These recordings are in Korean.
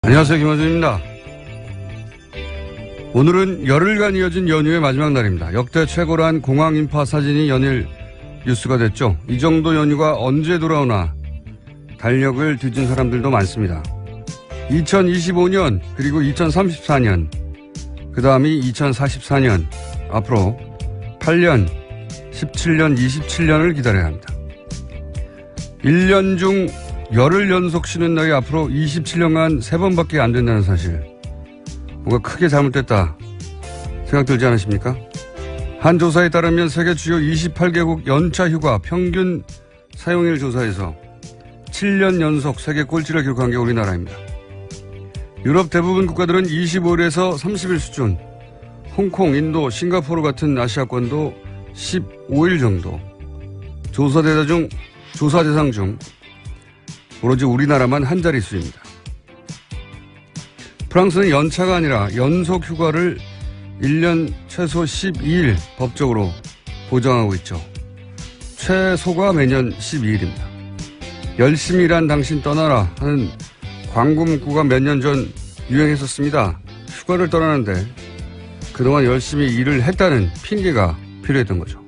안녕하세요, 김원준입니다. 오늘은 열흘간 이어진 연휴의 마지막 날입니다. 역대 최고란 공항 인파 사진이 연일 뉴스가 됐죠. 이 정도 연휴가 언제 돌아오나 달력을 뒤진 사람들도 많습니다. 2025년 그리고 2034년 그 다음이 2044년 앞으로 8년, 17년, 27년을 기다려야 합니다. 1년 중 열흘 연속 쉬는 날이 앞으로 27년간 3번밖에 안 된다는 사실. 뭔가 크게 잘못됐다 생각 들지 않으십니까? 한 조사에 따르면 세계 주요 28개국 연차 휴가 평균 사용일 조사에서 7년 연속 세계 꼴찌를 기록한 게 우리나라입니다. 유럽 대부분 국가들은 25일에서 30일 수준, 홍콩, 인도, 싱가포르 같은 아시아권도 15일 정도. 조사 대상 중 오로지 우리나라만 한 자릿수입니다. 프랑스는 연차가 아니라 연속 휴가를 1년 최소 12일 법적으로 보장하고 있죠. 최소가 매년 12일입니다. 열심히 일한 당신 떠나라 하는 광고 문구가 몇 년 전 유행했었습니다. 휴가를 떠나는데 그동안 열심히 일을 했다는 핑계가 필요했던 거죠.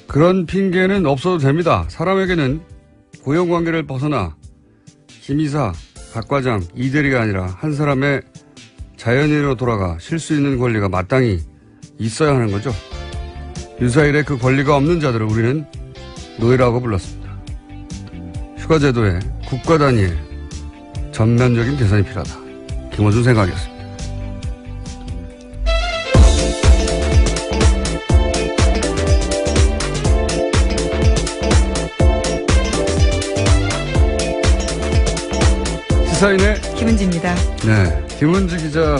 그런 핑계는 없어도 됩니다. 사람에게는 고용관계를 벗어나 김이사, 박과장, 이대리가 아니라 한 사람의 자연인으로 돌아가 쉴 수 있는 권리가 마땅히 있어야 하는 거죠. 유사일에 그 권리가 없는 자들을 우리는 노예라고 불렀습니다. 휴가제도에 국가 단위의 전면적인 개선이 필요하다. 김원준 생각이었습니다. 시사인의 김은지입니다. 네, 김은지 기자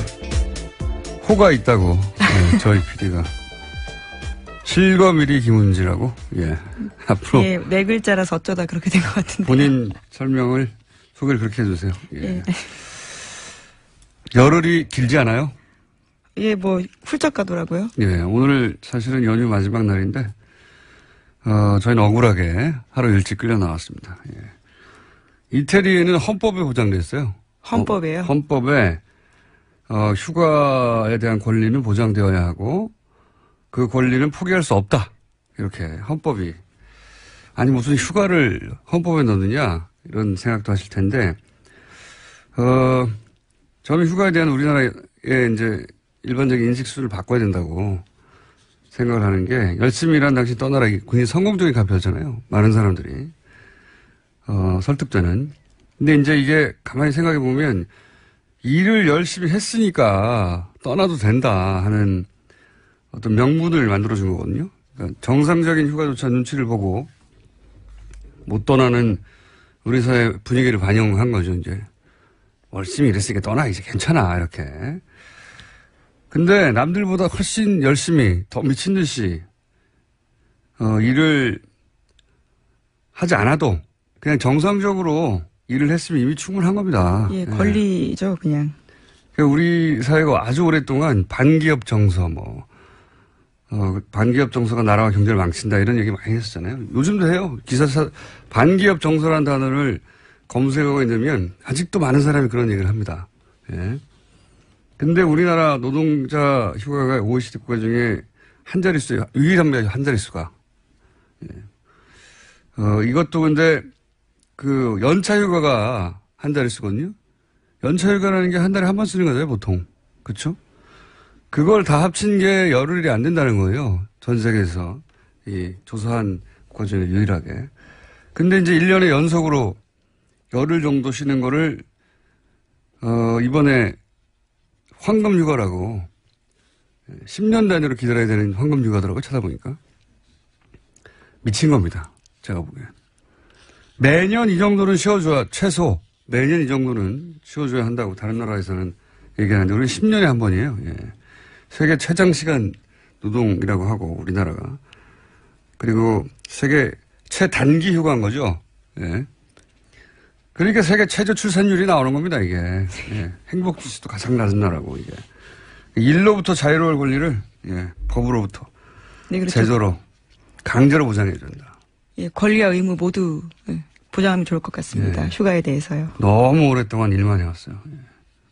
호가 있다고 저희 PD가 실검일이 김은지라고. 예, 앞으로 예, 네 글자라서 어쩌다 그렇게 된 것 같은데. 본인 소개를 그렇게 해주세요. 예. 예. 열흘이 길지 않아요? 예, 뭐 훌쩍 가더라고요. 예, 오늘 사실은 연휴 마지막 날인데 저희는 억울하게 하루 일찍 끌려 나왔습니다. 예. 이태리에는 헌법에 보장돼 있어요. 헌법에요? 헌법에 휴가에 대한 권리는 보장되어야 하고 그 권리는 포기할 수 없다. 이렇게 헌법이. 아니 무슨 휴가를 헌법에 넣느냐 이런 생각도 하실 텐데 저는 휴가에 대한 우리나라의 이제 일반적인 인식수를 바꿔야 된다고 생각을 하는 게 열심히 일한 당신 떠나라 굉장히 성공적인 카페였잖아요. 많은 사람들이. 설득되는. 근데 이제 이게 가만히 생각해 보면 일을 열심히 했으니까 떠나도 된다 하는 어떤 명분을 만들어준 거거든요. 그러니까 정상적인 휴가조차 눈치를 보고 못 떠나는 우리 사회 분위기를 반영한 거죠, 이제. 열심히 일했으니까 떠나, 이제 괜찮아, 이렇게. 근데 남들보다 훨씬 열심히, 더 미친 듯이, 일을 하지 않아도 그냥 정상적으로 일을 했으면 이미 충분한 겁니다. 예, 권리죠, 그냥. 그러니까 우리 사회가 아주 오랫동안 반기업 정서, 반기업 정서가 나라와 경제를 망친다 이런 얘기 많이 했었잖아요. 요즘도 해요. 반기업 정서라는 단어를 검색어에 넣으면 아직도 많은 사람이 그런 얘기를 합니다. 예. 근데 우리나라 노동자 휴가가 OECD 국가 중에 한 자릿수예요. 유일합니다. 한 자릿수가. 예. 이것도 근데 그 연차 휴가가 한 자릿수거든요. 연차 휴가라는 게 한 달에 한 번 쓰는 거잖아요, 보통. 그렇죠? 그걸 다 합친 게 열흘이 안 된다는 거예요. 전 세계에서. 이 조사한 국가 중에 유일하게. 근데 이제 1년에 연속으로 열흘 정도 쉬는 거를, 이번에 황금휴가라고 10년 단위로 기다려야 되는 황금휴가더라고요, 찾아보니까. 미친 겁니다. 제가 보기엔. 매년 이 정도는 쉬어줘야, 최소, 매년 이 정도는 쉬어줘야 한다고 다른 나라에서는 얘기하는데, 우리는 10년에 한 번이에요. 예. 세계 최장시간 노동이라고 하고, 우리나라가. 그리고 세계 최단기 휴가인 거죠. 예. 그러니까 세계 최저 출산율이 나오는 겁니다, 이게. 예. 행복지수도 가장 낮은 나라고, 이게. 일로부터 자유로울 권리를, 예, 법으로부터. 네, 그렇죠. 제도로, 강제로 보장해야 된다. 예, 권리와 의무 모두 보장하면 좋을 것 같습니다. 예. 휴가에 대해서요. 너무 오랫동안 일만 해왔어요. 예.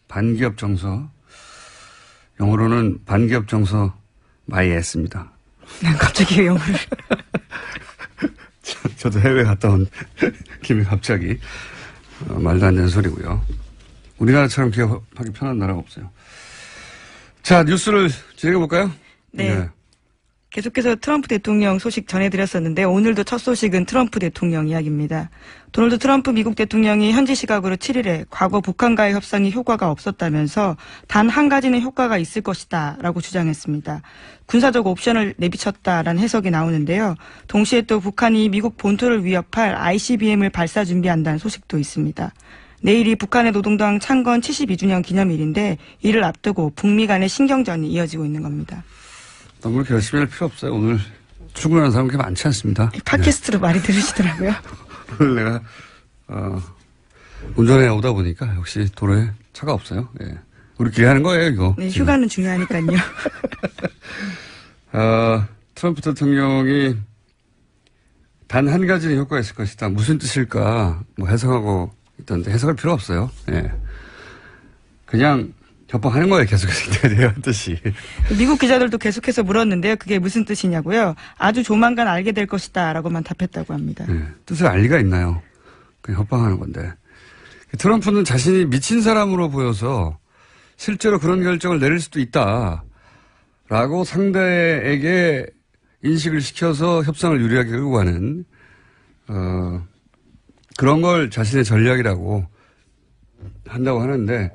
반기업 정서. 영어로는 반기업 정서 많이 애씁니다. 난 갑자기 영어를. 저도 해외 갔다 온 김에 갑자기 말도 안 되는 소리고요. 우리나라처럼 기업하기 편한 나라가 없어요. 자, 뉴스를 진행해볼까요? 네. 계속해서 트럼프 대통령 소식 전해드렸었는데 오늘도 첫 소식은 트럼프 대통령 이야기입니다. 도널드 트럼프 미국 대통령이 현지 시각으로 7일에 과거 북한과의 협상이 효과가 없었다면서 단 한 가지는 효과가 있을 것이다 라고 주장했습니다. 군사적 옵션을 내비쳤다라는 해석이 나오는데요. 동시에 또 북한이 미국 본토를 위협할 ICBM을 발사 준비한다는 소식도 있습니다. 내일이 북한의 노동당 창건 72주년 기념일인데 이를 앞두고 북미 간의 신경전이 이어지고 있는 겁니다. 너무 그렇게 열심히 할 필요 없어요. 오늘 출근하는 사람 그렇게 많지 않습니다. 팟캐스트로 많이 들으시더라고요. 오늘 내가 운전해 오다 보니까 역시 도로에 차가 없어요. 예. 우리끼리 하는 거예요, 이거. 네, 휴가는 중요하니까요. 트럼프 대통령이 단 한 가지는 효과가 있을 것이다. 무슨 뜻일까 뭐 해석하고 있던데 해석할 필요 없어요. 예. 그냥 협박하는 거예요. 계속해서 대한 뜻이. 미국 기자들도 계속해서 물었는데요. 그게 무슨 뜻이냐고요. 아주 조만간 알게 될 것이다 라고만 답했다고 합니다. 예. 뜻을 알 리가 있나요. 그냥 협박하는 건데. 트럼프는 자신이 미친 사람으로 보여서 실제로 그런 결정을 내릴 수도 있다. 라고 상대에게 인식을 시켜서 협상을 유리하게 끌고 가는 그런 걸 자신의 전략이라고 한다고 하는데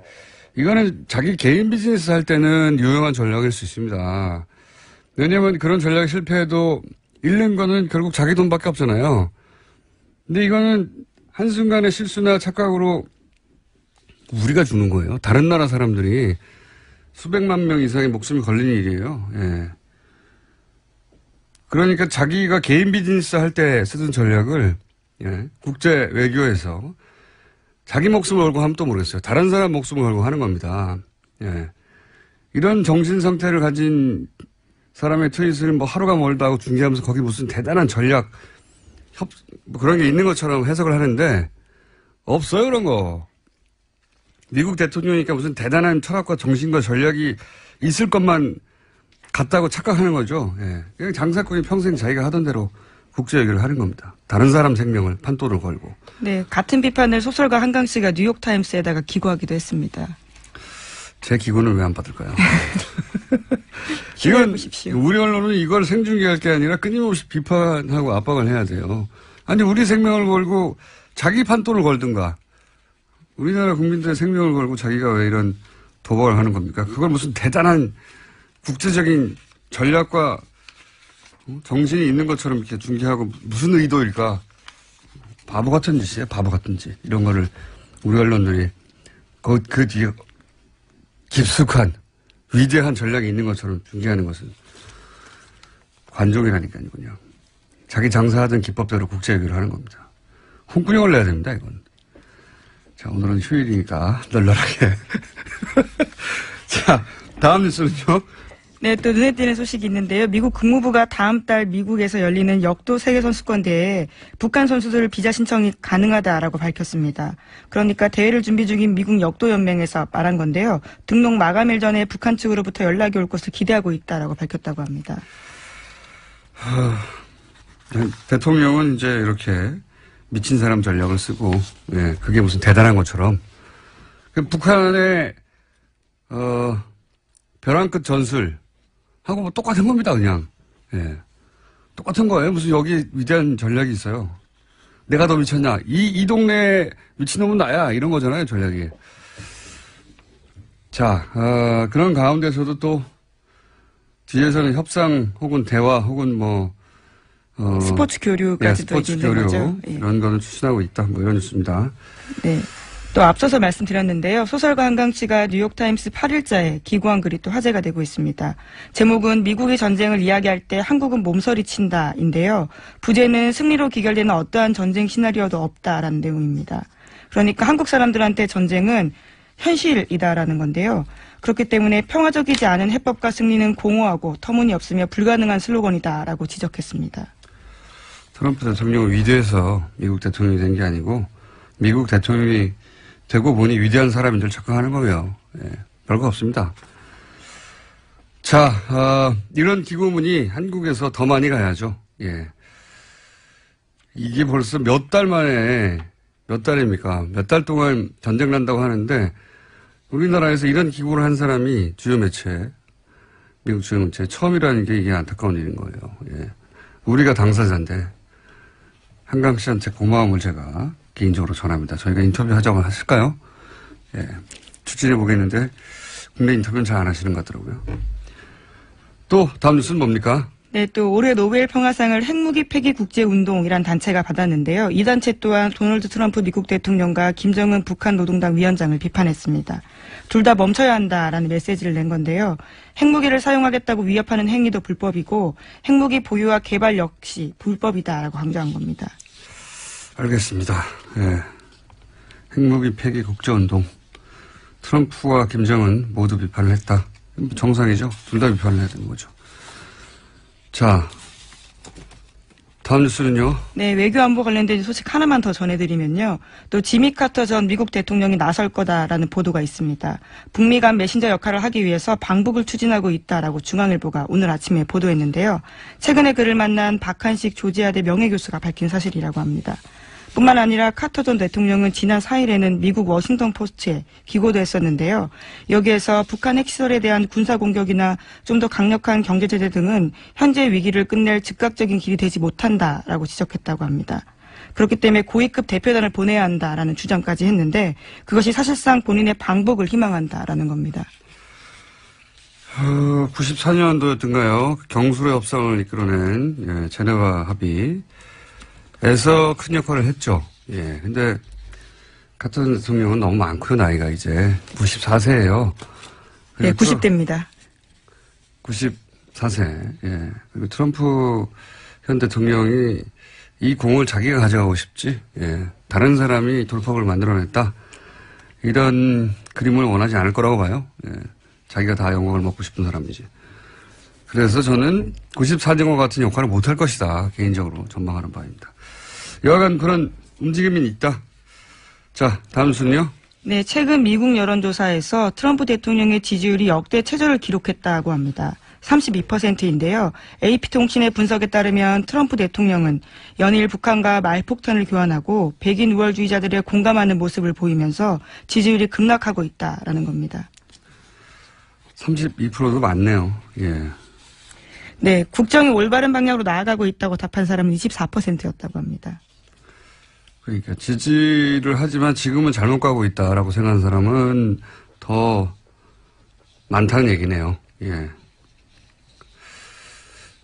이거는 자기 개인 비즈니스 할 때는 유용한 전략일 수 있습니다. 왜냐하면 그런 전략이 실패해도 잃는 거는 결국 자기 돈밖에 없잖아요. 근데 이거는 한순간의 실수나 착각으로 우리가 주는 거예요. 다른 나라 사람들이 수백만 명 이상의 목숨이 걸리는 일이에요. 예. 그러니까 자기가 개인 비즈니스 할 때 쓰던 전략을 예. 국제 외교에서 자기 목숨을 걸고 하면 또 모르겠어요. 다른 사람 목숨을 걸고 하는 겁니다. 예. 이런 정신 상태를 가진 사람의 트윗을 뭐 하루가 멀다 하고 중계하면서 거기 무슨 대단한 전략, 뭐 그런 게 있는 것처럼 해석을 하는데 없어요, 그런 거. 미국 대통령이니까 무슨 대단한 철학과 정신과 전략이 있을 것만 같다고 착각하는 거죠. 예. 그냥 장사꾼이 평생 자기가 하던 대로 국제 얘기를 하는 겁니다. 다른 사람 생명을 판도를 걸고. 네, 같은 비판을 소설가 한강 씨가 뉴욕타임스에다가 기고하기도 했습니다. 제 기고는 왜 안 받을까요? 이건 보십시오. 우리 언론은 이걸 생중계할 게 아니라 끊임없이 비판하고 압박을 해야 돼요. 아니 우리 생명을 걸고 자기 판도를 걸든가. 우리나라 국민들의 생명을 걸고 자기가 왜 이런 도박을 하는 겁니까? 그걸 무슨 대단한 국제적인 전략과 정신이 있는 것처럼 이렇게 중계하고 무슨 의도일까? 바보 같은 짓이에요. 바보 같은 짓. 이런 거를 우리 언론들이 그 뒤에 깊숙한 위대한 전략이 있는 것처럼 중계하는 것은 관종이라니까요. 그냥. 자기 장사하던 기법대로 국제 얘기를 하는 겁니다. 홍군형을 내야 됩니다. 이건. 자, 오늘은 휴일이니까 널널하게. 자, 다음 뉴스는요. 네, 또 눈에 띄는 소식이 있는데요. 미국 국무부가 다음 달 미국에서 열리는 역도 세계선수권대회에 북한 선수들 비자 신청이 가능하다라고 밝혔습니다. 그러니까 대회를 준비 중인 미국 역도연맹에서 말한 건데요. 등록 마감일 전에 북한 측으로부터 연락이 올 것을 기대하고 있다라고 밝혔다고 합니다. 대통령은 이제 이렇게 미친 사람 전략을 쓰고, 예, 그게 무슨 대단한 것처럼. 북한의, 벼랑 끝 전술, 하고 뭐 똑같은 겁니다, 그냥. 예. 똑같은 거예요. 무슨 여기 위대한 전략이 있어요. 내가 더 미쳤냐. 이 동네 미친놈은 나야. 이런 거잖아요, 전략이. 자, 그런 가운데서도 또, 뒤에서는 협상 혹은 대화 혹은 뭐, 스포츠 교류까지도 스포츠 있는 교류 거죠. 예. 이런 거는 추진하고 있다. 뭐 이런 뉴스입니다. 네. 또 앞서서 말씀드렸는데요. 소설가 한강 씨가 뉴욕타임스 8일자에 기고한 글이 또 화제가 되고 있습니다. 제목은 미국이 전쟁을 이야기할 때 한국은 몸서리 친다인데요. 부제는 승리로 기결되는 어떠한 전쟁 시나리오도 없다라는 내용입니다. 그러니까 한국 사람들한테 전쟁은 현실이다라는 건데요. 그렇기 때문에 평화적이지 않은 해법과 승리는 공허하고 터무니없으며 불가능한 슬로건이다라고 지적했습니다. 트럼프 대통령은 위대해서 미국 대통령이 된 게 아니고 미국 대통령이 되고 보니 위대한 사람인 줄 착각하는 거예요. 예, 별거 없습니다. 자, 이런 기고문이 한국에서 더 많이 가야죠. 예. 이게 벌써 몇 달 만에, 몇 달입니까? 몇 달 동안 전쟁 난다고 하는데 우리나라에서 이런 기고를 한 사람이 주요 매체, 미국 주요 매체 처음이라는 게 이게 안타까운 일인 거예요. 예. 우리가 당사자인데 한강 씨한테 고마움을 제가 개인적으로 전합니다. 저희가 인터뷰 하자고 하실까요? 예. 추진해 보겠는데 국내 인터뷰는 잘 안 하시는 것 같더라고요. 또 다음 뉴스는 뭡니까? 네, 또 올해 노벨 평화상을 핵무기 폐기 국제운동이란 단체가 받았는데요. 이 단체 또한 도널드 트럼프 미국 대통령과 김정은 북한 노동당 위원장을 비판했습니다. 둘 다 멈춰야 한다라는 메시지를 낸 건데요. 핵무기를 사용하겠다고 위협하는 행위도 불법이고 핵무기 보유와 개발 역시 불법이다라고 강조한 겁니다. 알겠습니다. 예. 핵무기 폐기 국제운동. 트럼프와 김정은 모두 비판을 했다. 정상이죠. 둘 다 비판을 해야 되는 거죠. 자, 다음 뉴스는요. 네, 외교안보 관련된 소식 하나만 더 전해드리면요. 또 지미 카터 전 미국 대통령이 나설 거다라는 보도가 있습니다. 북미 간 메신저 역할을 하기 위해서 방북을 추진하고 있다라고 중앙일보가 오늘 아침에 보도했는데요. 최근에 그를 만난 박한식 조지아대 명예교수가 밝힌 사실이라고 합니다. 뿐만 아니라 카터 전 대통령은 지난 4일에는 미국 워싱턴 포스트에 기고도 했었는데요. 여기에서 북한 핵시설에 대한 군사 공격이나 좀 더 강력한 경제 제재 등은 현재 위기를 끝낼 즉각적인 길이 되지 못한다라고 지적했다고 합니다. 그렇기 때문에 고위급 대표단을 보내야 한다라는 주장까지 했는데 그것이 사실상 본인의 방북을 희망한다라는 겁니다. 94년도였던가요? 경술의 협상을 이끌어낸 제네바 합의에서 큰 역할을 했죠. 예. 근데 카터 대통령은 너무 많고요. 나이가 이제 94세예요. 네, 90대입니다. 94세. 예. 그리고 트럼프 현 대통령이 이 공을 자기가 가져가고 싶지. 예. 다른 사람이 돌파구를 만들어냈다. 이런 그림을 원하지 않을 거라고 봐요. 예. 자기가 다 영광을 먹고 싶은 사람이지. 그래서 저는 94정과 같은 역할을 못할 것이다. 개인적으로 전망하는 바입니다. 여하간 그런 움직임이 있다. 자, 다음 순요. 네, 최근 미국 여론조사에서 트럼프 대통령의 지지율이 역대 최저를 기록했다고 합니다. 32%인데요. AP통신의 분석에 따르면 트럼프 대통령은 연일 북한과 말폭탄을 교환하고 백인 우월주의자들의 공감하는 모습을 보이면서 지지율이 급락하고 있다라는 겁니다. 32%도 많네요. 예. 네, 국정이 올바른 방향으로 나아가고 있다고 답한 사람은 24%였다고 합니다. 그러니까 지지를 하지만 지금은 잘못 가고 있다라고 생각하는 사람은 더 많다는 얘기네요. 예.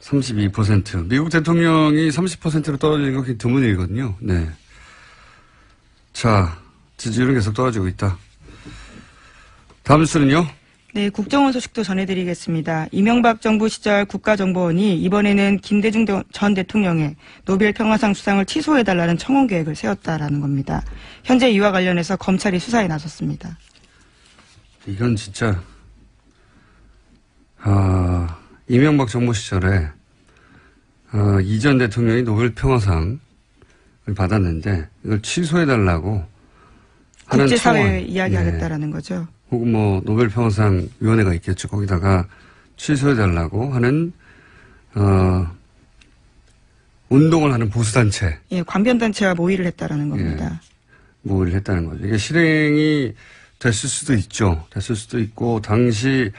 32%. 미국 대통령이 30%로 떨어지는 건 드문 일이거든요. 네. 자, 지지율은 계속 떨어지고 있다. 다음 뉴스는요? 네, 국정원 소식도 전해드리겠습니다. 이명박 정부 시절 국가정보원이 이번에는 김대중 전 대통령의 노벨 평화상 수상을 취소해달라는 청원 계획을 세웠다라는 겁니다. 현재 이와 관련해서 검찰이 수사에 나섰습니다. 이건 진짜 이명박 정부 시절에 이 전 대통령이 노벨 평화상을 받았는데 이걸 취소해달라고 하는 국제사회에 이야기하겠다라는 거죠. 혹은 뭐 노벨 평화상 위원회가 있겠죠. 거기다가 취소해달라고 하는 운동을 하는 보수단체. 예, 관변단체와 모의를 했다라는 겁니다. 예, 모의를 했다는 거죠. 이게 실행이 됐을 수도 있죠. 됐을 수도 있고 당시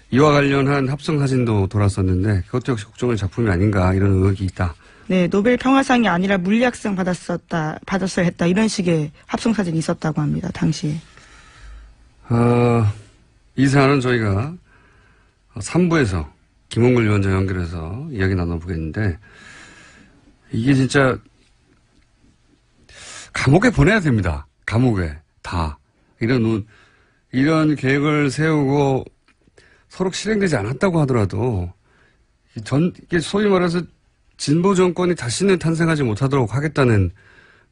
이와 관련한 합성 사진도 돌았었는데 그것도 역시 국정원의 작품이 아닌가 이런 의혹이 있다. 네, 노벨 평화상이 아니라 물리학상 받았어야 했다 이런 식의 합성 사진이 있었다고 합니다. 당시에. 이 사안은 저희가 3부에서 김홍걸 위원장 연결해서 이야기 나눠보겠는데 이게 진짜 감옥에 보내야 됩니다. 감옥에 다 이런 계획을 세우고 서로 실행되지 않았다고 하더라도 이게 소위 말해서 진보 정권이 다시는 탄생하지 못하도록 하겠다는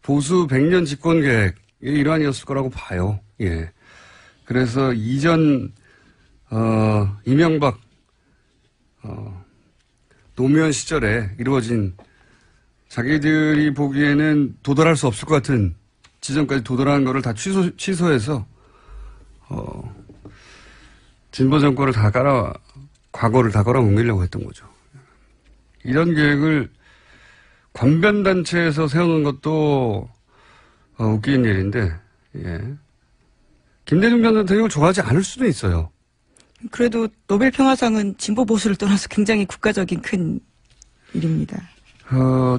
보수 100년 집권 계획의 일환이었을 거라고 봐요. 예. 그래서 이전 이명박 노무현 시절에 이루어진 자기들이 보기에는 도달할 수 없을 것 같은 지점까지 도달한 거를 다 취소해서, 진보 정권을 과거를 다 깔아뭉개려고 했던 거죠. 이런 계획을 관변단체에서 세우는 것도, 웃긴 일인데, 예. 김대중 전 대통령을 좋아하지 않을 수도 있어요. 그래도 노벨 평화상은 진보 보수를 떠나서 굉장히 국가적인 큰 일입니다.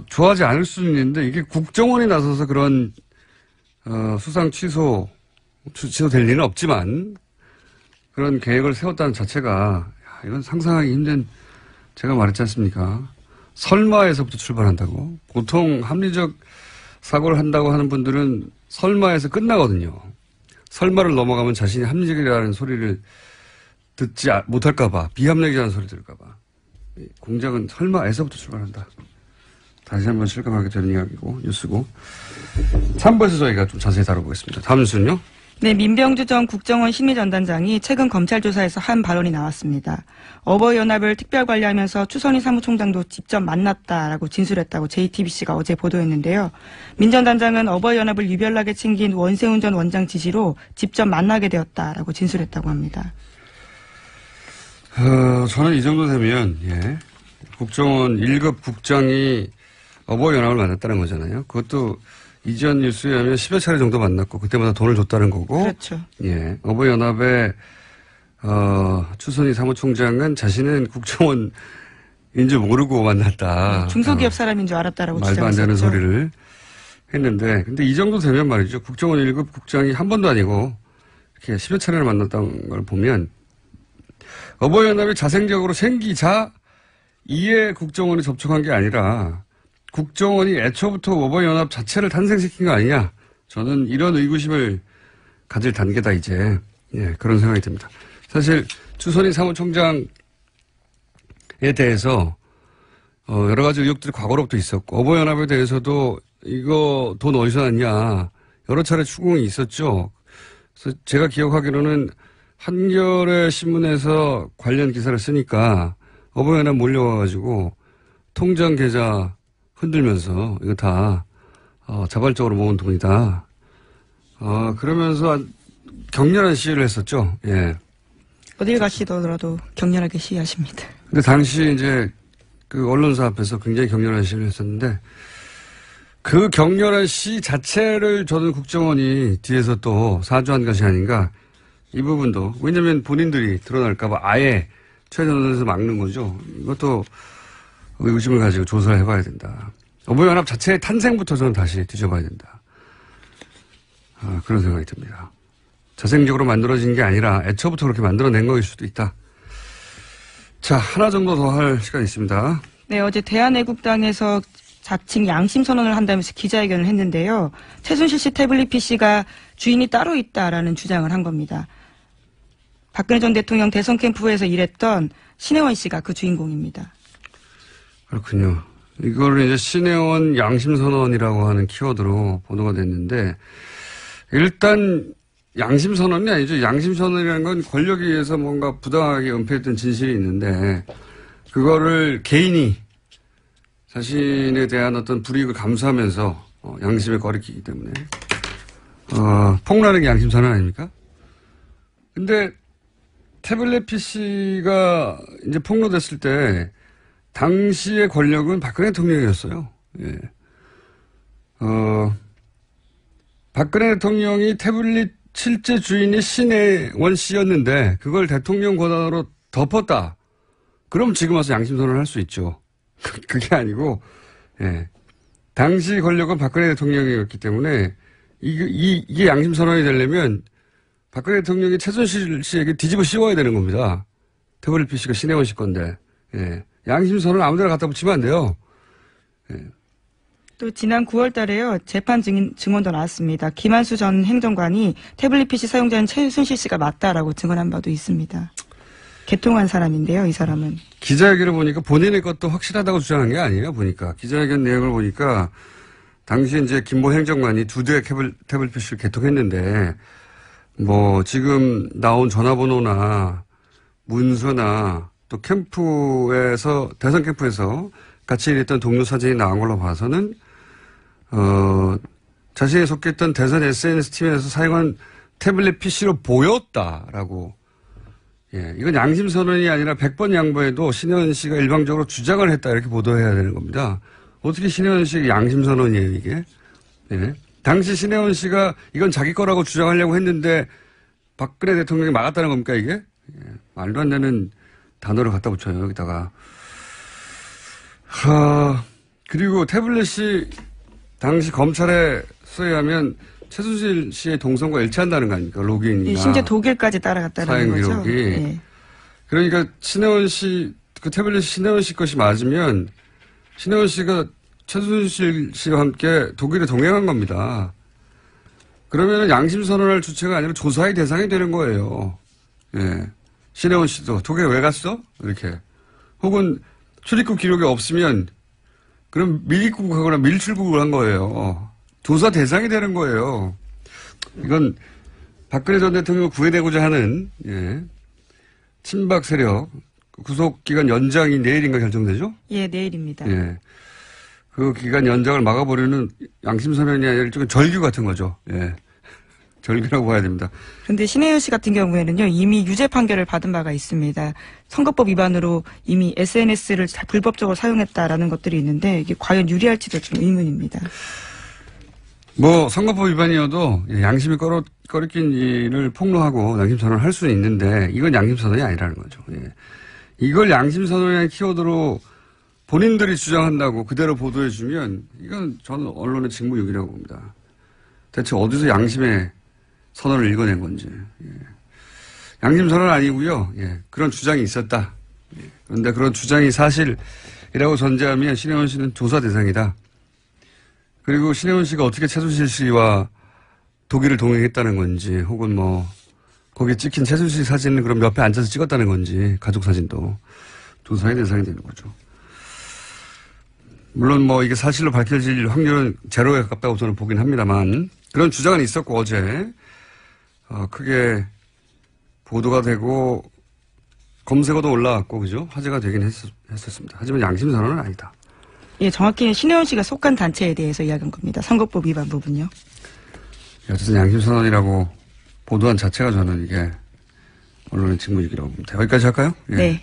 좋아하지 않을 수는 있는데 이게 국정원이 나서서 그런 수상 취소될 리는 없지만 그런 계획을 세웠다는 자체가 이건 상상하기 힘든, 제가 말했지 않습니까? 설마에서부터 출발한다고. 보통 합리적 사고를 한다고 하는 분들은 설마에서 끝나거든요. 설마를 넘어가면 자신이 합리적이라는 소리를 듣지 못할까 봐, 비합리적이라는 소리 들을까 봐. 공작은 설마에서부터 출발한다. 다시 한번 실감하게 되는 이야기고, 뉴스고. 3부에서 저희가 좀 자세히 다뤄보겠습니다. 다음 뉴스는요? 네, 민병주 전 국정원 심의전단장이 최근 검찰 조사에서 한 발언이 나왔습니다. 어버이연합을 특별관리하면서 추선희 사무총장도 직접 만났다라고 진술했다고 JTBC가 어제 보도했는데요. 민 전 단장은 어버이연합을 유별나게 챙긴 원세훈 전 원장 지시로 직접 만나게 되었다라고 진술했다고 합니다. 저는 이 정도 되면, 예, 국정원 1급 국장이 어버이연합을 만났다는 거잖아요. 그것도 이전 뉴스에 하면 10여 차례 정도 만났고, 그때마다 돈을 줬다는 거고. 그렇죠. 예, 어버이연합의, 추선희 사무총장은 자신은 국정원인 줄 모르고 만났다. 중소기업 사람인 줄 알았다라고 말도 안 주장했었죠. 되는 소리를 했는데, 근데 이 정도 되면 말이죠. 국정원 1급 국장이 한 번도 아니고, 이렇게 10여 차례를 만났다는 걸 보면, 어버이연합이 자생적으로 생기자 이에 국정원이 접촉한 게 아니라 국정원이 애초부터 어버이연합 자체를 탄생시킨 거 아니냐. 저는 이런 의구심을 가질 단계다 이제. 예, 그런 생각이 듭니다. 사실 추선희 사무총장에 대해서 여러 가지 의혹들이 과거로부터 있었고 어버이연합에 대해서도 이거 돈 어디서 났냐 여러 차례 추궁이 있었죠. 그래서 제가 기억하기로는 한겨레 신문에서 관련 기사를 쓰니까 어버이연합 몰려와가지고 통장 계좌 흔들면서 이거 다 자발적으로 모은 돈이다. 그러면서 격렬한 시위를 했었죠. 예. 어딜 가시더라도 격렬하게 시위하십니다. 근데 당시 이제 그 언론사 앞에서 굉장히 격렬한 시위를 했었는데 그 격렬한 시 자체를 저는 국정원이 뒤에서 또 사주한 것이 아닌가. 이 부분도 왜냐하면 본인들이 드러날까봐 아예 최전선에서 막는 거죠. 이것도 의구심을 가지고 조사를 해봐야 된다. 어버이연합 자체의 탄생부터 저는 다시 뒤져봐야 된다. 그런 생각이 듭니다. 자생적으로 만들어진 게 아니라 애초부터 그렇게 만들어낸 거일 수도 있다. 자, 하나 정도 더 할 시간이 있습니다. 네, 어제 대한애국당에서 자칭 양심선언을 한다면서 기자회견을 했는데요. 최순실 씨 태블릿 PC가 주인이 따로 있다라는 주장을 한 겁니다. 박근혜 전 대통령 대선 캠프에서 일했던 신혜원 씨가 그 주인공입니다. 그렇군요. 이거를 이제 신혜원 양심선언이라고 하는 키워드로 보도가 됐는데 일단 양심선언이 아니죠. 양심선언이라는 건 권력에 의해서 뭔가 부당하게 은폐했던 진실이 있는데 그거를 개인이 자신에 대한 어떤 불이익을 감수하면서 양심에 거리끼기 때문에 폭로하는 게 양심선언 아닙니까? 근데 태블릿 PC가 이제 폭로됐을 때 당시의 권력은 박근혜 대통령이었어요. 예. 박근혜 대통령이 태블릿 실제 주인이 신혜원 씨였는데 그걸 대통령 권한으로 덮었다. 그럼 지금 와서 양심선언을 할 수 있죠. 그게 아니고, 예. 당시 권력은 박근혜 대통령이었기 때문에 이게 양심선언이 되려면 박근혜 대통령이 최순실 씨에게 뒤집어 씌워야 되는 겁니다. 태블릿 PC가 신혜원 씨 건데, 예. 양심선언 아무데나 갖다 붙이면 안 돼요. 예. 또 지난 9월 달에요. 재판 증언도 나왔습니다. 김한수 전 행정관이 태블릿 PC 사용자는 최순실 씨가 맞다라고 증언한 바도 있습니다. 개통한 사람인데요, 이 사람은. 기자회견을 보니까 본인의 것도 확실하다고 주장한 게 아니에요, 보니까. 기자회견 내용을 보니까 당시 이제 김모 행정관이 2대의 태블릿 PC를 개통했는데 뭐 지금 나온 전화번호나 문서나 또 캠프에서 대선 캠프에서 같이 일했던 동료 사진이 나온 걸로 봐서는, 자신이 속했던 대선 SNS 팀에서 사용한 태블릿 PC로 보였다라고. 예, 이건 양심 선언이 아니라 100번 양보해도 신혜원 씨가 일방적으로 주장을 했다 이렇게 보도해야 되는 겁니다. 어떻게 신혜원 씨의 양심 선언이에요, 이게? 예. 당시 신혜원 씨가 이건 자기 거라고 주장하려고 했는데 박근혜 대통령이 막았다는 겁니까, 이게? 예, 말도 안 되는 단어를 갖다 붙여요, 여기다가. 그리고 태블릿이 당시 검찰에 수여하면 최순실 씨의 동선과 일치한다는 거 아닙니까? 로그인이나. 예, 심지어 독일까지 따라갔다는 거죠. 사용 기록이. 예. 그러니까 신혜원 씨, 그 태블릿이 신혜원 씨 것이 맞으면 신혜원 씨가 최순실 씨와 함께 독일에 동행한 겁니다. 그러면 양심 선언할 주체가 아니라 조사의 대상이 되는 거예요. 예. 신혜원 씨도 독일에 왜 갔어? 이렇게. 혹은 출입국 기록이 없으면 그럼 밀입국하거나 밀출국을 한 거예요. 조사 대상이 되는 거예요. 이건 박근혜 전 대통령을 구해내고자 하는, 예, 친박 세력 구속기간 연장이 내일인가 결정되죠? 예, 내일입니다. 예. 그 기간 연장을 막아버리는 양심선언이 아니라 일종의 절규 같은 거죠. 예. 절규라고 봐야 됩니다. 그런데 신혜연 씨 같은 경우에는요, 이미 유죄 판결을 받은 바가 있습니다. 선거법 위반으로 이미 SNS를 불법적으로 사용했다라는 것들이 있는데 이게 과연 유리할지도 좀 의문입니다. 뭐 선거법 위반이어도 양심이 꺼리낀 일을 폭로하고 양심선언을 할 수는 있는데 이건 양심선언이 아니라는 거죠. 예. 이걸 양심선언이라는 키워드로 본인들이 주장한다고 그대로 보도해주면 이건 저는 언론의 직무유기라고 봅니다. 대체 어디서 양심의 선언을 읽어낸 건지. 예. 양심선언은 아니고요. 예. 그런 주장이 있었다. 예. 그런데 그런 주장이 사실이라고 전제하면 신혜원 씨는 조사 대상이다. 그리고 신혜원 씨가 어떻게 최순실 씨와 독일을 동행했다는 건지 혹은 뭐 거기에 찍힌 최순실 사진을 그럼 옆에 앉아서 찍었다는 건지 가족 사진도 조사의 대상이 되는 거죠. 물론 뭐 이게 사실로 밝혀질 확률은 제로에 가깝다고 저는 보긴 합니다만 그런 주장은 있었고 어제 크게 보도가 되고 검색어도 올라왔고 그죠? 화제가 되긴 했었습니다. 하지만 양심선언은 아니다. 예, 정확히는 신혜원 씨가 속한 단체에 대해서 이야기한 겁니다. 선거법 위반 부분요. 어쨌든 양심선언이라고 보도한 자체가 저는 이게 언론의 직무유기라고 봅니다. 여기까지 할까요? 예. 네.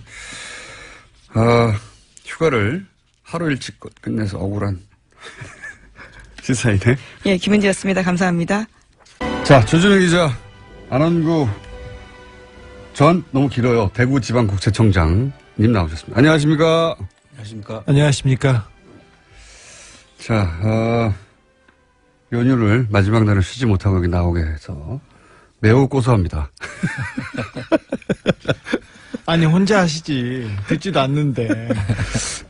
휴가를 하루 일찍 끝내서 억울한 시사이네. 예, 김은지였습니다. 감사합니다. 자, 조준영 기자, 안원구 전 너무 길어요. 대구지방국세청장님 나오셨습니다. 안녕하십니까? 안녕하십니까? 안녕하십니까? 자, 연휴를 마지막 날을 쉬지 못하고 여기 나오게 해서 매우 고소합니다. 아니 혼자 하시지 듣지도 않는데.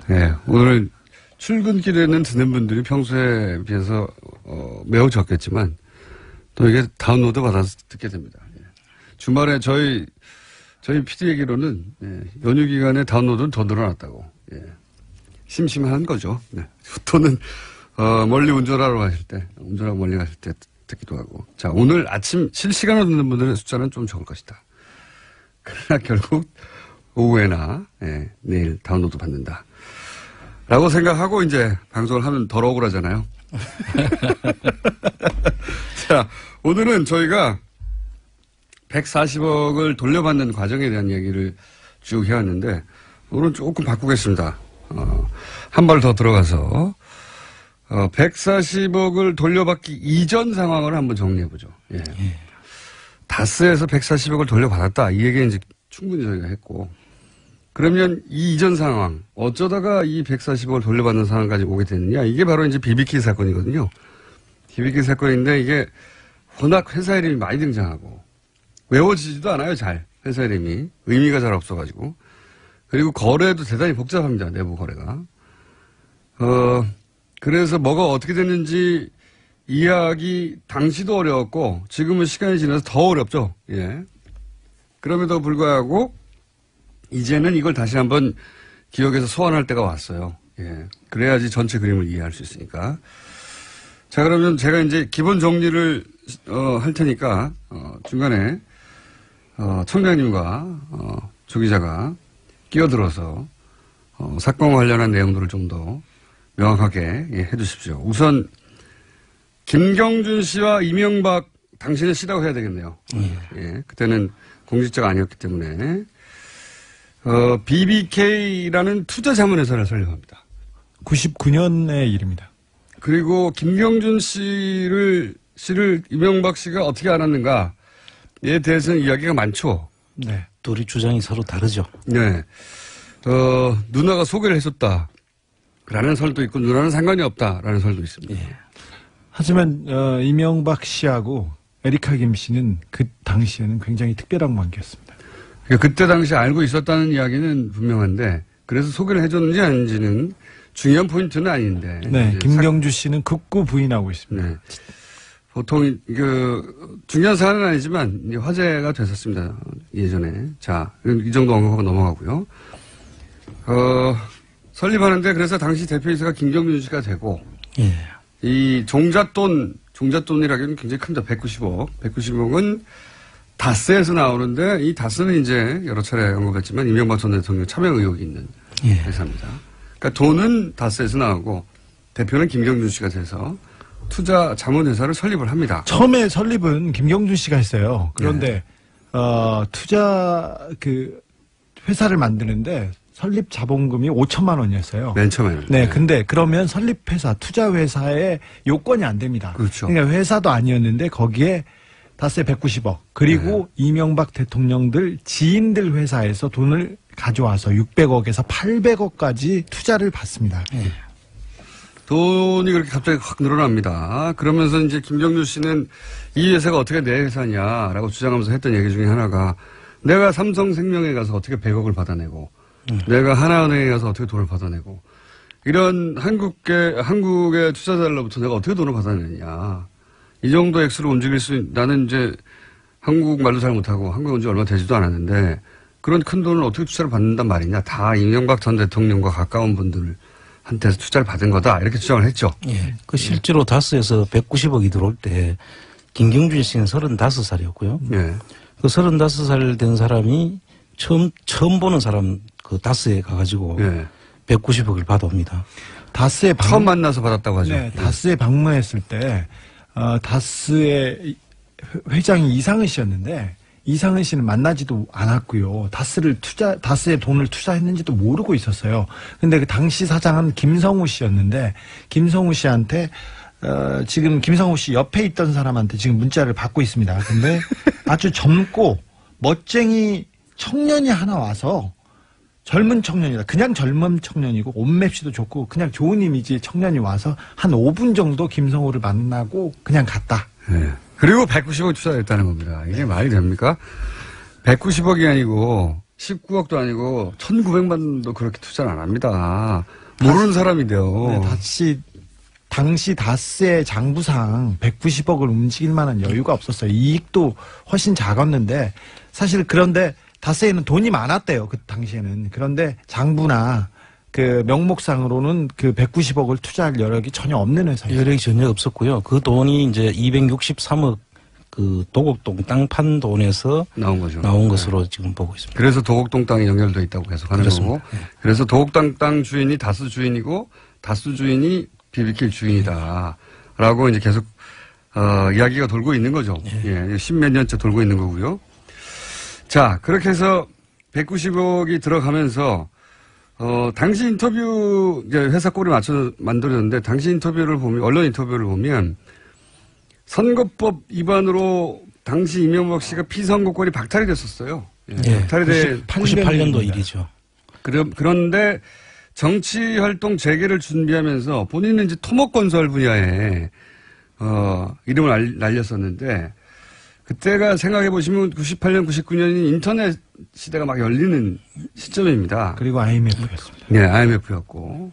네, 오늘 출근길에는 듣는 분들이 평소에 비해서 매우 적겠지만 또 이게 다운로드 받아서 듣게 됩니다. 예. 주말에 저희 PD 얘기로는 연휴 기간에 다운로드는 더 늘어났다고. 예. 심심한 거죠. 네. 또는 멀리 운전하러 가실 때, 운전하고 멀리 가실 때 듣기도 하고. 자, 오늘 아침 실시간으로 듣는 분들의 숫자는 좀 적을 것이다. 그러나 결국 오후에나 내일 다운로드 받는다. 라고 생각하고 이제 방송을 하면 덜 억울하잖아요. 자, 오늘은 저희가 140억을 돌려받는 과정에 대한 얘기를 쭉 해왔는데 오늘은 조금 바꾸겠습니다. 한 발 더 들어가서 140억을 돌려받기 이전 상황을 한번 정리해보죠. 예. 다스에서 140억을 돌려받았다. 이 얘기는 이제 충분히 저희가 했고 그러면 이 이전 상황 어쩌다가 이 140억을 돌려받는 상황까지 오게 됐느냐. 이게 바로 이제 BBK 사건이거든요. BBK 사건인데 이게 워낙 회사 이름이 많이 등장하고 외워지지도 않아요. 잘 회사 이름이 의미가 잘 없어가지고 그리고 거래도 대단히 복잡합니다. 내부 거래가. 그래서 뭐가 어떻게 됐는지 이해하기 당시도 어려웠고 지금은 시간이 지나서 더 어렵죠. 예. 그럼에도 불구하고 이제는 이걸 다시 한번 기억에서 소환할 때가 왔어요. 예. 그래야지 전체 그림을 이해할 수 있으니까. 자, 그러면 제가 이제 기본 정리를 할 테니까 중간에 청장님과 조 기자가 끼어들어서 사건 관련한 내용들을 좀 더 명확하게 해 주십시오. 우선 김경준 씨와 이명박 당신의 씨라고 해야 되겠네요. 예, 그때는 공직자가 아니었기 때문에 BBK라는 투자 자문회사를 설립합니다. 99년의 일입니다. 그리고 김경준 씨를 이명박 씨가 어떻게 알았는가에 대해서는 이야기가 많죠. 네. 둘이 주장이 서로 다르죠. 네. 누나가 소개를 했었다라는 설도 있고 누나는 상관이 없다라는 설도 있습니다. 예. 하지만 이명박 씨하고 에리카 김 씨는 그 당시에는 굉장히 특별한 관계였습니다. 그러니까 그때 당시 알고 있었다는 이야기는 분명한데 그래서 소개를 해줬는지 아닌지는 중요한 포인트는 아닌데. 네, 김경주 씨는 극구 부인하고 있습니다. 네. 보통 중요한 사안은 아니지만 이제 화제가 됐었습니다. 예전에. 자, 이 정도 언급하고 넘어가고요. 설립하는데 그래서 당시 대표이사가 김경준 씨가 되고 예. 이 종잣돈이라기는 굉장히 큽니다. 190억. 190억은 다스에서 나오는데 이 다스는 이제 여러 차례 언급했지만 이명박 전 대통령 참여 의혹이 있는 예. 회사입니다. 그러니까 돈은 다스에서 나오고 대표는 김경준 씨가 돼서 투자 자문회사를 설립을 합니다. 처음에 설립은 김경준 씨가 했어요. 그런데 투자 회사를 만드는데 설립 자본금이 5천만 원이었어요. 맨 처음에는. 네, 근데 그러면 설립 회사, 투자 회사의 요건이 안 됩니다. 그렇죠. 그러니까 회사도 아니었는데 거기에 다스에 190억 그리고 이명박 대통령들 지인들 회사에서 돈을 가져와서 600억에서 800억까지 투자를 받습니다. 돈이 그렇게 갑자기 확 늘어납니다. 그러면서 이제 김경준 씨는 이 회사가 어떻게 내 회사냐라고 주장하면서 했던 얘기 중에 하나가 내가 삼성생명에 가서 어떻게 100억을 받아내고 내가 하나은행에 가서 어떻게 돈을 받아내고 이런 한국의 투자자들로부터 내가 어떻게 돈을 받아내냐. 이 정도 액수를 움직일 나는 이제 한국말도 잘 못하고 한국에 온 지 얼마 되지도 않았는데 그런 큰 돈을 어떻게 투자를 받는단 말이냐. 다 이명박 전 대통령과 가까운 분들한테서 투자를 받은 거다. 이렇게 주장을 했죠. 예. 그 실제로 다스에서 190억이 들어올 때 김경준 씨는 35살이었고요. 예. 그 35살 된 사람이 처음 보는 사람 그 다스에 가가지고 예. 190억을 받아옵니다. 다스에 처음 만나서 받았다고 하죠. 네, 다스에 방문했을 때 다스의 회장이 이상은 씨였는데 이상은 씨는 만나지도 않았고요. 다스에 돈을 투자했는지도 모르고 있었어요. 근데 그 당시 사장은 김성우 씨였는데 김성우 씨한테 지금 김성우 씨 옆에 있던 사람한테 지금 문자를 받고 있습니다. 근데 아주 젊고 멋쟁이 청년이 하나 와서 젊은 청년이다. 그냥 젊은 청년이고 옷맵시도 좋고 그냥 좋은 이미지의 청년이 와서 한 5분 정도 김성우를 만나고 그냥 갔다. 네. 그리고 190억 투자했다는 겁니다. 이게 말이 됩니까? 190억이 아니고 19억도 아니고 1,900만 원도 그렇게 투자를 안 합니다. 모르는 사람인데요. 네, 당시 다스의 장부상 190억을 움직일 만한 여유가 없었어요. 이익도 훨씬 작았는데 사실 그런데 다스에는 돈이 많았대요. 그 당시에는. 그런데 장부나 그 명목상으로는 그 190억을 투자할 여력이 전혀 없는 회사예요. 여력이 전혀 없었고요. 그 돈이 이제 263억 그 도곡동 땅 판 돈에서 나온 거죠. 나온 것으로 지금 보고 있습니다. 그래서 도곡동 땅이 연결되어 있다고 계속 하는 거고. 그래서 도곡동 땅 주인이 다스 주인이고 다스 주인이 BBK 주인이다라고 이제 계속 이야기가 돌고 있는 거죠. 예, 10몇 년째 돌고 있는 거고요. 자, 그렇게 해서 190억이 들어가면서 당시 인터뷰 이제 회사 꼴에 맞춰서 만들었는데 당시 인터뷰를 보면 언론 인터뷰를 보면 선거법 위반으로 당시 이명박 씨가 피선거권이 박탈이 됐었어요. 예, 박탈이 돼 98년도 일이죠. 그런데 정치 활동 재개를 준비하면서 본인은 이제 토목건설 분야에 이름을 날렸었는데 그때가 생각해 보시면 98년, 99년이 인터넷 시대가 막 열리는 시점입니다. 그리고 IMF였습니다. 네, IMF였고.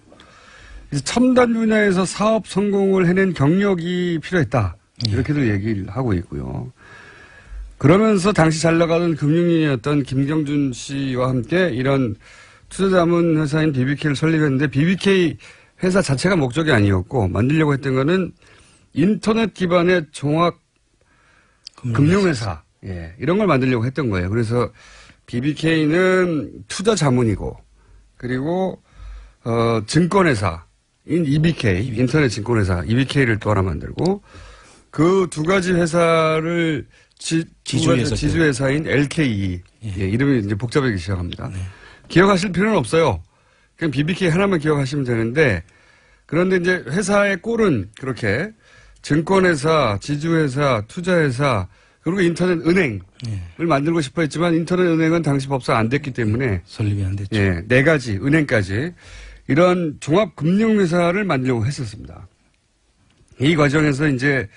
그래서 첨단 분야에서 사업 성공을 해낸 경력이 필요했다. 이렇게들 얘기를 하고 있고요. 그러면서 당시 잘 나가던 금융인이었던 김경준 씨와 함께 이런 투자자문 회사인 BBK를 설립했는데 BBK 회사 자체가 목적이 아니었고 만들려고 했던 거는 인터넷 기반의 종합 금융회사. 예, 이런 걸 만들려고 했던 거예요. 그래서 BBK는 투자 자문이고, 그리고, 증권회사인 EBK, 인터넷 증권회사 EBK를 또 하나 만들고 그 두 가지 회사를 지주회사인 LKE. 예, 이름이 이제 복잡하기 시작합니다. 네. 기억하실 필요는 없어요. 그냥 BBK 하나만 기억하시면 되는데 그런데 이제 회사의 꼴은 그렇게 증권회사, 지주회사, 투자회사 그리고 인터넷 은행을 만들고 싶어 했지만 인터넷 은행은 당시 법상 안 됐기 때문에 설립이 안 됐죠. 예, 네 가지 은행까지 이런 종합금융회사를 만들려고 했었습니다. 이 과정에서 이제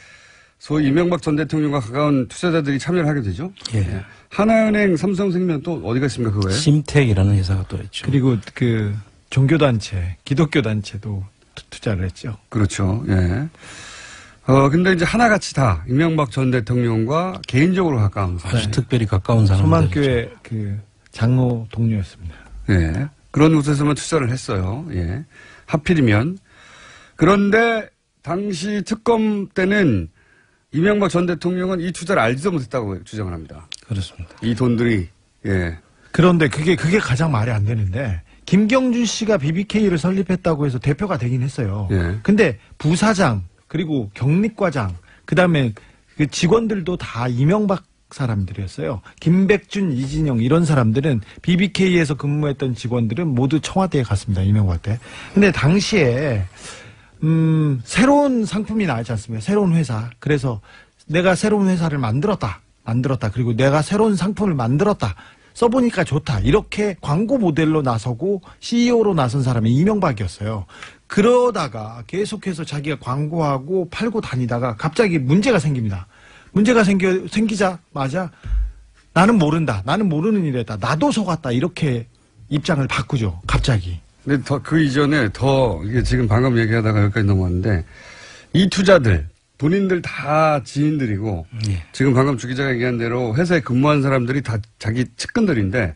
소위 이명박 전 대통령과 가까운 투자자들이 참여를 하게 되죠. 예. 하나은행, 삼성생명 또 어디가 있습니까, 그거에? 심택이라는 회사가 또 있죠. 그리고 그 종교단체, 기독교단체도 투자를 했죠. 그렇죠. 예. 근데 이제 하나같이 다 이명박 전 대통령과 개인적으로 가까운 사람. 아주 특별히 가까운 사람들. 소망교회 그 장로 동료였습니다. 예. 그런 곳에서만 투자를 했어요. 예. 하필이면. 그런데 당시 특검 때는 이명박 전 대통령은 이 투자를 알지도 못했다고 주장을 합니다. 그렇습니다. 이 돈들이, 예. 그런데 그게 가장 말이 안 되는데, 김경준 씨가 BBK를 설립했다고 해서 대표가 되긴 했어요. 예. 근데 부사장, 그리고 경리과장, 그 다음에 그 직원들도 다 이명박 사람들이었어요. 김백준, 이진영 이런 사람들은 BBK에서 근무했던 직원들은 모두 청와대에 갔습니다. 이명박 때. 근데 당시에 새로운 상품이 나왔지 않습니까? 새로운 회사. 그래서 내가 새로운 회사를 만들었다. 그리고 내가 새로운 상품을 만들었다. 써보니까 좋다. 이렇게 광고 모델로 나서고 CEO로 나선 사람이 이명박이었어요. 그러다가 계속해서 자기가 광고하고 팔고 다니다가 갑자기 문제가 생깁니다. 문제가 생기자마자 나는 모른다. 나는 모르는 일이다. 나도 속았다. 이렇게 입장을 바꾸죠. 갑자기. 근데 그 이전에 이게 지금 방금 얘기하다가 여기까지 넘어왔는데 이 투자들 본인들 다 지인들이고 지금 방금 주 기자가 얘기한 대로 회사에 근무한 사람들이 다 자기 측근들인데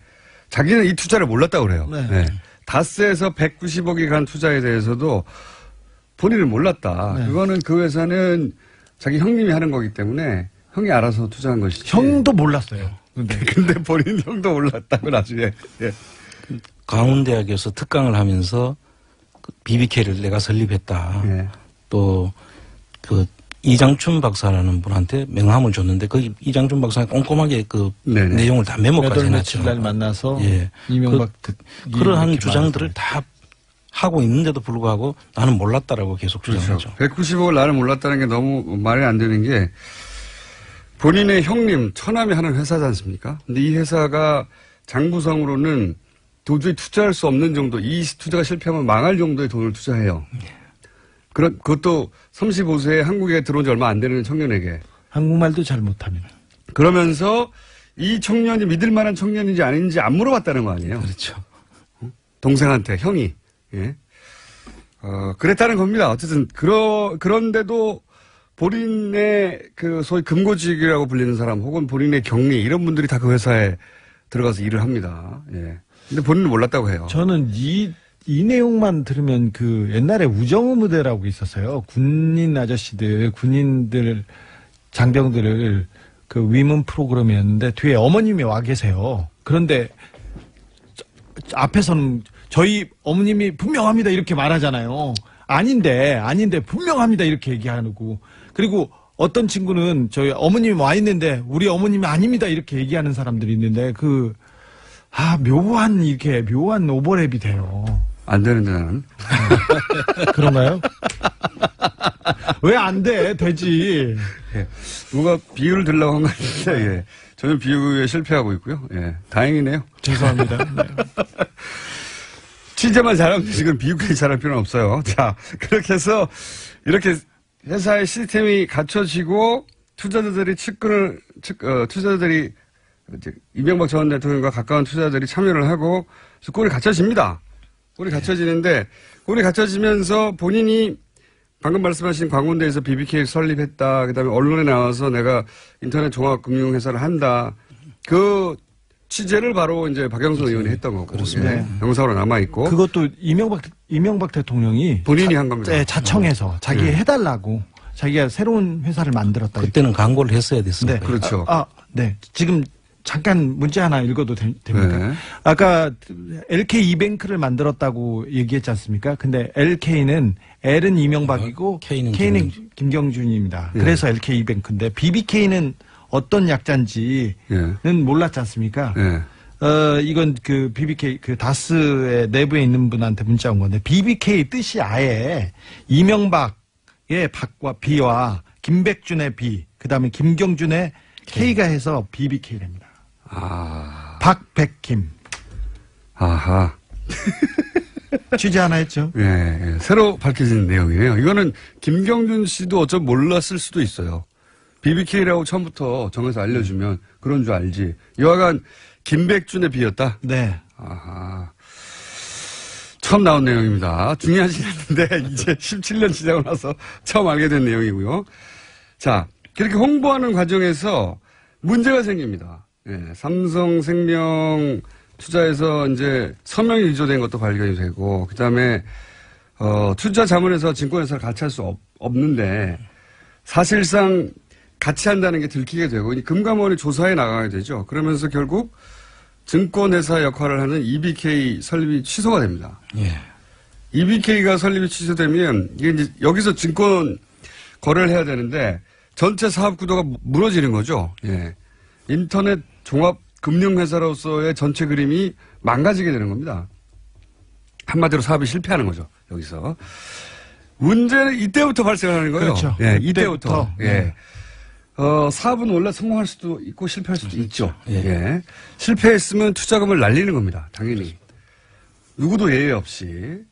자기는 이 투자를 몰랐다고 그래요. 네. 네. 다스에서 190억이 간 투자에 대해서도 본인은 몰랐다. 네. 그거는 그 회사는 자기 형님이 하는 거기 때문에 형이 알아서 투자한 것이지. 형도 몰랐어요. 근데 본인 형도 몰랐다고 나중에. 예. 강원대학에서 특강을 하면서 BBK를 내가 설립했다. 예. 또 그 이장춘 박사라는 분한테 명함을 줬는데 그 이장춘 박사가 꼼꼼하게 그 네네. 내용을 다 메모까지 몇월 해놨죠. 며칠 날 만나서 예. 이명박 그러한 주장들을 다 하고 있는데도 불구하고 나는 몰랐다라고 계속 주장하죠. 그렇죠. 190억을 나는 몰랐다는 게 너무 말이 안 되는 게 본인의 형님, 처남이 하는 회사지 않습니까? 근데 이 회사가 장부상으로는 도저히 투자할 수 없는 정도, 이 투자가 실패하면 망할 정도의 돈을 투자해요. 그것도 35세에 한국에 들어온 지 얼마 안 되는 청년에게. 한국말도 잘 못합니다. 그러면서 이 청년이 믿을 만한 청년인지 아닌지 안 물어봤다는 거 아니에요? 그렇죠. 동생한테, 형이. 예. 그랬다는 겁니다. 어쨌든, 그런데도 본인의 그 소위 금고직이라고 불리는 사람 혹은 본인의 경리 이런 분들이 다 그 회사에 들어가서 일을 합니다. 예. 근데 본인은 몰랐다고 해요. 저는 이 내용만 들으면 그 옛날에 우정의무대라고 있었어요. 군인 아저씨들, 군인들, 장병들을 그 위문 프로그램이었는데 뒤에 어머님이 와 계세요. 그런데 앞에서는 저희 어머님이 분명합니다 이렇게 말하잖아요. 아닌데 분명합니다 이렇게 얘기하고 그리고 어떤 친구는 저희 어머님이 와 있는데 우리 어머님이 아닙니다 이렇게 얘기하는 사람들이 있는데 묘한 오버랩이 돼요. 안 되는데 나는. 그런가요? 왜 안 돼? 되지. 예. 누가 비유를 들려고 한 거 같은데, 예. 저는 비유에 실패하고 있고요. 예. 다행이네요. 죄송합니다. 네. 취재만 잘하면 지금 비유까지 잘할 필요는 없어요. 자, 그렇게 해서 이렇게 회사의 시스템이 갖춰지고 투자자들이 투자자들이 이제 이명박 전 대통령과 가까운 투자자들이 참여를 하고 꼴이 갖춰집니다. 꼴이 갖춰지는데 꼴이 갖춰지면서 본인이 방금 말씀하신 광운대에서 BBK 설립했다. 그다음에 언론에 나와서 내가 인터넷 종합금융회사를 한다. 그 취재를 바로 이제 박영선 의원이 했던 거고. 그렇습니다. 예. 영상으로 남아 있고. 그것도 이명박 대통령이 본인이 한 겁니다. 네, 자청해서 자기 해달라고 자기가 새로운 회사를 만들었다. 그때는 광고를 했어야 됐습니다. 네. 그렇죠. 네. 지금 잠깐 문제 하나 읽어도 됩니까? 네. 아까 LK 이뱅크를 만들었다고 얘기했지 않습니까? 근데 LK는 L은 이명박이고 K는 김경준입니다. 네. 그래서 LK 이뱅크인데 BBK는 어떤 약자인지는 네. 몰랐지 않습니까? 네. 이건 그 BBK 그 다스의 내부에 있는 분한테 문자 온 건데 BBK 뜻이 아예 이명박의 박과 B와 김백준의 B, 그다음에 김경준의 K가 해서 BBK랍니다. 아. 박백김. 아하. 취재 하나 했죠? 예, 예. 새로 밝혀진 내용이에요. 이거는 김경준 씨도 어쩌면 몰랐을 수도 있어요. BBK라고 처음부터 정해서 알려주면 그런 줄 알지. 여하간 김백준의 비였다? 네. 아하. 처음 나온 내용입니다. 중요하진 않는데 이제 17년 지나고 나서 처음 알게 된 내용이고요. 자, 그렇게 홍보하는 과정에서 문제가 생깁니다. 예, 삼성생명 투자에서 이제 서명이 위조된 것도 발견이 되고, 그 다음에, 투자 자문에서 증권회사를 같이 할 수 없는데, 사실상 같이 한다는 게 들키게 되고, 금감원이 조사에 나가게 되죠. 그러면서 결국 증권회사 역할을 하는 EBK 설립이 취소가 됩니다. 예. EBK가 설립이 취소되면, 이게 이제 여기서 증권 거래를 해야 되는데, 전체 사업 구도가 무너지는 거죠. 예. 인터넷 종합 금융회사로서의 전체 그림이 망가지게 되는 겁니다. 한마디로 사업이 실패하는 거죠. 여기서. 문제는 이때부터 발생하는 거예요. 그렇죠. 예, 이때부터. 예. 네. 사업은 원래 성공할 수도 있고 실패할 수도 있죠. 예. 예. 실패했으면 투자금을 날리는 겁니다. 당연히. 누구도 예외 없이.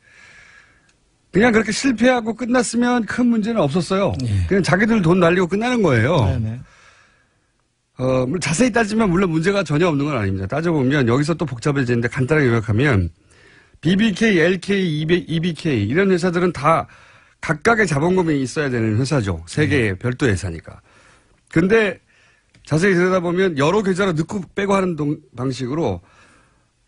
그냥 그렇게 실패하고 끝났으면 큰 문제는 없었어요. 예. 그냥 자기들 돈 날리고 끝나는 거예요. 네네. 자세히 따지면 물론 문제가 전혀 없는 건 아닙니다. 따져보면 여기서 또 복잡해지는데 간단하게 요약하면 BBK, LK, EBK 이런 회사들은 다 각각의 자본금이 있어야 되는 회사죠. 세 개의 별도 회사니까. 근데 자세히 들여다보면 여러 계좌로 넣고 빼고 하는 방식으로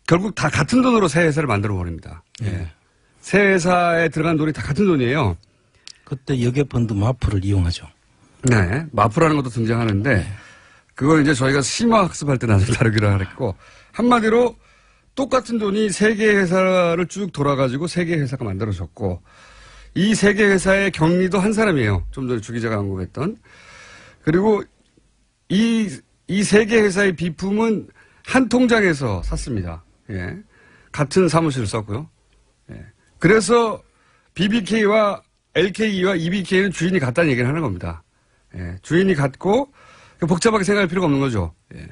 결국 다 같은 돈으로 새 회사를 만들어 버립니다. 예. 새 회사에 들어간 돈이 다 같은 돈이에요. 그때 여객펀드 마프를 이용하죠. 네. 마프라는 것도 등장하는데 그걸 이제 저희가 심화 학습할 때 나중에 다루기로 하랬고 한마디로 똑같은 돈이 세 개의 회사를 쭉 돌아가지고 세 개의 회사가 만들어졌고 이 세 개의 회사의 경리도 한 사람이에요. 좀 전에 주 기자가 언급했던. 그리고 이 세 개의 회사의 비품은 한 통장에서 샀습니다. 예. 같은 사무실을 썼고요. 예. 그래서 BBK와 LK와 EBK는 주인이 같다는 얘기를 하는 겁니다. 예. 주인이 같고 복잡하게 생각할 필요가 없는 거죠. 예.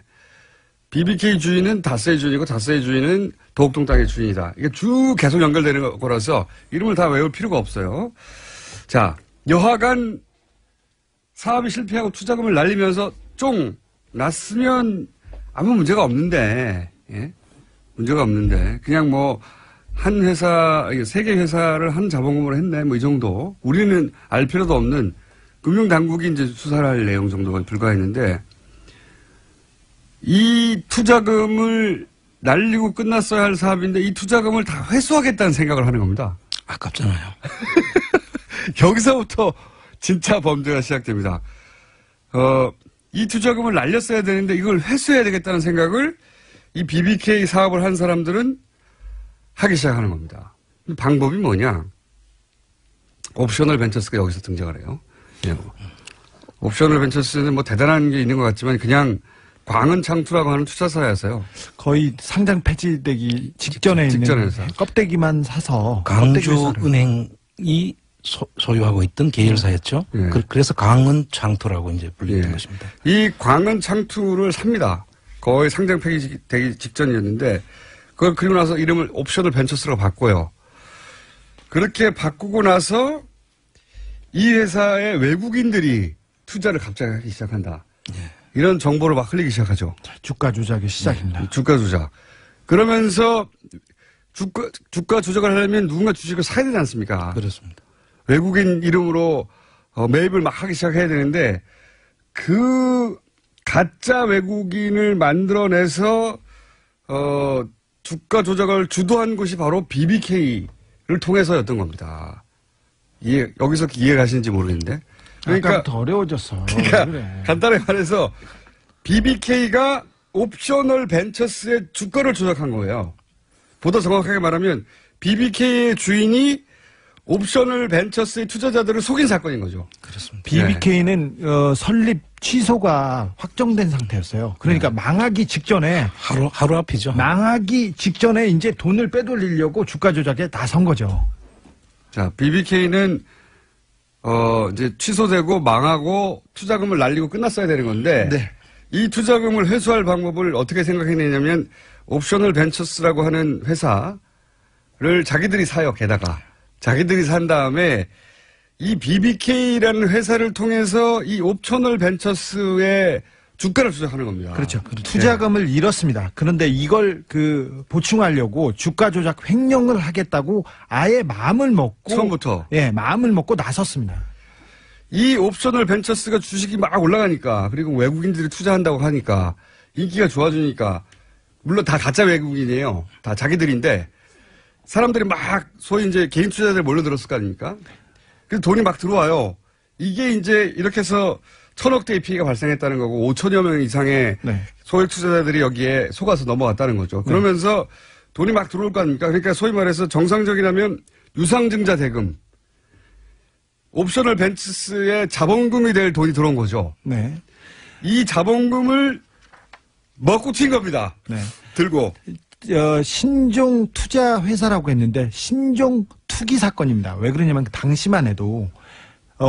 BBK 주인은 다스의 주인이고 다스의 주인은 도곡동 땅의 주인이다. 이게 쭉 계속 연결되는 거라서 이름을 다 외울 필요가 없어요. 자, 여하간 사업이 실패하고 투자금을 날리면서 쫑 났으면 아무 문제가 없는데, 예? 문제가 없는데 그냥 뭐 한 회사, 세 개 회사를 한 자본금으로 했네, 뭐 이 정도. 우리는 알 필요도 없는 금융당국이 이제 수사를 할 내용 정도가 불과했는데, 이 투자금을 날리고 끝났어야 할 사업인데, 이 투자금을 다 회수하겠다는 생각을 하는 겁니다. 아깝잖아요. 여기서부터 진짜 범죄가 시작됩니다. 이 투자금을 날렸어야 되는데, 이걸 회수해야 되겠다는 생각을 이 BBK 사업을 한 사람들은 하기 시작하는 겁니다. 방법이 뭐냐? 옵셔널 벤처스가 여기서 등장을 해요. 예. 옵셔널 벤처스는 뭐 대단한 게 있는 것 같지만 그냥 광은창투라고 하는 투자사였어요. 거의 상장 폐지되기 직전에 있는 회사. 껍데기만 사서 강주은행이 소유하고 있던 계열사였죠. 예. 그래서 강은창투라고 이제 불리는 예. 것입니다. 이 광은창투를 삽니다. 거의 상장 폐기되기 직전이었는데 그리고 나서 이름을 옵셔널 벤처스라고 바꿔요. 그렇게 바꾸고 나서 이 회사에 외국인들이 투자를 갑자기 하기 시작한다. 예. 이런 정보를 막 흘리기 시작하죠. 주가 조작의 시작입니다. 주가 조작. 그러면서 주가 조작을 하려면 누군가 주식을 사야 되지 않습니까? 그렇습니다. 외국인 이름으로 매입을 막 하기 시작해야 되는데 그 가짜 외국인을 만들어내서 주가 조작을 주도한 곳이 바로 BBK를 통해서였던 겁니다. 여기서 이해 가시는지 모르겠는데. 그러니까 더 어려워졌어. 그러니까 그래. 간단하게 말해서 BBK가 옵셔널 벤처스의 주가를 조작한 거예요. 보다 정확하게 말하면 BBK의 주인이 옵셔널 벤처스의 투자자들을 속인 사건인 거죠. 그렇습니다. BBK는 설립 취소가 확정된 상태였어요. 그러니까 망하기 직전에 하루 앞이죠. 망하기 직전에 이제 돈을 빼돌리려고 주가 조작에 나선 거죠. 자, BBK는 이제 취소되고 망하고 투자금을 날리고 끝났어야 되는 건데 네. 이 투자금을 회수할 방법을 어떻게 생각해내냐면 옵셔널 벤처스라고 하는 회사를 자기들이 사요. 게다가 자기들이 산 다음에 이 BBK라는 회사를 통해서 이 옵셔널 벤처스의 주가를 조작하는 겁니다. 그렇죠. 투자금을 잃었습니다. 그런데 이걸 보충하려고 주가 조작 횡령을 하겠다고 아예 마음을 먹고 처음부터 마음을 먹고 나섰습니다. 이 옵셔널 벤처스가 주식이 막 올라가니까 그리고 외국인들이 투자한다고 하니까 인기가 좋아지니까 물론 다 가짜 외국인이에요. 다 자기들인데 사람들이 막 소위 이제 개인 투자자들 몰려들었을 거 아닙니까? 그래서 돈이 막 들어와요. 이게 이제 이렇게 해서 1,000억대의 피해가 발생했다는 거고 5천여 명 이상의 소액 투자자들이 여기에 속아서 넘어갔다는 거죠. 그러면서 돈이 막 들어올 거 아닙니까? 그러니까 소위 말해서 정상적이라면 유상증자 대금, 옵셔널 벤처스의 자본금이 될 돈이 들어온 거죠. 네. 이 자본금을 먹고 튄 겁니다. 네. 들고. 신종 투자 회사라고 했는데 신종 투기 사건입니다. 왜 그러냐면 당시만 해도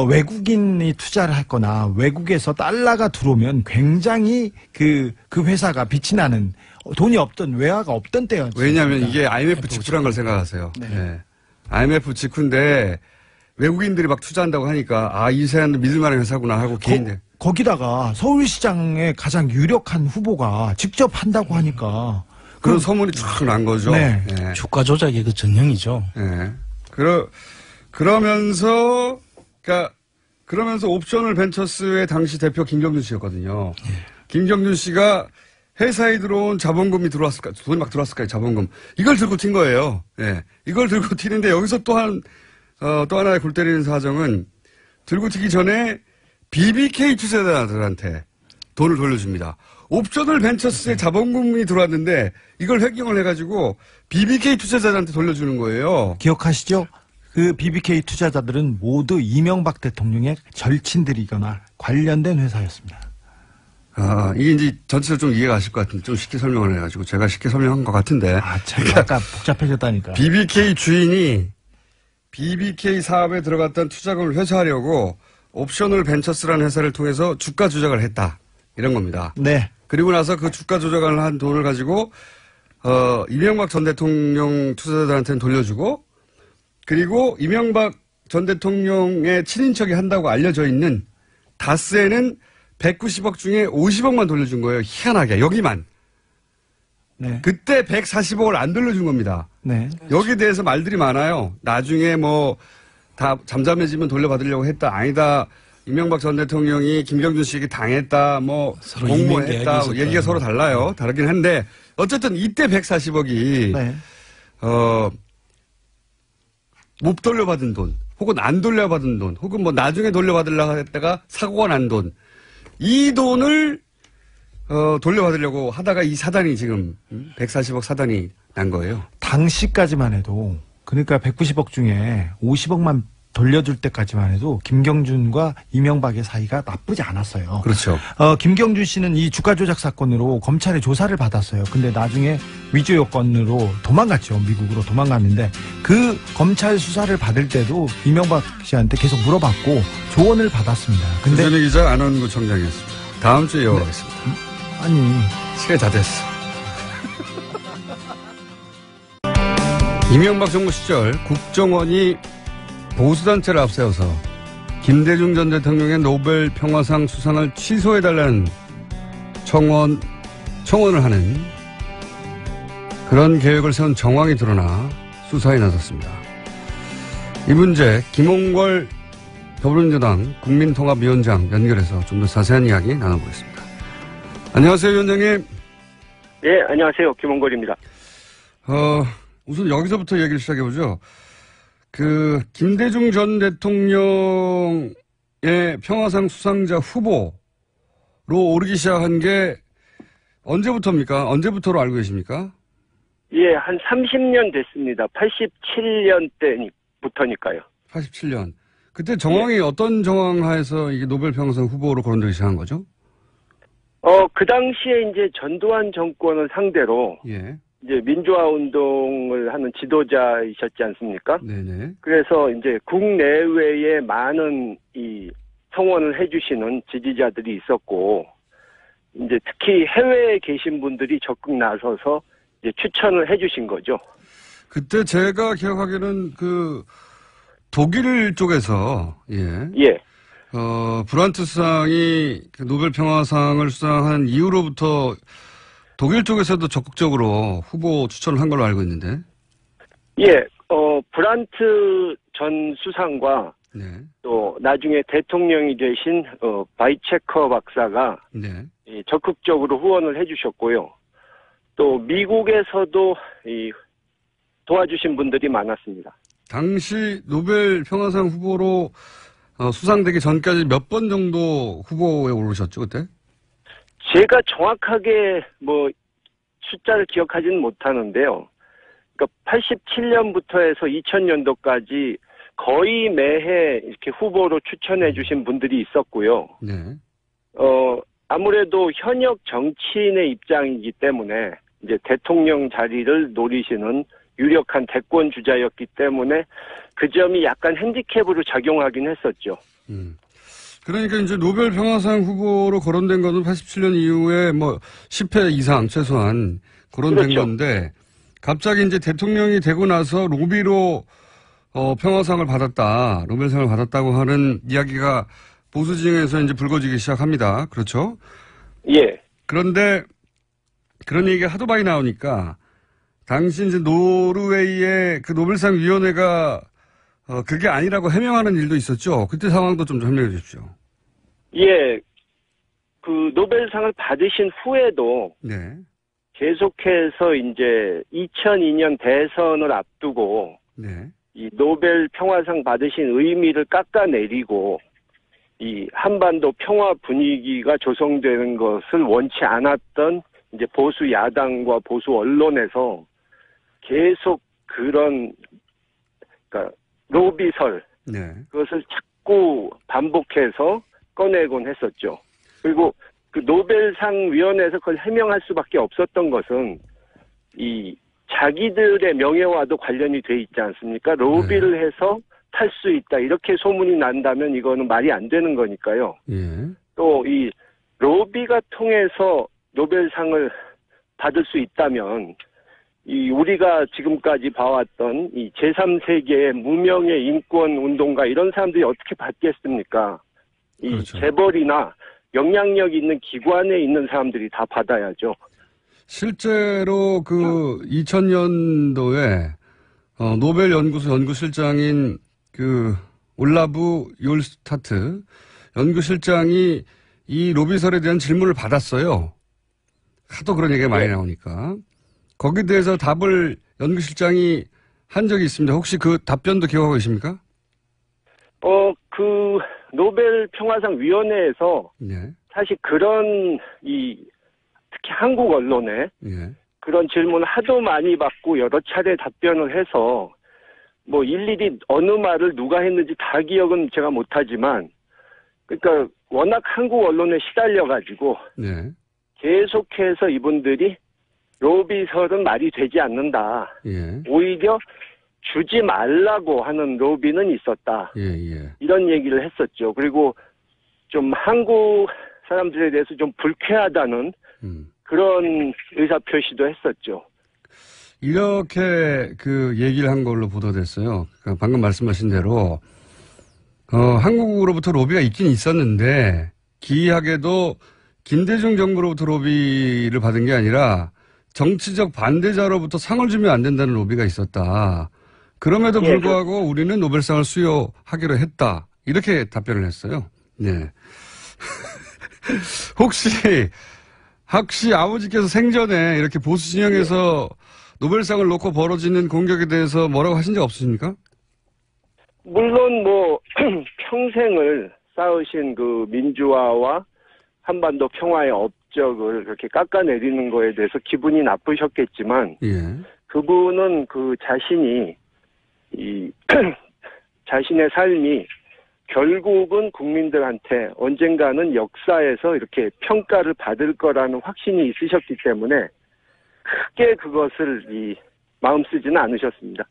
외국인이 투자를 했거나 외국에서 달러가 들어오면 굉장히 그 회사가 빛이 나는 돈이 없던 외화가 없던 때였죠. 왜냐하면 이게 IMF 직후란 걸 생각하세요. 네. IMF 직후인데 외국인들이 막 투자한다고 하니까 이 회사는 믿을만한 회사구나 하고 개인들. 거기다가 서울시장의 가장 유력한 후보가 직접 한다고 하니까 그런 소문이 쫙 난 거죠. 네. 네. 주가 조작의 그 전형이죠. 네. 그러면서 옵셔널 벤처스의 당시 대표 김경준 씨였거든요. 김경준 씨가 회사에 들어온 자본금이 들어왔을까, 돈이 막 들어왔을까요, 자본금. 이걸 들고 튄 거예요. 예. 이걸 들고 튀는데 여기서 또 하나의 골 때리는 사정은 들고 튀기 전에 BBK 투자자들한테 돈을 돌려줍니다. 옵셔널 벤처스의 자본금이 들어왔는데 이걸 획경을 해가지고 BBK 투자자들한테 돌려주는 거예요. 기억하시죠? 그 BBK 투자자들은 모두 이명박 대통령의 절친들이거나 관련된 회사였습니다. 이게 이제 전체적으로 좀 이해가 가실 것 같은데 좀 쉽게 설명을 해가지고 제가 쉽게 설명한 것 같은데. 제가 아까 복잡해졌다니까. BBK 주인이 BBK 사업에 들어갔던 투자금을 회수하려고 옵셔널 벤처스라는 회사를 통해서 주가 조작을 했다. 이런 겁니다. 네. 그리고 나서 그 주가 조작을 한 돈을 가지고 이명박 전 대통령 투자자들한테는 돌려주고 그리고 이명박 전 대통령의 친인척이 한다고 알려져 있는 다스에는 190억 중에 50억만 돌려준 거예요. 희한하게 여기만. 네. 그때 140억을 안 돌려준 겁니다. 네. 여기에 대해서 말들이 많아요. 나중에 다 잠잠해지면 돌려받으려고 했다. 아니다. 이명박 전 대통령이 김경준 씨에게 당했다. 서로 공모했다. 얘기가 서로 달라요. 다르긴 한데 어쨌든 이때 140억이 네. 못 돌려받은 돈, 혹은 안 돌려받은 돈, 혹은 나중에 돌려받으려고 했다가 사고가 난 돈, 이 돈을 돌려받으려고 하다가 이 사단이 지금 140억 사단이 난 거예요. 당시까지만 해도 그러니까 190억 중에 50억만 돌려줄 때까지만 해도 김경준과 이명박의 사이가 나쁘지 않았어요. 그렇죠. 김경준 씨는 이 주가 조작 사건으로 검찰의 조사를 받았어요. 근데 나중에 위조 요건으로 도망갔죠. 미국으로 도망갔는데 그 검찰 수사를 받을 때도 이명박 씨한테 계속 물어봤고 조언을 받았습니다. 근데 주진우 기자 안원구 청장이었습니다. 다음 주에 이어가겠습니다. 아니 시간이 다 됐어. 이명박 정부 시절 국정원이 보수단체를 앞세워서 김대중 전 대통령의 노벨 평화상 수상을 취소해달라는 청원을 하는 그런 계획을 세운 정황이 드러나 수사에 나섰습니다. 이 문제 김홍걸 더불어민주당 국민통합위원장 연결해서 좀 더 자세한 이야기 나눠보겠습니다. 안녕하세요, 위원장님. 네, 안녕하세요. 김홍걸입니다. 우선 여기서부터 얘기를 시작해보죠. 김대중 전 대통령의 평화상 수상자 후보로 오르기 시작한 게 언제부터입니까? 언제부터로 알고 계십니까? 예, 한 30년 됐습니다. 87년 때부터니까요. 87년. 그때 정황이 어떤 정황 하에서 이게 노벨 평화상 후보로 거론되기 시작한 거죠? 그 당시에 이제 전두환 정권을 상대로 예. 이제 민주화 운동을 하는 지도자이셨지 않습니까? 네네. 그래서 이제 국내외에 많은 이 성원을 해주시는 지지자들이 있었고, 이제 특히 해외에 계신 분들이 적극 나서서 이제 추천을 해주신 거죠. 그때 제가 기억하기에는 그 독일 쪽에서 예. 브란트 수상이 그 노벨 평화상을 수상한 이후로부터 독일 쪽에서도 적극적으로 후보 추천을 한 걸로 알고 있는데. 예. 브란트 전 수상과 네. 또 나중에 대통령이 되신 바이체커 박사가 네. 적극적으로 후원을 해주셨고요. 또 미국에서도 도와주신 분들이 많았습니다. 당시 노벨 평화상 후보로 수상되기 전까지 몇 번 정도 후보에 오르셨죠, 그때? 제가 정확하게 숫자를 기억하지는 못하는데요. 그러니까 87년부터 해서 2000년도까지 거의 매해 이렇게 후보로 추천해 주신 분들이 있었고요. 네. 아무래도 현역 정치인의 입장이기 때문에 이제 대통령 자리를 노리시는 유력한 대권 주자였기 때문에 그 점이 약간 핸디캡으로 작용하긴 했었죠. 그러니까 이제 노벨 평화상 후보로 거론된 거는 87년 이후에 10회 이상 최소한 거론된 그렇죠. 건데 갑자기 이제 대통령이 되고 나서 로비로 평화상을 받았다, 노벨상을 받았다고 하는 이야기가 보수 진영에서 이제 불거지기 시작합니다. 그렇죠? 예. 그런데 그런 얘기가 하도 많이 나오니까 당시 이제 노르웨이의 그 노벨상 위원회가 그게 아니라고 해명하는 일도 있었죠. 그때 상황도 좀 설명해 주십시오. 예. 그 노벨상을 받으신 후에도 네. 계속해서 이제 2002년 대선을 앞두고 네. 이 노벨 평화상 받으신 의미를 깎아내리고 이 한반도 평화 분위기가 조성되는 것을 원치 않았던 이제 보수 야당과 보수 언론에서 계속 그런 그러니까 로비설 네. 그것을 자꾸 반복해서 꺼내곤 했었죠. 그리고 그 노벨상 위원회에서 그걸 해명할 수밖에 없었던 것은 이 자기들의 명예와도 관련이 돼 있지 않습니까? 로비를 해서 탈 수 있다 이렇게 소문이 난다면 이거는 말이 안 되는 거니까요. 예. 또 이 로비가 통해서 노벨상을 받을 수 있다면 이 우리가 지금까지 봐왔던 이 제3세계의 무명의 인권 운동가 이런 사람들이 어떻게 받겠습니까? 이 그렇죠. 재벌이나 영향력 있는 기관에 있는 사람들이 다 받아야죠. 실제로 그 2000년도에 노벨 연구소 연구실장인 그 올라브 욜스타트 연구실장이 이 로비설에 대한 질문을 받았어요. 하도 그런 얘기가 많이 나오니까. 거기에 대해서 답을 연구실장이 한 적이 있습니다. 혹시 그 답변도 기억하고 계십니까? 그 노벨 평화상 위원회에서 네. 사실 그런 특히 한국 언론에 예. 그런 질문을 하도 많이 받고 여러 차례 답변을 해서 일일이 어느 말을 누가 했는지 다 기억은 제가 못하지만 그러니까 워낙 한국 언론에 시달려가지고 네. 계속해서 이분들이 로비설은 말이 되지 않는다. 예. 오히려 주지 말라고 하는 로비는 있었다. 예. 이런 얘기를 했었죠. 그리고 좀 한국 사람들에 대해서 좀 불쾌하다는 그런 의사표시도 했었죠. 이렇게 그 얘기를 한 걸로 보도됐어요. 그러니까 방금 말씀하신 대로 한국으로부터 로비가 있긴 있었는데 기이하게도 김대중 정부로부터 로비를 받은 게 아니라 정치적 반대자로부터 상을 주면 안 된다는 로비가 있었다. 그럼에도 불구하고 우리는 노벨상을 수여하기로 했다. 이렇게 답변을 했어요. 네. 혹시 아버지께서 생전에 이렇게 보수 진영에서 노벨상을 놓고 벌어지는 공격에 대해서 뭐라고 하신 적 없으십니까? 물론 평생을 쌓으신 그 민주화와 한반도 평화의 업적을 그렇게 깎아내리는 거에 대해서 기분이 나쁘셨겠지만 예. 그분은 그 자신이 자신의 삶이 결국은 국민들한테 언젠가는 역사에서 이렇게 평가를 받을 거라는 확신이 있으셨기 때문에 크게 그것을 마음 쓰지는 않으셨습니다.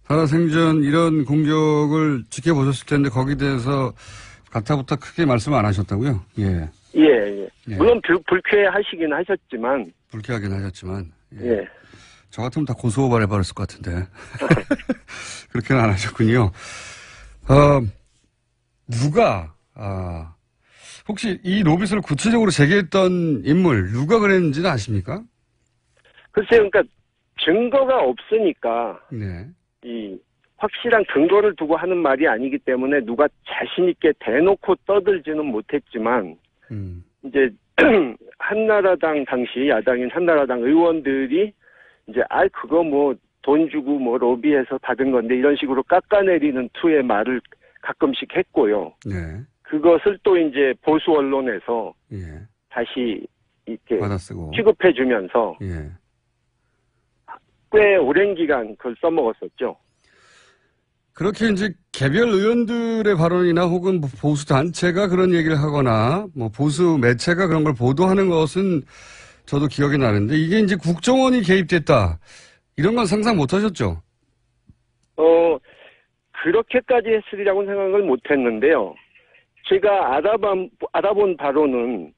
살아생전 이런 공격을 지켜보셨을 텐데 거기에 대해서 가타부터 크게 말씀 안 하셨다고요? 예. 예. 예. 물론 불쾌하시긴 하셨지만. 불쾌하긴 하셨지만. 예. 저 같으면 다 고소고발해버렸을 것 같은데. 그렇게는 안 하셨군요. 혹시 이 로빗을 구체적으로 제기했던 인물, 누가 그랬는지는 아십니까? 글쎄요, 그러니까 증거가 없으니까. 네. 확실한 근거를 두고 하는 말이 아니기 때문에 누가 자신있게 대놓고 떠들지는 못했지만, 이제, 한나라당 당시 야당인 한나라당 의원들이 이제, 그거 돈 주고 로비해서 받은 건데 이런 식으로 깎아내리는 투의 말을 가끔씩 했고요. 네. 그것을 또 이제 보수 언론에서 예. 다시 이렇게 받아쓰고. 취급해주면서 예. 꽤 오랜 기간 그걸 써먹었었죠. 그렇게 이제 개별 의원들의 발언이나 혹은 보수 단체가 그런 얘기를 하거나 보수 매체가 그런 걸 보도하는 것은 저도 기억이 나는데 이게 이제 국정원이 개입됐다. 이런 건 상상 못 하셨죠? 그렇게까지 했으리라고는 생각을 못 했는데요. 제가 알아본 바로는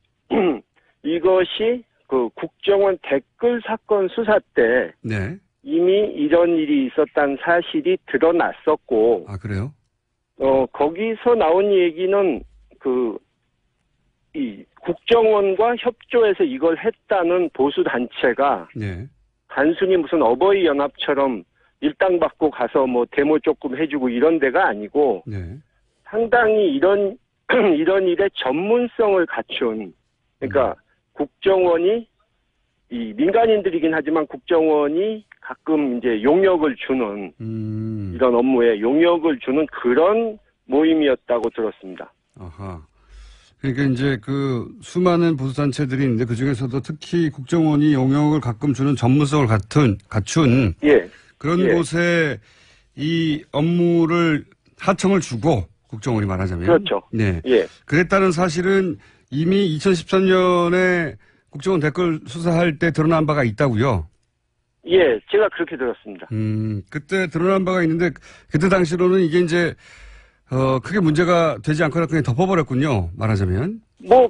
이것이 그 국정원 댓글 사건 수사 때 네. 이미 이런 일이 있었다는 사실이 드러났었고, 그래요? 거기서 나온 얘기는 이 국정원과 협조해서 이걸 했다는 보수 단체가 네. 단순히 무슨 어버이 연합처럼 일당 받고 가서 데모 조금 해주고 이런 데가 아니고, 네. 상당히 이런 일의 전문성을 갖춘, 그러니까 국정원이 민간인들이긴 하지만 국정원이 가끔 이제 용역을 주는 이런 업무에 용역을 주는 그런 모임이었다고 들었습니다. 아하. 그러니까 이제 수많은 보수단체들이 있는데 그 중에서도 특히 국정원이 용역을 가끔 주는 전문성을 갖춘 예. 그런 곳에 이 업무를 하청을 주고 국정원이 말하자면. 그렇죠. 네. 예. 그랬다는 사실은 이미 2013년에 국정원 댓글 수사할 때 드러난 바가 있다고요? 예, 제가 그렇게 들었습니다. 그때 드러난 바가 있는데 그때 당시로는 이게 이제 크게 문제가 되지 않거나 그냥 덮어버렸군요. 말하자면.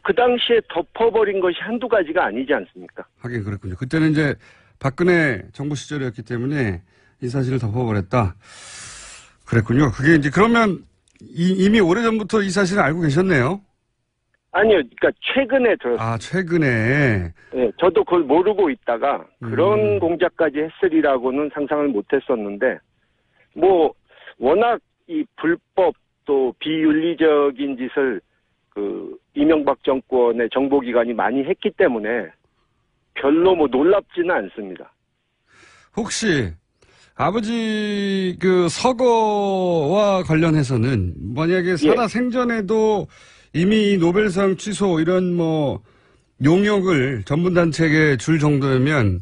그 당시에 덮어버린 것이 한두 가지가 아니지 않습니까? 하긴 그랬군요. 그때는 이제 박근혜 정부 시절이었기 때문에 이 사실을 덮어버렸다. 그랬군요. 그게 이제 그러면 이미 오래전부터 이 사실을 알고 계셨네요. 아니요, 그러니까 최근에 들었어요. 최근에. 네, 저도 그걸 모르고 있다가 그런 공작까지 했으리라고는 상상을 못했었는데, 워낙 이 불법 또 비윤리적인 짓을 이명박 정권의 정보기관이 많이 했기 때문에 별로 놀랍지는 않습니다. 혹시 아버지 서거와 관련해서는 만약에 살아생전에도 이미 노벨상 취소 이런 용역을 전문단체에게 줄 정도면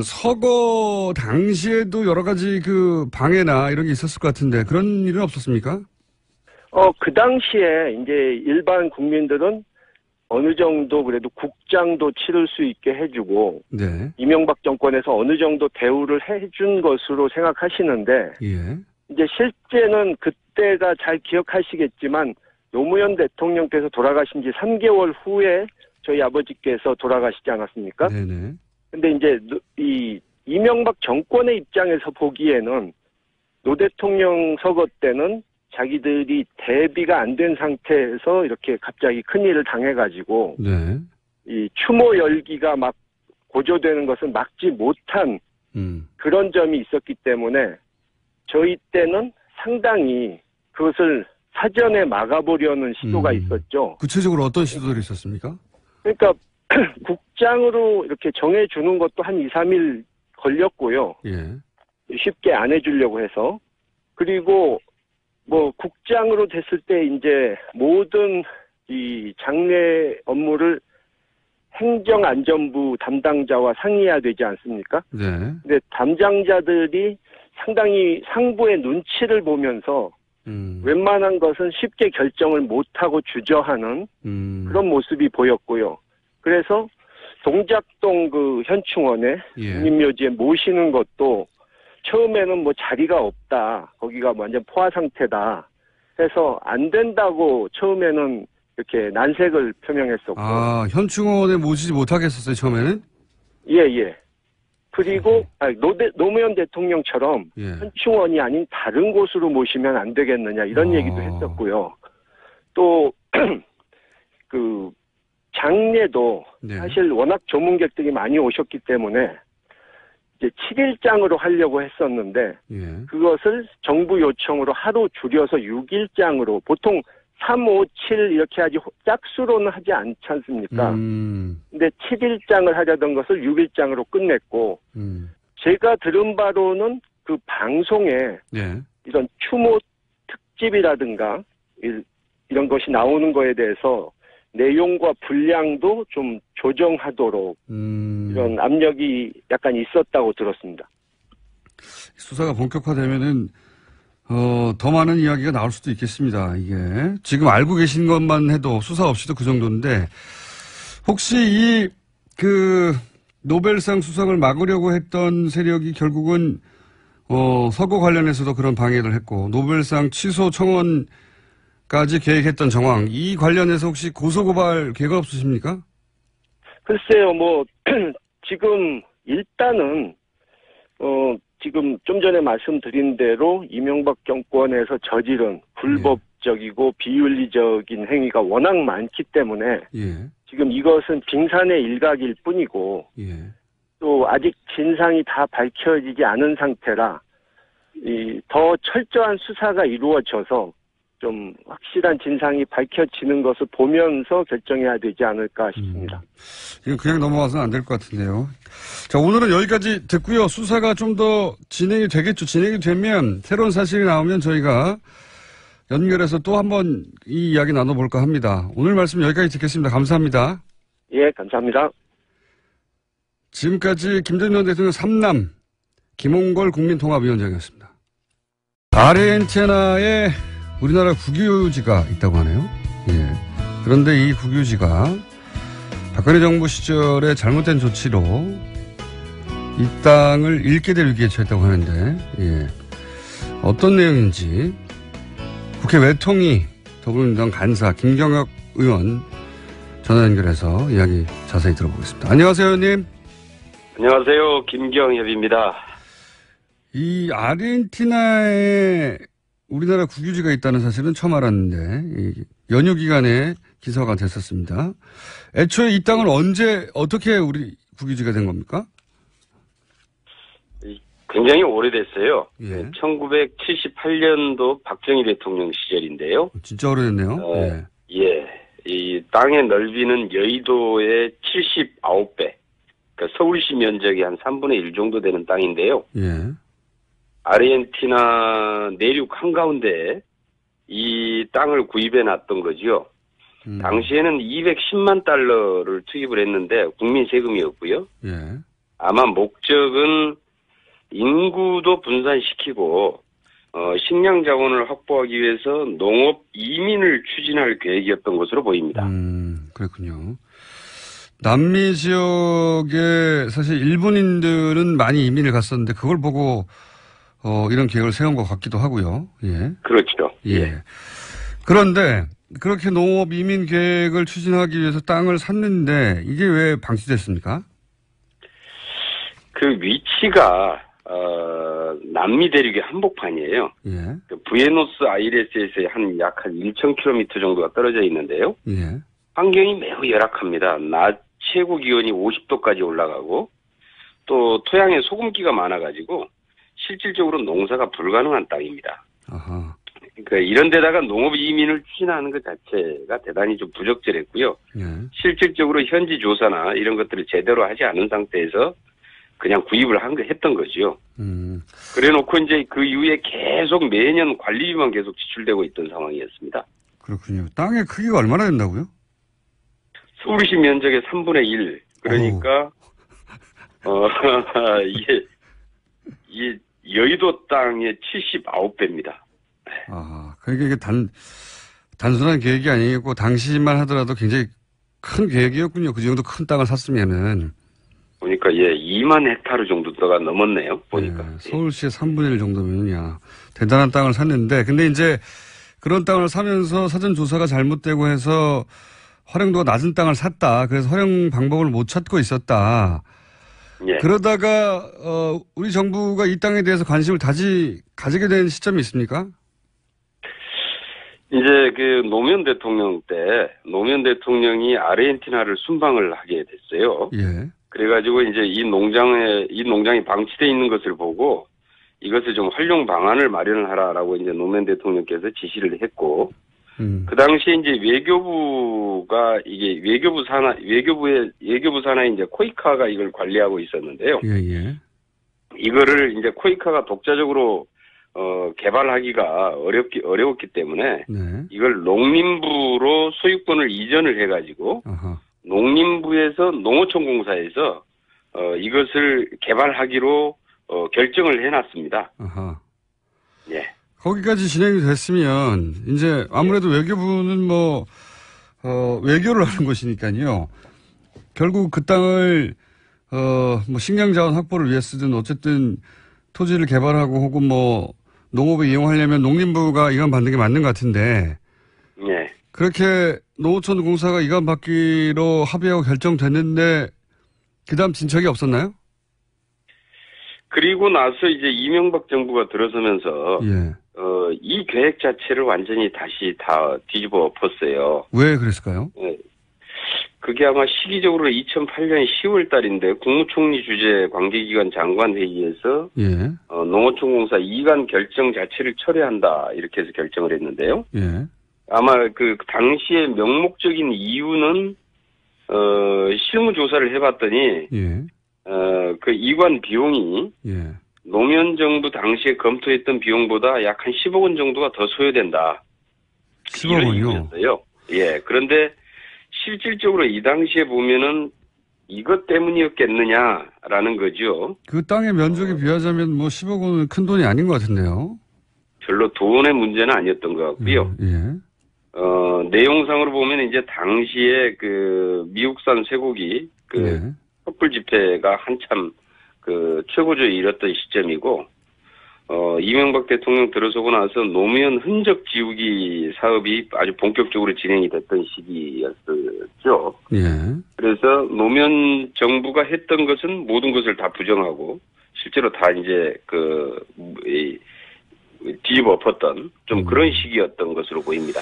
서거 당시에도 여러 가지 방해나 이런 게 있었을 것 같은데 그런 일은 없었습니까? 그 당시에 이제 일반 국민들은 어느 정도 그래도 국장도 치를 수 있게 해주고, 네. 이명박 정권에서 어느 정도 대우를 해준 것으로 생각하시는데, 예. 이제 실제는 그때가 잘 기억하시겠지만, 노무현 대통령께서 돌아가신 지 3개월 후에 저희 아버지께서 돌아가시지 않았습니까? 네네. 근데 이제 이명박 정권의 입장에서 보기에는 노 대통령 서거 때는 자기들이 대비가 안 된 상태에서 이렇게 갑자기 큰일을 당해가지고 네. 이 추모 열기가 막 고조되는 것을 막지 못한 그런 점이 있었기 때문에 저희 때는 상당히 그것을 사전에 막아보려는 시도가 있었죠. 구체적으로 어떤 시도들이 있었습니까? 그러니까 국장으로 이렇게 정해주는 것도 한 2, 3일 걸렸고요. 예. 쉽게 안 해주려고 해서. 그리고 국장으로 됐을 때 이제 모든 이 장례 업무를 행정안전부 담당자와 상의해야 되지 않습니까? 네. 근데 담당자들이 상당히 상부의 눈치를 보면서 웬만한 것은 쉽게 결정을 못하고 주저하는 그런 모습이 보였고요. 그래서 동작동 그 현충원에 예. 국민묘지에 모시는 것도 처음에는 뭐 자리가 없다. 거기가 완전 포화 상태다. 해서 안 된다고 처음에는 이렇게 난색을 표명했었고. 아, 현충원에 모시지 못하겠었어요, 처음에는? 예. 그리고 노무현 대통령처럼 예. 현충원이 아닌 다른 곳으로 모시면 안 되겠느냐 이런 얘기도 했었고요. 또 그 장례도 네. 사실 워낙 조문객들이 많이 오셨기 때문에 이제 7일장으로 하려고 했었는데 예. 그것을 정부 요청으로 하루 줄여서 6일장으로 보통 3, 5, 7 이렇게 하지 짝수로는 하지 않지 않습니까? 근데 7일장을 하려던 것을 6일장으로 끝냈고 제가 들은 바로는 그 방송에 예. 이런 추모 특집이라든가 이런 것이 나오는 거에 대해서 내용과 분량도 좀 조정하도록 이런 압력이 약간 있었다고 들었습니다. 수사가 본격화되면은 더 많은 이야기가 나올 수도 있겠습니다. 이게 지금 알고 계신 것만 해도 수사 없이도 그 정도인데 혹시 그 노벨상 수상을 막으려고 했던 세력이 결국은 서거 관련해서도 그런 방해를 했고 노벨상 취소 청원까지 계획했던 정황 이 관련해서 혹시 고소고발 계획 없으십니까? 글쎄요, 뭐 지금 일단은 지금 좀 전에 말씀드린 대로 이명박 정권에서 저지른 불법적이고 비윤리적인 행위가 워낙 많기 때문에 예. 지금 이것은 빙산의 일각일 뿐이고 예. 또 아직 진상이 다 밝혀지지 않은 상태라 더 철저한 수사가 이루어져서 좀 확실한 진상이 밝혀지는 것을 보면서 결정해야 되지 않을까 싶습니다. 이거 그냥 넘어가서는 안 될 것 같은데요. 자, 오늘은 여기까지 듣고요. 수사가 좀 더 진행이 되겠죠. 진행이 되면 새로운 사실이 나오면 저희가 연결해서 또 한번 이 이야기 나눠볼까 합니다. 오늘 말씀 여기까지 듣겠습니다. 감사합니다. 예, 감사합니다. 지금까지 김대중 대통령 3남 김홍걸 국민통합위원장이었습니다. 아르헨티나에 우리나라 국유지가 있다고 하네요. 예. 그런데 이 국유지가 박근혜 정부 시절에 잘못된 조치로 이 땅을 잃게 될 위기에 처했다고 하는데, 예. 어떤 내용인지 국회 외통위 더불어민주당 간사 김경혁 의원 전화 연결해서 이야기 자세히 들어보겠습니다. 안녕하세요, 의원님. 안녕하세요. 김경협입니다. 이 아르헨티나에 우리나라 국유지가 있다는 사실은 처음 알았는데 연휴 기간에 기사가 됐었습니다. 애초에 이 땅을 어떻게 우리 국유지가 된 겁니까? 굉장히 오래됐어요. 예. 1978년도 박정희 대통령 시절인데요. 진짜 오래됐네요. 예. 이 땅의 넓이는 여의도의 79배. 그러니까 서울시 면적이 한 3분의 1 정도 되는 땅인데요. 예. 아르헨티나 내륙 한가운데 이 땅을 구입해 놨던 거죠. 당시에는 210만 달러를 투입을 했는데 국민 세금이었고요. 예. 아마 목적은 인구도 분산시키고 식량 자원을 확보하기 위해서 농업 이민을 추진할 계획이었던 것으로 보입니다. 그렇군요. 남미 지역에 사실 일본인들은 많이 이민을 갔었는데 그걸 보고 이런 계획을 세운 것 같기도 하고요. 예. 그렇죠. 예. 그런데 그렇게 농업 이민 계획을 추진하기 위해서 땅을 샀는데 이게 왜 방치됐습니까? 그 위치가 남미 대륙의 한복판이에요. 예. 그 부에노스 아이레스에서 약 1,000km 정도가 떨어져 있는데요. 예. 환경이 매우 열악합니다. 낮 최고 기온이 50도까지 올라가고 또 토양에 소금기가 많아가지고 실질적으로 농사가 불가능한 땅입니다. 아하. 그러니까 이런 데다가 농업 이민을 추진하는 것 자체가 대단히 좀 부적절했고요. 예. 실질적으로 현지 조사나 이런 것들을 제대로 하지 않은 상태에서 그냥 구입을 했던 거죠. 그래 놓고 이제 그 이후에 계속 매년 관리비만 계속 지출되고 있던 상황이었습니다. 그렇군요. 땅의 크기가 얼마나 된다고요? 서울시 면적의 3분의 1. 그러니까, 이게 여의도 땅의 79배입니다. 아, 그러니까 이게 단순한 계획이 아니고 당시만 하더라도 굉장히 큰 계획이었군요. 그 정도 큰 땅을 샀으면은. 보니까 2만 헥타르 정도가 넘었네요. 보니까. 네, 서울시의 3분의 1 정도면, 야, 대단한 땅을 샀는데, 근데 이제 그런 땅을 사면서 사전 조사가 잘못되고 해서 활용도가 낮은 땅을 샀다. 그래서 활용 방법을 못 찾고 있었다. 예. 그러다가 우리 정부가 이 땅에 대해서 관심을 가지게 된 시점이 있습니까? 이제 그 노무현 대통령이 아르헨티나를 순방을 하게 됐어요. 예. 그래가지고 이제 이 농장이 방치돼 있는 것을 보고 이것을 좀 활용 방안을 마련을 하라라고 이제 노무현 대통령께서 지시를 했고, 그 당시에 이제 외교부가 이게 외교부 산하에 이제 코이카가 이걸 관리하고 있었는데요. 예. 이거를 이제 코이카가 독자적으로 개발하기가 어려웠기 때문에 네. 이걸 농림부로 소유권을 이전을 해가지고 아하. 농림부에서 농어촌공사에서 이것을 개발하기로 결정을 해놨습니다. 아하. 예. 거기까지 진행이 됐으면 이제 아무래도 외교부는 외교를 하는 곳이니까요. 결국 그 땅을 식량자원 확보를 위해 쓰든 어쨌든 토지를 개발하고 혹은 농업에 이용하려면 농림부가 이관 받는 게 맞는 것 같은데. 예. 그렇게 농어촌 공사가 이관 받기로 합의하고 결정됐는데 그다음 진척이 없었나요? 그리고 나서 이제 이명박 정부가 들어서면서 예. 이 계획 자체를 완전히 다시 다 뒤집어 엎었어요. 왜 그랬을까요? 예. 그게 아마 시기적으로 2008년 10월 달인데 국무총리 주재 관계기관 장관 회의에서 예. 농어촌공사 이관 결정 자체를 철회한다 이렇게 해서 결정을 했는데요. 예. 아마 그 당시에 명목적인 이유는 실무 조사를 해봤더니 예. 그 이관 비용이 예. 노무현 정부 당시에 검토했던 비용보다 약 한 10억 원 정도가 더 소요된다. 10억 원이요? 예. 그런데 실질적으로 이 당시에 보면은 이것 때문이었겠느냐라는 거죠. 그 땅의 면적에 비하자면 10억 원은 큰 돈이 아닌 것 같은데요. 별로 돈의 문제는 아니었던 것 같고요. 예. 내용상으로 보면 이제 당시에 그 미국산 쇠고기 예. 촛불 집회가 한참 그 최고조에 이뤘던 시점이고, 이명박 대통령 들어서고 나서 노무현 흔적 지우기 사업이 아주 본격적으로 진행이 됐던 시기였었죠. 예. 그래서 노무현 정부가 했던 것은 모든 것을 다 부정하고 실제로 다 이제 뒤집어 엎었던 좀 그런 시기였던 것으로 보입니다.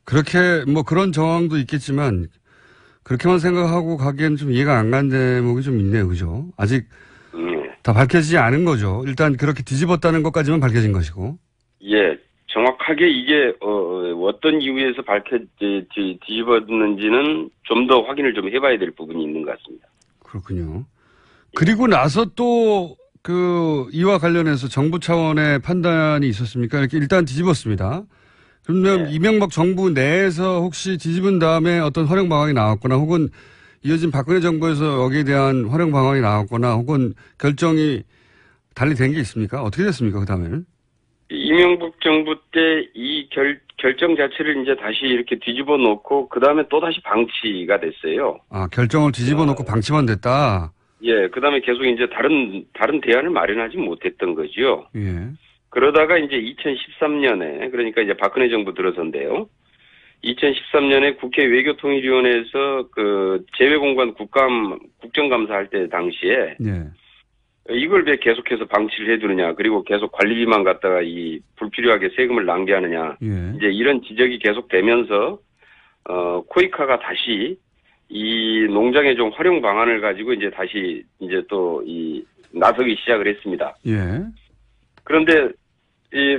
그렇게 그런 정황도 있겠지만 그렇게만 생각하고 가기엔 좀 이해가 안 가는 대목이 좀 있네요. 그죠? 아직 다 밝혀지지 않은 거죠. 일단 그렇게 뒤집었다는 것까지만 밝혀진 것이고. 예. 정확하게 이게 어떤 이유에서 뒤집었는지는 좀 더 확인을 좀 해봐야 될 부분이 있는 것 같습니다. 그렇군요. 그리고 나서 또 이와 관련해서 정부 차원의 판단이 있었습니까? 이렇게 일단 뒤집었습니다. 그러면 네. 이명박 정부 내에서 혹시 뒤집은 다음에 어떤 활용 방안이 나왔거나 혹은 이어진 박근혜 정부에서 여기에 대한 활용 방안이 나왔거나 혹은 결정이 달리 된 게 있습니까? 어떻게 됐습니까? 그 다음에는? 이명박 정부 때 이 결정 자체를 이제 다시 이렇게 뒤집어 놓고 그 다음에 또 다시 방치가 됐어요. 결정을 뒤집어 놓고 방치만 됐다. 예, 그 다음에 계속 이제 다른 대안을 마련하지 못했던 거죠. 예. 그러다가 이제 2013년에 그러니까 이제 박근혜 정부 들어선데요. 2013년에 국회 외교통일위원회에서 재외공관 국정감사할 때 당시에 예. 이걸 왜 계속해서 방치를 해두느냐, 그리고 계속 관리비만 갖다가 불필요하게 세금을 낭비하느냐, 예. 이제 이런 지적이 계속되면서 코이카가 다시 이 농장의 좀 활용 방안을 가지고 이제 다시 이제 또 나서기 시작을 했습니다. 예. 그런데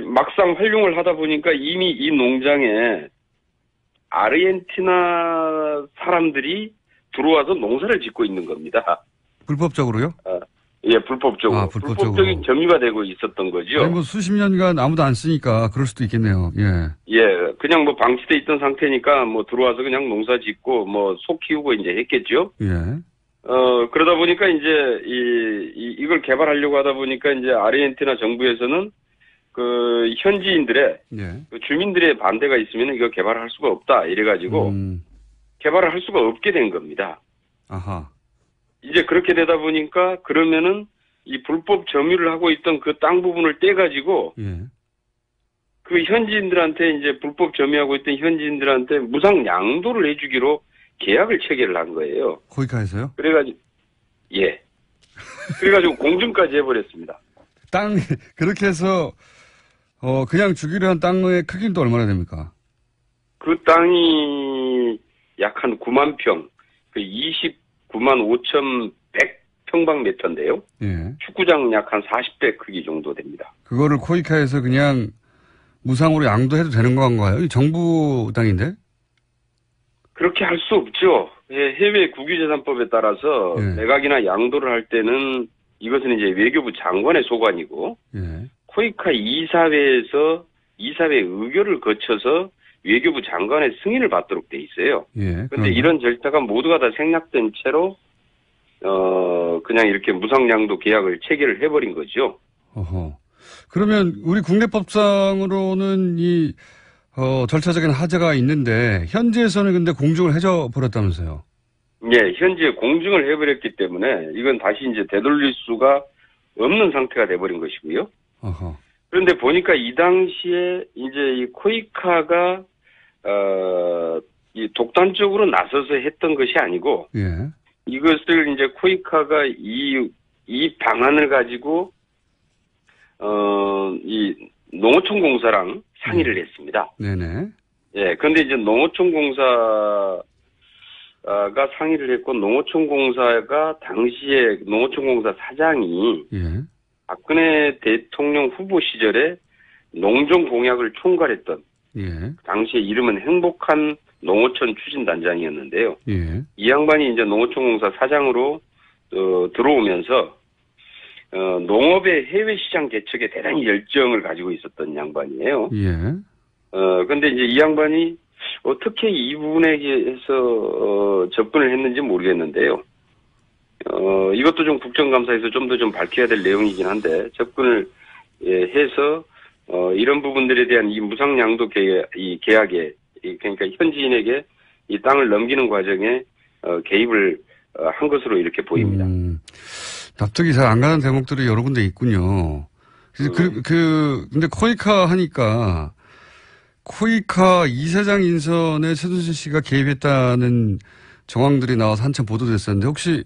막상 활용을 하다 보니까 이미 이 농장에 아르헨티나 사람들이 들어와서 농사를 짓고 있는 겁니다. 불법적으로요? 예, 불법적으로. 불법적으로. 불법적인 점유가 되고 있었던 거죠. 아니, 뭐 수십 년간 아무도 안 쓰니까 그럴 수도 있겠네요. 예. 예, 그냥 뭐 방치돼 있던 상태니까 뭐 들어와서 그냥 농사 짓고 뭐 소 키우고 이제 했겠죠. 예. 그러다 보니까 이제 이걸 개발하려고 하다 보니까 이제 아르헨티나 정부에서는 그 현지인들의 예. 그 주민들의 반대가 있으면 이거 개발할 수가 없다 이래가지고 개발을 할 수가 없게 된 겁니다. 아하. 이제 그렇게 되다 보니까 그러면은 이 불법 점유를 하고 있던 그 땅 부분을 떼가지고 예. 그 현지인들한테 이제 불법 점유하고 있던 현지인들한테 무상 양도를 해주기로 계약을 체결을 한 거예요. 코이카에서요? 그래가지고 예. 그래가지고 공증까지 해버렸습니다. 땅 그렇게 해서 그냥 주기로 한 땅의 크기는 또 얼마나 됩니까? 그 땅이 약 한 9만 평, 그 29만 5,100평방미터인데요. 예. 축구장 약 한 40대 크기 정도 됩니다. 그거를 코이카에서 그냥 무상으로 양도해도 되는 건가요? 이 정부 땅인데? 그렇게 할 수 없죠. 예, 해외 국유재산법에 따라서 예. 매각이나 양도를 할 때는 이것은 이제 외교부 장관의 소관이고 예. 코이카 이사회에서 이사회 의결을 거쳐서 외교부 장관의 승인을 받도록 돼 있어요. 예. 그런데 이런 절차가 모두가 다 생략된 채로 그냥 이렇게 무상양도 계약을 체결을 해버린 거죠. 어허. 그러면 우리 국내법상으로는 이 절차적인 하자가 있는데 현지에서는 근데 공증을 해줘 버렸다면서요? 예, 현재 공증을 해버렸기 때문에 이건 다시 이제 되돌릴 수가 없는 상태가 돼버린 것이고요. 어허. 그런데 보니까 이 당시에 이제 이 코이카가 이 독단적으로 나서서 했던 것이 아니고 예. 이것을 이제 코이카가 이 방안을 가지고 이 농어촌공사랑 상의를 했습니다. 네네. 예, 근데 이제 농어촌공사가 상의를 했고 농어촌공사가 당시에 농어촌공사 사장이 예. 박근혜 대통령 후보 시절에 농정 공약을 총괄했던 예. 당시에 이름은 행복한 농어촌 추진단장이었는데요. 예. 이 양반이 이제 농어촌공사 사장으로 들어오면서 농업의 해외 시장 개척에 대단히 열정을 가지고 있었던 양반이에요. 예. 근데 이제 이 양반이 어떻게 이 부분에 대해서 접근을 했는지 모르겠는데요. 이것도 좀 국정감사에서 좀 더 좀 밝혀야 될 내용이긴 한데 접근을 해서 이런 부분들에 대한 이 무상양도 계약에 그러니까 현지인에게 이 땅을 넘기는 과정에 개입을 한 것으로 이렇게 보입니다. 납득이 잘 안 가는 대목들이 여러 군데 있군요. 근데 코이카 하니까 코이카 이사장 인선에 최순실 씨가 개입했다는 정황들이 나와서 한참 보도됐었는데 혹시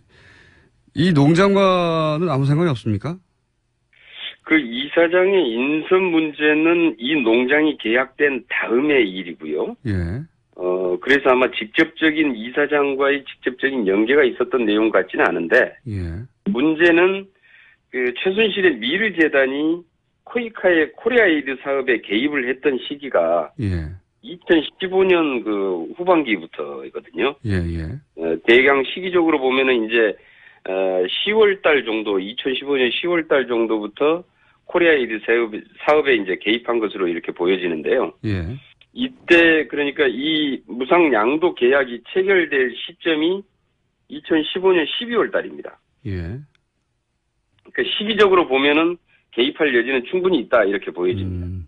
이 농장과는 아무 상관이 없습니까? 그 이사장의 인선 문제는 이 농장이 계약된 다음의 일이고요. 예. 그래서 아마 직접적인 이사장과의 직접적인 연계가 있었던 내용 같지는 않은데, 예. 문제는 그 최순실의 미르재단이 코이카의 코리아에이드 사업에 개입을 했던 시기가 예. 2015년 그 후반기부터거든요. 예, 예. 대강 시기적으로 보면은 이제 10월 달 정도, 2015년 10월 달 정도부터 코리아에이드 사업에 이제 개입한 것으로 이렇게 보여지는데요. 예. 이때 그러니까 이 무상 양도 계약이 체결될 시점이 2015년 12월 달입니다. 예. 그러니까 시기적으로 보면은 개입할 여지는 충분히 있다 이렇게 보여집니다.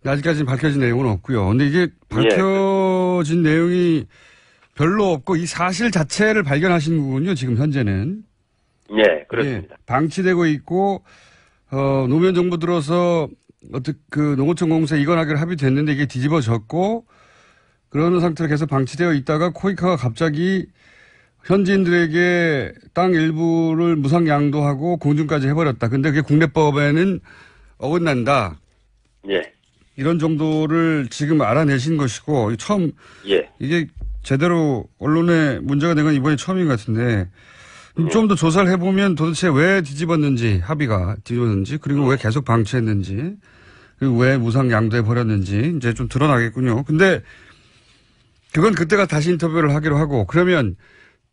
아직까지는 밝혀진 내용은 없고요. 근데 이게 밝혀진 내용이 별로 없고 이 사실 자체를 발견하신 거군요. 지금 현재는. 네, 그렇습니다. 예, 방치되고 있고 노무현 정부 들어서 그 농어촌 공사 이관하기로 합의됐는데 이게 뒤집어졌고 그러는 상태로 계속 방치되어 있다가 코이카가 갑자기 현지인들에게 땅 일부를 무상 양도하고 공증까지 해버렸다. 근데 그게 국내법에는 어긋난다. 예. 이런 정도를 지금 알아내신 것이고 처음 이게 제대로 언론에 문제가 된 건 이번이 처음인 것 같은데 좀 더 조사를 해보면 도대체 왜 뒤집었는지 합의가 뒤집었는지 그리고 왜 계속 방치했는지 그리고 왜 무상 양도해 버렸는지 이제 좀 드러나겠군요. 근데 그건 그때가 다시 인터뷰를 하기로 하고 그러면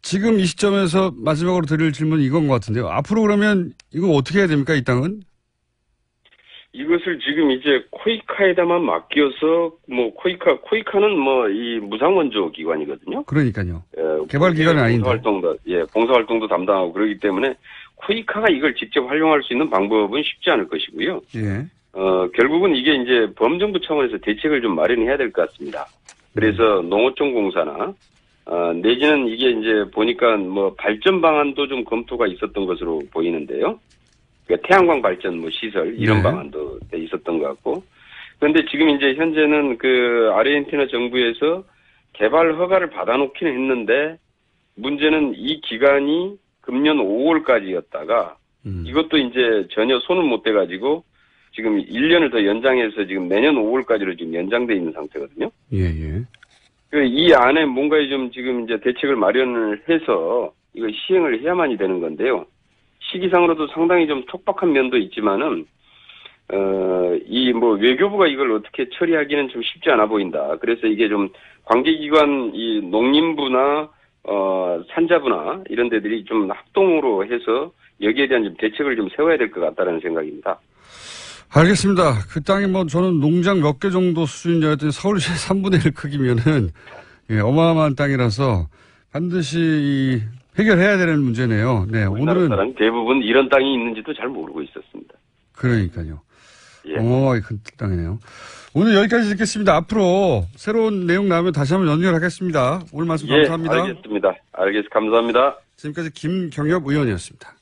지금 이 시점에서 마지막으로 드릴 질문은 이건 것 같은데요. 앞으로 그러면 이거 어떻게 해야 됩니까? 이 땅은? 이것을 지금 이제 코이카에다만 맡겨서 뭐 코이카는 뭐 이 무상원조 기관이거든요. 그러니까요. 개발 기관은 아닌데. 봉사 활동도 담당하고 그러기 때문에 코이카가 이걸 직접 활용할 수 있는 방법은 쉽지 않을 것이고요. 예. 결국은 이게 이제 범정부 차원에서 대책을 좀 마련해야 될 것 같습니다. 그래서 농어촌공사나 내지는 이게 이제 보니까 뭐 발전 방안도 좀 검토가 있었던 것으로 보이는데요. 그러니까 태양광 발전 뭐 시설 이런 방안도 있었던 것 같고. 그런데 지금 이제 현재는 그 아르헨티나 정부에서 개발 허가를 받아놓기는 했는데 문제는 이 기간이 금년 5월까지였다가 이것도 이제 전혀 손을 못 대가지고 지금 1년을 더 연장해서 지금 내년 5월까지로 지금 연장돼 있는 상태거든요. 예. 이 안에 뭔가 좀 지금 이제 대책을 마련을 해서 이거 시행을 해야만이 되는 건데요. 시기상으로도 상당히 좀 촉박한 면도 있지만은, 이 뭐 외교부가 이걸 어떻게 처리하기는 좀 쉽지 않아 보인다. 그래서 이게 좀 관계기관 이 농림부나, 산자부나 이런 데들이 좀 합동으로 해서 여기에 대한 좀 대책을 좀 세워야 될 것 같다는 생각입니다. 알겠습니다. 그 땅이 뭐 저는 농장 몇 개 정도 수준인 줄 알았더니 서울시 3분의 1 크기면은 예, 어마어마한 땅이라서 반드시 해결해야 되는 문제네요. 네, 오늘은 사람 대부분 이런 땅이 있는지도 잘 모르고 있었습니다. 그러니까요. 예. 어마어마하게 큰 땅이네요. 오늘 여기까지 듣겠습니다. 앞으로 새로운 내용 나오면 다시 한번 연결하겠습니다. 오늘 말씀 감사합니다. 알겠습니다. 감사합니다. 지금까지 김경엽 의원이었습니다.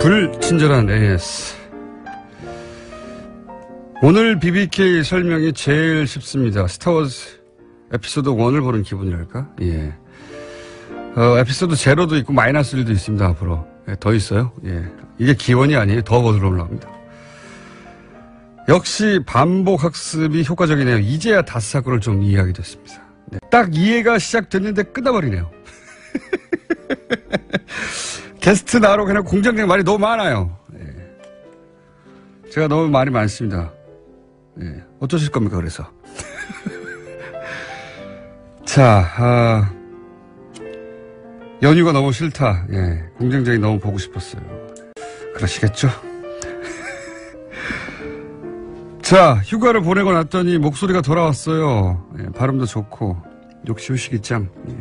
불친절한 AS. 오늘 BBK 설명이 제일 쉽습니다. 스타워즈 에피소드 1을 보는 기분이랄까? 예. 에피소드 0도 있고 마이너스 1도 있습니다, 앞으로. 예, 더 있어요. 예. 이게 기원이 아니에요. 더 올라옵니다. 역시 반복 학습이 효과적이네요. 이제야 다스사고를 좀 이해하게 됐습니다. 네. 딱 이해가 시작됐는데 끝나버리네요. 게스트 나로 그냥 공장장 말이 너무 많아요. 예. 제가 너무 말이 많습니다. 예. 어쩌실 겁니까, 그래서. 자, 연휴가 너무 싫다. 예. 공장장이 너무 보고 싶었어요. 그러시겠죠? 자, 휴가를 보내고 났더니 목소리가 돌아왔어요. 예. 발음도 좋고, 역시 휴식이짱. 예.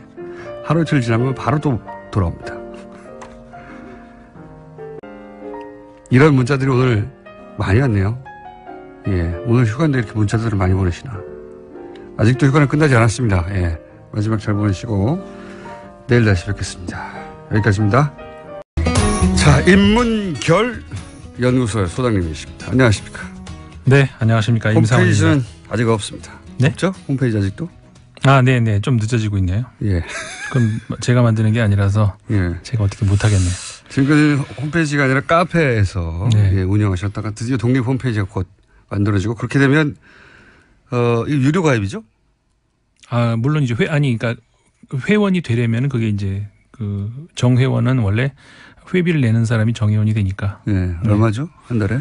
하루 이틀 지나면 바로 또 돌아옵니다. 이런 문자들이 오늘 많이 왔네요. 예, 오늘 휴가인데 이렇게 문자들을 많이 보내시나. 아직도 휴가는 끝나지 않았습니다. 예, 마지막 잘 보내시고 내일 다시 뵙겠습니다. 여기까지입니다. 자, 인문결 연구소의 소장님이십니다. 안녕하십니까? 네, 안녕하십니까. 임상훈입니다. 홈페이지는 아직 없습니다. 네? 없죠? 홈페이지 아직도? 아, 네네. 좀 늦어지고 있네요. 예. 그럼 제가 만드는 게 아니라서 예. 제가 어떻게 못하겠네요. 지금까지 홈페이지가 아니라 카페에서 네. 예, 운영하셨다가 드디어 독립 홈페이지가 곧 만들어지고 그렇게 되면 이 유료 가입이죠? 아, 물론 이제 그러니까 회원이 되려면 그게 이제 그 정회원은 원래 회비를 내는 사람이 정회원이 되니까. 네. 얼마죠? 한 달에?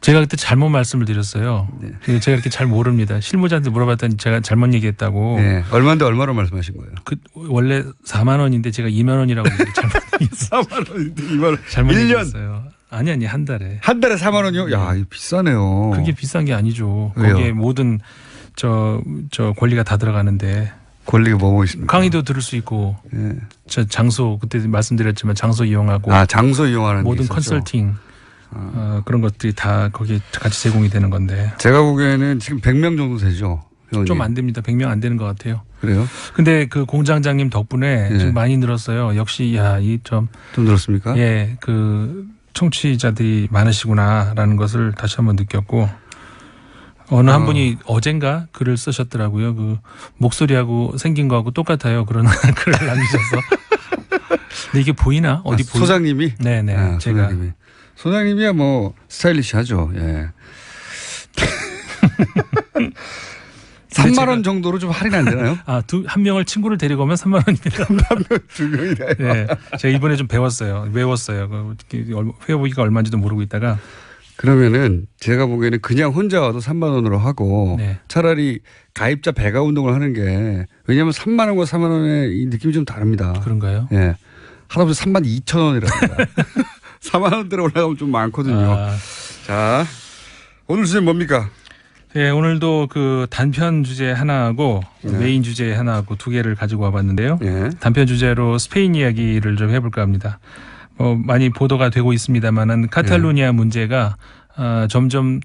제가 그때 잘못 말씀을 드렸어요. 네. 제가 이렇게 잘 모릅니다. 실무자한테 물어봤더니 제가 잘못 얘기했다고. 네. 얼마인데 얼마로 말씀하신 거예요? 원래 4만 원인데 제가 2만 원이라고 잘못 얘기했어요. 4만 원인데 2만 원. 잘못 1년. 얘기했어요. 아니 한 달에. 한 달에 4만 원이요? 야, 이거 비싸네요. 그게 비싼 게 아니죠. 왜요? 거기에 모든 저 권리가 다 들어가는데. 권리가 뭐뭐 있습니까? 강의도 들을 수 있고. 예. 저 장소 그때 말씀드렸지만 장소 이용하고. 아, 장소 이용하는 모든 컨설팅. 그런 것들이 다 거기에 같이 제공이 되는 건데. 제가 보기에는 지금 100명 정도 되죠. 좀 안 됩니다. 100명 안 되는 것 같아요. 그래요? 근데 그 공장장님 덕분에 예. 좀 많이 늘었어요. 역시 좀 늘었습니까? 예, 그 청취자들이 많으시구나라는 것을 다시 한번 느꼈고 어느 한 분이 어젠가 글을 쓰셨더라고요. 그 목소리하고 생긴 거하고 똑같아요. 그런 글을 남기셔서. 근데 이게 보이나? 어디 보이? 소장님이? 네네. 아, 제가 소장님이야 뭐 스타일리시하죠. 예. 3만 원 정도로 좀 할인 안 되나요? 아, 한 명을 친구를 데리고 오면 3만 원입니다. 한 명, 두 명이나요? 네. 제가 이번에 좀 외웠어요. 회보기가 얼마인지도 모르고 있다가 그러면은 제가 보기에는 그냥 혼자 와도 3만 원으로 하고 네. 차라리 가입자 배가 운동을 하는 게 왜냐하면 3만 원과 4만 원의 이 느낌이 좀 다릅니다. 그런가요? 예. 하다못해 3만 2천 원이랍니다. 4만 원대로 올라가면 좀 많거든요. 자, 오늘 주제는 뭡니까? 네, 오늘도 그 단편 주제 하나하고 네. 메인 주제 하나하고 두 개를 가지고 와봤는데요. 예. 단편 주제로 스페인 이야기를 좀 해볼까 합니다. 많이 보도가 되고 있습니다만은 카탈루니아 문제가 점점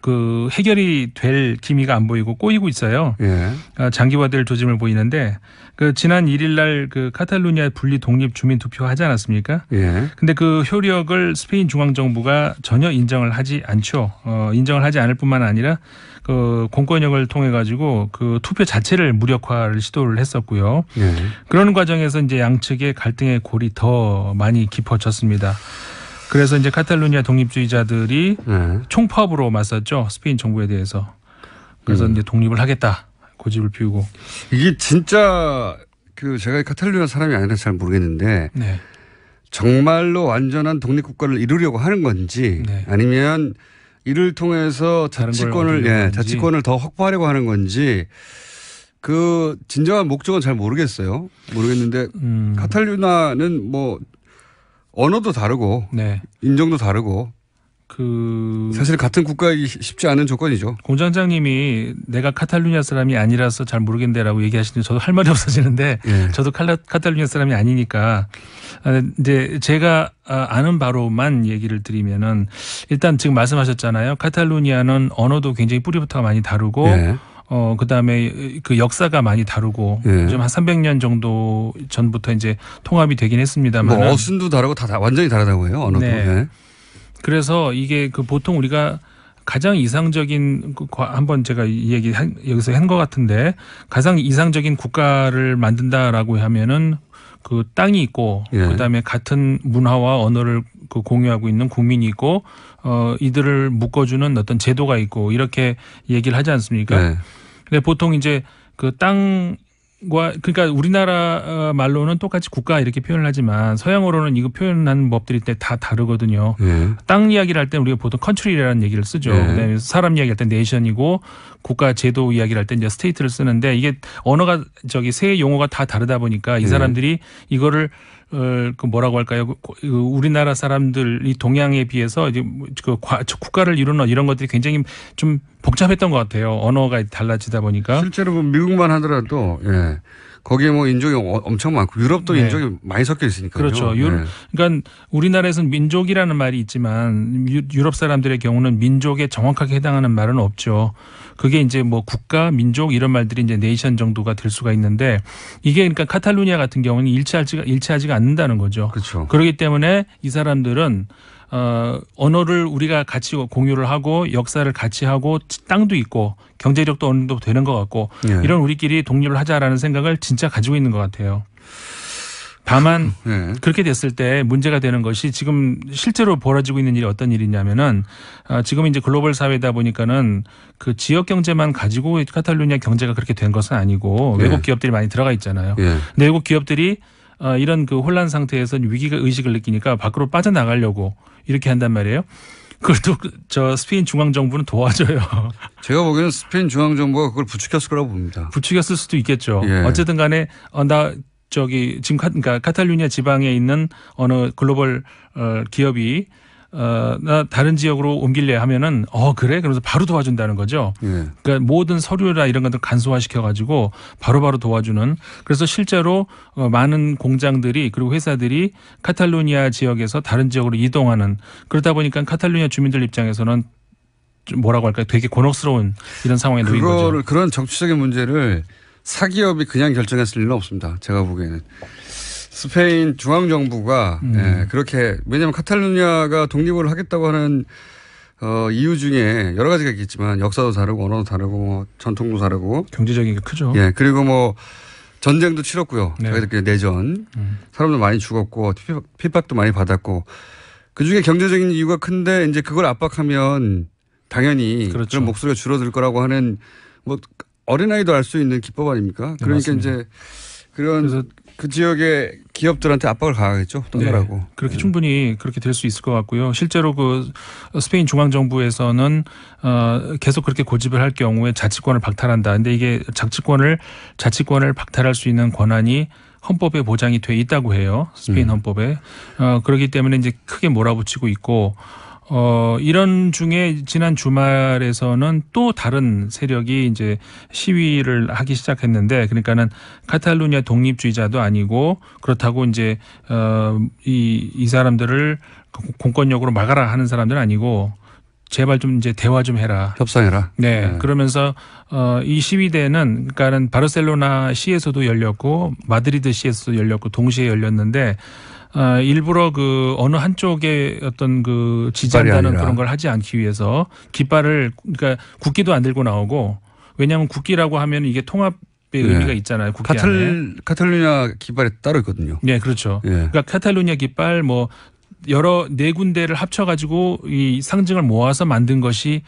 그 해결이 될 기미가 안 보이고 꼬이고 있어요. 예. 장기화될 조짐을 보이는데 그 지난 1일 날 그 카탈루니아 분리 독립 주민 투표 하지 않았습니까? 예. 근데 그 효력을 스페인 중앙 정부가 전혀 인정을 하지 않죠. 인정을 하지 않을 뿐만 아니라 그 공권력을 통해 가지고 그 투표 자체를 무력화를 시도를 했었고요. 예. 그런 과정에서 이제 양측의 갈등의 골이 더 많이 깊어졌습니다. 그래서 이제 카탈루니아 독립주의자들이 총파업으로 맞섰죠. 스페인 정부에 대해서. 그래서 이제 독립을 하겠다. 고집을 피우고. 이게 진짜 그 제가 카탈루니아 사람이 아니라 잘 모르겠는데 네. 정말로 완전한 독립국가를 이루려고 하는 건지 네. 아니면 이를 통해서 자치권을 더 확보하려고 하는 건지 그 진정한 목적은 잘 모르겠는데 카탈루니아는 뭐 언어도 다르고 네. 인종도 다르고 사실 같은 국가이기 쉽지 않은 조건이죠. 공장장님이 내가 카탈루니아 사람이 아니라서 잘 모르겠네라고 얘기하시는데 저도 할 말이 없어지는데 예. 저도 카탈루니아 사람이 아니니까 이제 제가 아는 바로만 얘기를 드리면은 일단 지금 말씀하셨잖아요. 카탈루니아는 언어도 굉장히 뿌리부터가 많이 다르고 예. 그다음에 그 역사가 많이 다르고 예. 좀 한 300년 정도 전부터 이제 통합이 되긴 했습니다만 뭐 어순도 다르고 다 완전히 다르다고 해요. 언어도. 네. 예. 그래서 이게 그 보통 우리가 가장 이상적인 한번 제가 이 얘기 여기서 한 것 같은데 가장 이상적인 국가를 만든다라고 하면은 그 땅이 있고 예. 그다음에 같은 문화와 언어를 그 공유하고 있는 국민이 있고 이들을 묶어주는 어떤 제도가 있고 이렇게 얘기를 하지 않습니까? 네. 근데 보통 이제 그 그러니까 우리나라 말로는 똑같이 국가 이렇게 표현을 하지만 서양어로는 이거 표현하는 법들이 다 다르거든요. 예. 땅 이야기를 할 때 우리가 보통 컨트리라는 얘기를 쓰죠. 네. 그다음에 사람 이야기할 때 네이션이고 국가 제도 이야기를 할 때 이제 스테이트를 쓰는데 이게 언어가 세 용어가 다 다르다 보니까 이 사람들이 이거를 그 뭐라고 할까요? 우리나라 사람들이 동양에 비해서 이제 그 국가를 이루는 이런 것들이 굉장히 좀 복잡했던 것 같아요. 언어가 달라지다 보니까. 실제로 뭐 미국만 하더라도 예. 거기에 뭐 인종이 엄청 많고 유럽도 네. 인종이 많이 섞여 있으니까요. 그렇죠. 네. 그러니까 우리나라에서는 민족이라는 말이 있지만 유럽 사람들의 경우는 민족에 정확하게 해당하는 말은 없죠. 그게 이제 뭐 국가, 민족 이런 말들이 이제 네이션 정도가 될 수가 있는데 이게 그러니까 카탈루니아 같은 경우는 일치하지가 않는다는 거죠. 그렇죠. 그렇기 때문에 이 사람들은 언어를 우리가 같이 공유를 하고 역사를 같이 하고 땅도 있고 경제력도 어느 정도 되는 것 같고 네. 이런 우리끼리 독립을 하자라는 생각을 진짜 가지고 있는 것 같아요. 다만 네. 그렇게 됐을 때 문제가 되는 것이 지금 실제로 벌어지고 있는 일이 어떤 일이냐면은 지금 이제 글로벌 사회다 보니까는 그 지역 경제만 가지고 카탈루니아 경제가 그렇게 된 것은 아니고 네. 외국 기업들이 많이 들어가 있잖아요. 네. 근데 외국 기업들이 이런 그 혼란 상태에서 위기 의식을 느끼니까 밖으로 빠져나가려고 이렇게 한단 말이에요. 그것도 저 스페인 중앙 정부는 도와줘요. 제가 보기에는 스페인 중앙 정부가 그걸 부추겼을 거라고 봅니다. 부추겼을 수도 있겠죠. 예. 어쨌든 간에 지금 그러니까 카탈루니아 지방에 있는 어느 글로벌 기업이 나 다른 지역으로 옮길래 하면은 그래? 그러면서 바로 도와준다는 거죠. 예. 그러니까 모든 서류나 이런 것들 간소화시켜 가지고 바로바로 도와주는 그래서 실제로 많은 공장들이 그리고 회사들이 카탈루니아 지역에서 다른 지역으로 이동하는 그러다 보니까 카탈루니아 주민들 입장에서는 좀 뭐라고 할까요? 되게 곤혹스러운 이런 상황에 놓인 거죠. 그런 정치적인 문제를 사기업이 그냥 결정했을 리는 없습니다. 제가 보기에는. 스페인 중앙정부가 그렇게 왜냐하면 카탈루니아가 독립을 하겠다고 하는 이유 중에 여러 가지가 있겠지만 역사도 다르고 언어도 다르고 뭐 전통도 다르고 경제적인 게 크죠. 예 그리고 뭐 전쟁도 치렀고요. 네. 자기들끼리 내전 사람도 많이 죽었고 핍박도 많이 받았고 그 중에 경제적인 이유가 큰데 이제 그걸 압박하면 당연히 그렇죠. 그런 목소리가 줄어들 거라고 하는 뭐 어린아이도 알 수 있는 기법 아닙니까? 그러니까 맞습니다. 이제 그래서 그 지역의 기업들한테 압박을 가하겠죠. 떠나라고. 네, 그렇게 충분히 그렇게 될 수 있을 것 같고요. 실제로 그 스페인 중앙정부에서는 계속 그렇게 고집을 할 경우에 자치권을 박탈한다. 근데 이게 자치권을 박탈할 수 있는 권한이 헌법에 보장이 돼 있다고 해요. 스페인 헌법에. 그렇기 때문에 이제 크게 몰아붙이고 있고 이런 중에 지난 주말에서는 또 다른 세력이 이제 시위를 하기 시작했는데, 그러니까는 카탈루냐 독립주의자도 아니고 그렇다고 이제 이 사람들을 공권력으로 막아라 하는 사람들은 아니고 제발 좀 이제 대화 좀 해라. 협상해라. 네. 그러면서 이 시위대는 그러니까는 바르셀로나 시에서도 열렸고 마드리드 시에서도 열렸고 동시에 열렸는데 일부러 그 어느 한쪽에 어떤 그 지지한다는 그런 걸 하지 않기 위해서 깃발을 그러니까 국기도 안 들고 나오고, 왜냐하면 국기라고 하면 이게 통합의 의미가 있잖아요. 국기 안에. 카탈루냐 깃발이 따로 있거든요. 네, 그렇죠. 그러니까 카탈루냐 깃발 뭐 여러 네 군데를 합쳐가지고 이 상징을 모아서 만든 것이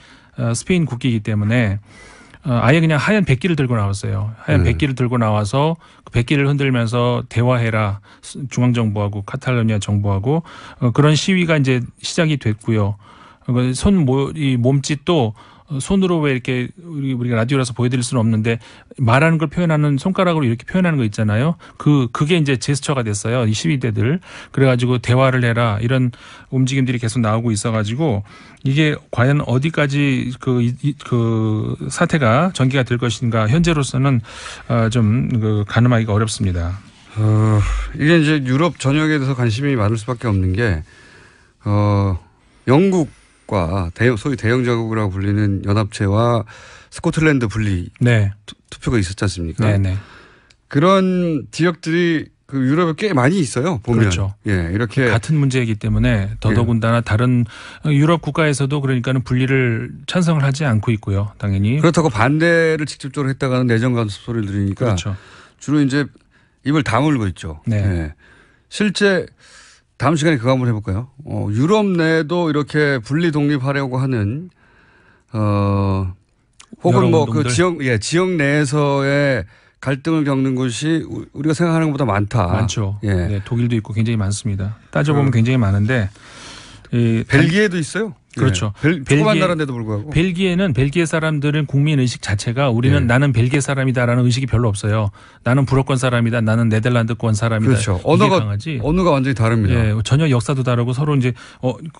스페인 국기이기 때문에 아예 그냥 하얀 백기를 들고 나왔어요. 하얀 백기를 들고 나와서 그 백기를 흔들면서 대화해라. 중앙정부하고 카탈루냐 정부하고 그런 시위가 이제 시작이 됐고요. 이 몸짓도 손으로 왜 이렇게 우리가 라디오라서 보여드릴 수는 없는데 말하는 걸 표현하는 손가락으로 이렇게 표현하는 거 있잖아요. 그게 이제 제스처가 됐어요. 이 시위대들. 그래가지고 대화를 해라 이런 움직임들이 계속 나오고 있어가지고 이게 과연 어디까지 그 사태가 전개가 될 것인가 현재로서는 좀 가늠하기가 어렵습니다. 이게 이제 유럽 전역에 대해서 관심이 많을 수밖에 없는 게 영국과 소위 대영 자국이라고 불리는 연합체와 스코틀랜드 분리 투표가 있었지 않습니까? 네네. 그런 지역들이 그 유럽에 꽤 많이 있어요. 보면. 그렇죠. 예, 이렇게 같은 문제이기 때문에 더더군다나 다른 유럽 국가에서도 그러니까는 분리를 찬성을 하지 않고 있고요. 당연히. 그렇다고 반대를 직접적으로 했다가는 내정 간섭 소리를 들으니까 그렇죠. 주로 이제 입을 다물고 있죠. 네. 예. 실제 다음 시간에 그거 한번 해볼까요? 유럽 내도 이렇게 분리 독립하려고 하는 혹은 뭐 그 지역 내에서의 갈등을 겪는 곳이 우리가 생각하는 것보다 많죠. 예. 네, 독일도 있고 굉장히 많습니다. 따져보면 굉장히 많은데 벨기에도 있어요. 그렇죠. 조그만 나라인데도 불구하고. 벨기에는 벨기에 사람들은 국민 의식 자체가 우리는 나는 벨기에 사람이다라는 의식이 별로 없어요. 나는 불어권 사람이다. 나는 네덜란드권 사람이다. 그렇죠. 언어가 완전히 다릅니다. 예, 전혀 역사도 다르고 서로 이제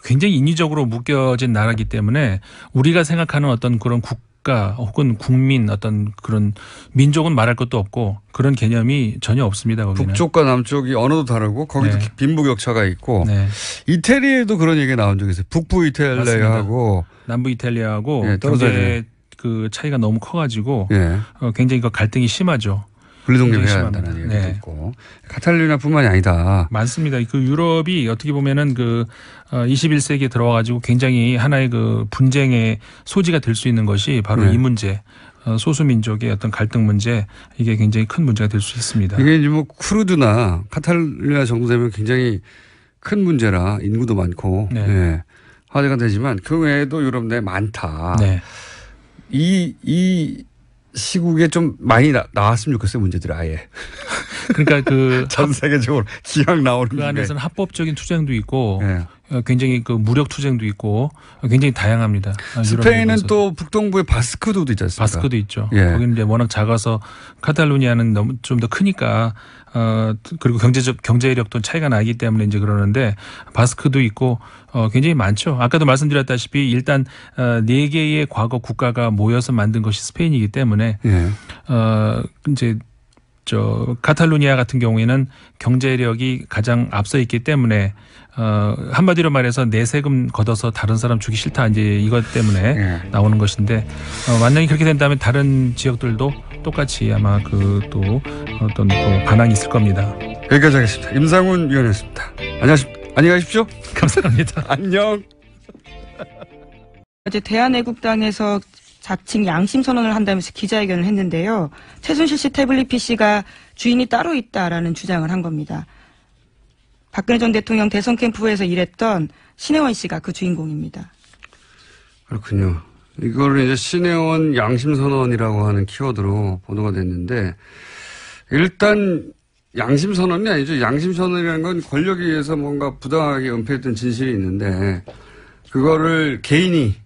굉장히 인위적으로 묶여진 나라이기 때문에 우리가 생각하는 어떤 그런 국가 혹은 국민 어떤 그런 민족은 말할 것도 없고 그런 개념이 전혀 없습니다. 거기는. 북쪽과 남쪽이 언어도 다르고 거기도 빈부격차가 있고 이태리에도 그런 얘기가 나온 적이 있어요. 북부 이탈리아하고 남부 이탈리아하고 경제 그 차이가 너무 커가지고 굉장히 그 갈등이 심하죠. 분리독립해야 한다는 얘기도 있고 카탈루냐뿐만이 아니다. 많습니다. 그 유럽이 어떻게 보면은 그 21세기에 들어와가지고 굉장히 하나의 그 분쟁의 소지가 될 수 있는 것이 바로 이 문제. 소수민족의 어떤 갈등 문제, 이게 굉장히 큰 문제가 될 수 있습니다. 이게 이제 뭐 쿠르드나 카탈루냐 정도 되면 굉장히 큰 문제라 인구도 많고 화제가 되지만 그 외에도 유럽 내에 많다. 이 시국에 좀 많이 나왔으면 좋겠어요, 문제들이 아예. 그러니까 전 세계적으로 기왕 나오는 그 안에서는 합법적인 투쟁도 있고 굉장히 그 무력 투쟁도 있고 굉장히 다양합니다. 스페인은 또 북동부에 바스크도도 있지 않습니까? 바스크도 있죠. 거기는 이제 워낙 작아서 카탈루니아는 너무 좀 더 크니까 그리고 경제력도 차이가 나기 때문에 이제 그러는데 바스크도 있고 굉장히 많죠. 아까도 말씀드렸다시피 일단 4개의 과거 국가가 모여서 만든 것이 스페인이기 때문에 이제 카탈루니아 같은 경우에는 경제력이 가장 앞서 있기 때문에 한마디로 말해서 내 세금 걷어서 다른 사람 주기 싫다 이제 이것 때문에 나오는 것인데 만약에 그렇게 된다면 다른 지역들도 똑같이 아마 또 어떤 또 반항이 있을 겁니다. 여기까지 하겠습니다. 임상훈 위원이었습니다. 안녕히 가십시오. 감사합니다. 안녕. 어제 대한애국당에서 자칭 양심 선언을 한다면서 기자회견을 했는데요. 최순실 씨 태블릿 PC가 주인이 따로 있다라는 주장을 한 겁니다. 박근혜 전 대통령 대선 캠프에서 일했던 신혜원 씨가 그 주인공입니다. 그렇군요. 이거를 이제 신혜원 양심 선언이라고 하는 키워드로 보도가 됐는데 일단 양심선언이 아니죠. 양심선언이라는 건 권력에 의해서 뭔가 부당하게 은폐했던 진실이 있는데 그거를 개인이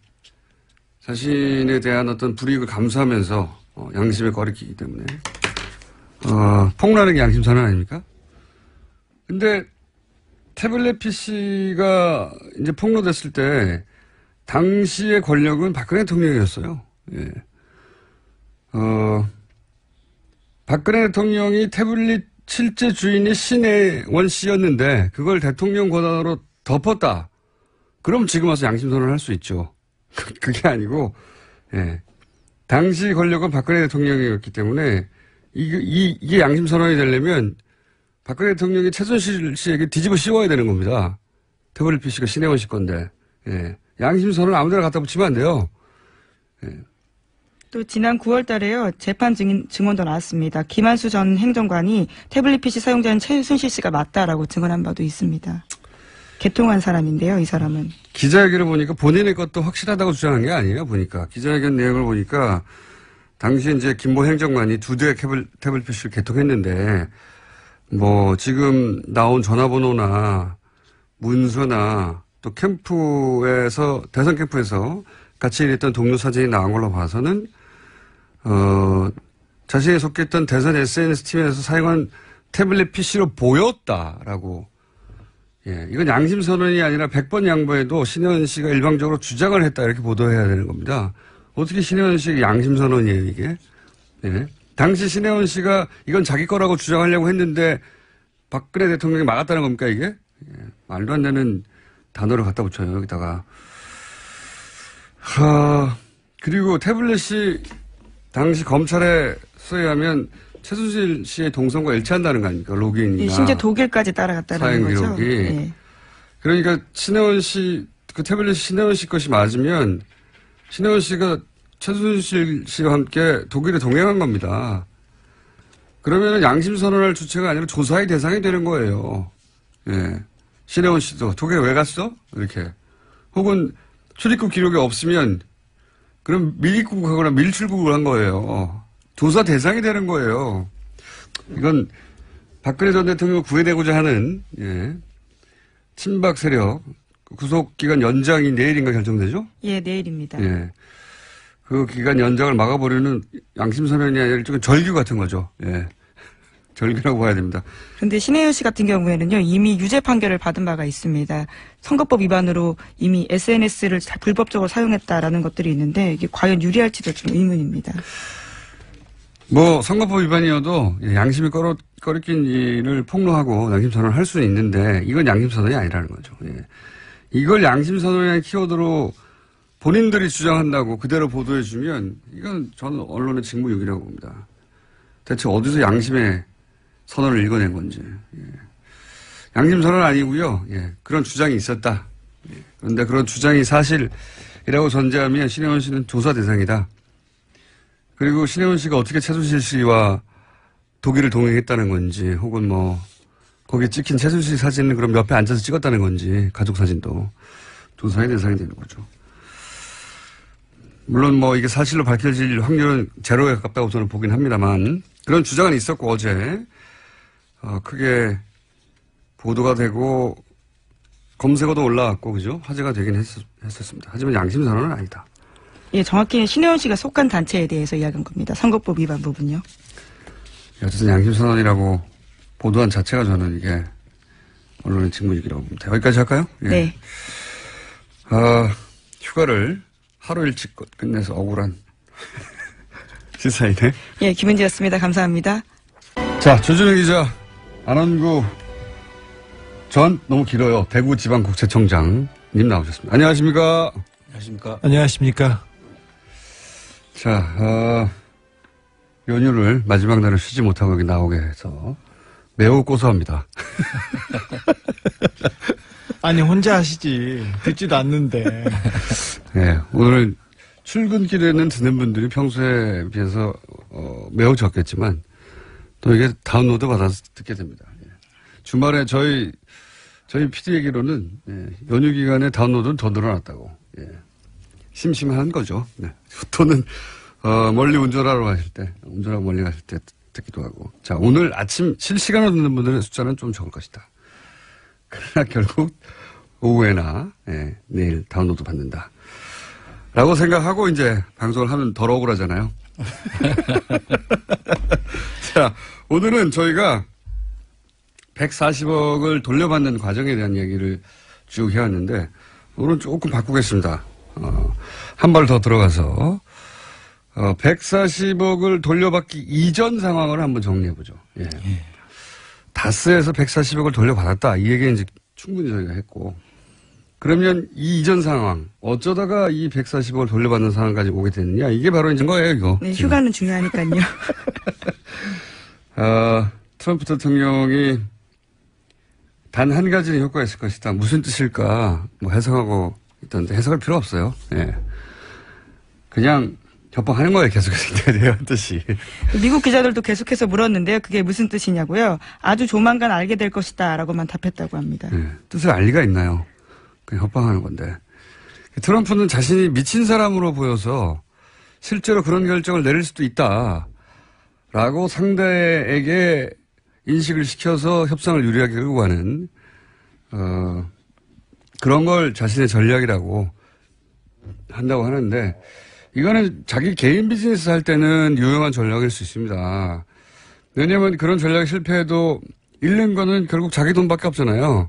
자신에 대한 어떤 불이익을 감수하면서 양심에 거리끼기 때문에 폭로하는 게 양심선언 아닙니까? 근데 태블릿 PC가 이제 폭로됐을 때 당시의 권력은 박근혜 대통령이었어요. 예. 박근혜 대통령이 태블릿 실제 주인이 신혜원 씨였는데 그걸 대통령 권한으로 덮었다. 그럼 지금 와서 양심선언을 할 수 있죠. 그게 아니고, 예. 당시 권력은 박근혜 대통령이었기 때문에 이게 양심선언이 되려면 박근혜 대통령이 최순실 씨에게 뒤집어 씌워야 되는 겁니다. 태블릿 PC가 신혜원 씨 건데, 예. 양심선언을 아무데나 갖다 붙이면 안 돼요. 예. 또 지난 9월 달에요. 재판 증언도 나왔습니다. 김한수 전 행정관이 태블릿 PC 사용자인 최순실 씨가 맞다라고 증언한 바도 있습니다. 개통한 사람인데요, 이 사람은. 기자회견을 보니까 본인의 것도 확실하다고 주장한 게 아니에요, 보니까. 기자회견 내용을 보니까 당시 이제 김모 행정관이 2대의 태블릿 PC를 개통했는데 뭐 지금 나온 전화번호나 문서나 또 캠프에서, 대선 캠프에서 같이 일했던 동료 사진이 나온 걸로 봐서는 자신이 속했던 대선 SNS 팀에서 사용한 태블릿 PC로 보였다라고. 예, 이건 양심선언이 아니라 100번 양보해도 신혜원 씨가 일방적으로 주장을 했다 이렇게 보도해야 되는 겁니다. 어떻게 신혜원 씨가 양심선언이에요 이게? 예. 당시 신혜원 씨가 이건 자기 거라고 주장하려고 했는데 박근혜 대통령이 막았다는 겁니까 이게? 예, 말도 안 되는 단어를 갖다 붙여요 여기다가. 그리고 태블릿이 당시 검찰에 의하면 최순실 씨의 동선과 일치한다는 거 아닙니까? 로그인이나. 예, 심지어 독일까지 따라갔다는 거죠. 사용 기록이. 예. 그러니까 신혜원 씨, 그 태블릿이 신혜원 씨 것이 맞으면 신혜원 씨가 최순실 씨와 함께 독일에 동행한 겁니다. 그러면 양심선언할 주체가 아니라 조사의 대상이 되는 거예요. 예. 신혜원 씨도 독일에 왜 갔어? 이렇게. 혹은 출입국 기록이 없으면 그럼 밀입국하거나 밀출국을 한 거예요. 조사 대상이 되는 거예요. 이건 박근혜 전 대통령을 구해내고자 하는 예, 친박 세력 구속기간 연장이 내일인가 결정되죠? 예, 내일입니다. 예. 그 기간 연장을 막아버리는 양심선언이 아니라 일종의 절규 같은 거죠. 예. 절규라고 봐야 됩니다. 그런데 신혜연 씨 같은 경우에는요, 이미 유죄 판결을 받은 바가 있습니다. 선거법 위반으로 이미 SNS를 불법적으로 사용했다라는 것들이 있는데 이게 과연 유리할지도 좀 의문입니다. 뭐 선거법 위반이어도 양심이 꺼리낀 일을 폭로하고 양심선언을 할 수는 있는데 이건 양심선언이 아니라는 거죠. 예. 이걸 양심선언이라는 키워드로 본인들이 주장한다고 그대로 보도해주면 이건 저는 언론의 직무유기라고 봅니다. 대체 어디서 양심의 선언을 읽어낸 건지. 예. 양심선언은 아니고요. 예. 그런 주장이 있었다. 예. 그런데 그런 주장이 사실이라고 전제하면 신혜원 씨는 조사 대상이다. 그리고 신혜원 씨가 어떻게 최순실 씨와 독일을 동행했다는 건지 혹은 뭐 거기에 찍힌 최순실 사진을 그럼 옆에 앉아서 찍었다는 건지 가족 사진도 조사의 대상이 되는 거죠. 물론 뭐 이게 사실로 밝혀질 확률은 제로에 가깝다고 저는 보긴 합니다만 그런 주장은 있었고 어제 크게 보도가 되고 검색어도 올라왔고 그죠? 화제가 되긴 했었습니다. 하지만 양심선언은 아니다. 예, 정확히는 신혜원 씨가 속한 단체에 대해서 이야기한 겁니다. 선거법 위반 부분요. 어쨌든 양심선언이라고 보도한 자체가 저는 이게 언론의 직무유기라고 봅니다. 여기까지 할까요? 예. 네. 휴가를 하루 일찍 끝내서 억울한 시사이네. 예, 김은지였습니다. 감사합니다. 자, 조준영 기자, 안원구 전 너무 길어요. 대구지방국세청장님 나오셨습니다. 안녕하십니까? 안녕하십니까? 안녕하십니까? 자, 연휴를 마지막 날을 쉬지 못하고 여기 나오게 해서 매우 고소합니다. 아니 혼자 하시지 듣지도 않는데. 네, 오늘 출근길에는 듣는 분들이 평소에 비해서 매우 적겠지만 또 이게 다운로드 받아서 듣게 됩니다. 예. 주말에 저희 PD 얘기로는 연휴 기간에 다운로드는 더 늘어났다고. 예. 심심한 거죠. 네. 또는 멀리 운전하러 가실 때, 운전하고 멀리 가실 때 듣기도 하고. 자, 오늘 아침 실시간으로 듣는 분들의 숫자는 좀 적을 것이다. 그러나 결국 오후에나 내일 다운로드 받는다. 라고 생각하고 이제 방송을 하면 덜 억울하잖아요. 자, 오늘은 저희가 140억을 돌려받는 과정에 대한 얘기를 쭉 해왔는데 오늘은 조금 바꾸겠습니다. 한 발 더 들어가서 140억을 돌려받기 이전 상황을 한번 정리해보죠. 예. 다스에서 140억을 돌려받았다. 이 얘기는 이제 충분히 저희가 했고 그러면 이 이전 상황 어쩌다가 이 140억을 돌려받는 상황까지 오게 됐느냐 이게 바로 이제 거예요 이거. 네, 휴가는 중요하니까요. 트럼프 대통령이 단 한 가지는 효과가 있을 것이다. 무슨 뜻일까 뭐 해석하고 있던데 해석할 필요 없어요. 예. 그냥 협박하는 거예요. 계속해서 대한 뜻이. 미국 기자들도 계속해서 물었는데요. 그게 무슨 뜻이냐고요. 아주 조만간 알게 될 것이다 라고만 답했다고 합니다. 예. 뜻을 알 리가 있나요. 그냥 협박하는 건데. 트럼프는 자신이 미친 사람으로 보여서 실제로 그런 결정을 내릴 수도 있다. 라고 상대에게 인식을 시켜서 협상을 유리하게 끌고 가는, 그런 걸 자신의 전략이라고 한다고 하는데, 이거는 자기 개인 비즈니스 할 때는 유용한 전략일 수 있습니다. 왜냐면 그런 전략이 실패해도 잃는 거는 결국 자기 돈밖에 없잖아요.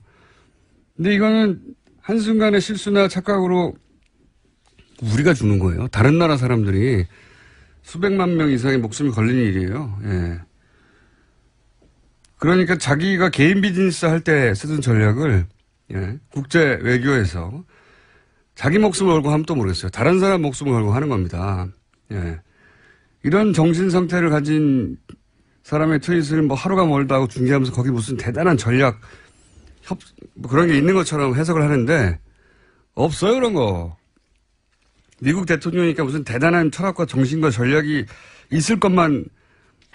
근데 이거는 한순간의 실수나 착각으로 우리가 주는 거예요. 다른 나라 사람들이 수백만 명 이상의 목숨이 걸리는 일이에요. 예. 그러니까 자기가 개인 비즈니스 할 때 쓰던 전략을 국제 외교에서 자기 목숨을 걸고 하면 또 모르겠어요. 다른 사람 목숨을 걸고 하는 겁니다. 예. 이런 정신 상태를 가진 사람의 트윗을 뭐 하루가 멀다 하고 중계하면서 거기 무슨 대단한 전략 뭐 그런 게 있는 것처럼 해석을 하는데 없어요 그런 거. 미국 대통령이니까 무슨 대단한 철학과 정신과 전략이 있을 것만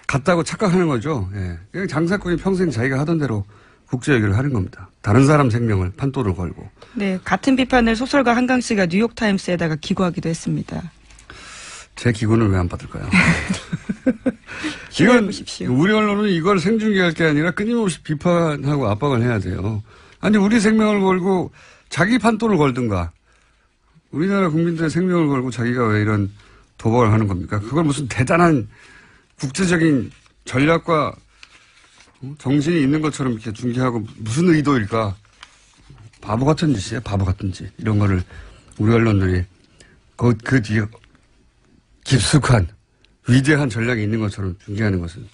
같다고 착각하는 거죠. 예. 그냥 장사꾼이 평생 자기가 하던 대로 국제 외교를 하는 겁니다. 다른 사람 생명을 판도를 걸고. 네, 같은 비판을 소설가 한강 씨가 뉴욕타임스에다가 기고하기도 했습니다. 제 기고는 왜 안 받을까요? 이건 우리 언론은 이걸 생중계할 게 아니라 끊임없이 비판하고 압박을 해야 돼요. 아니 우리 생명을 걸고 자기 판도를 걸든가. 우리나라 국민들의 생명을 걸고 자기가 왜 이런 도박을 하는 겁니까? 그걸 무슨 대단한 국제적인 전략과 정신이 있는 것처럼 이렇게 중계하고 무슨 의도일까? 바보 같은 짓이에요. 바보 같은 짓. 이런 거를 우리 언론들이 그 뒤에 깊숙한 위대한 전략이 있는 것처럼 중계하는 것은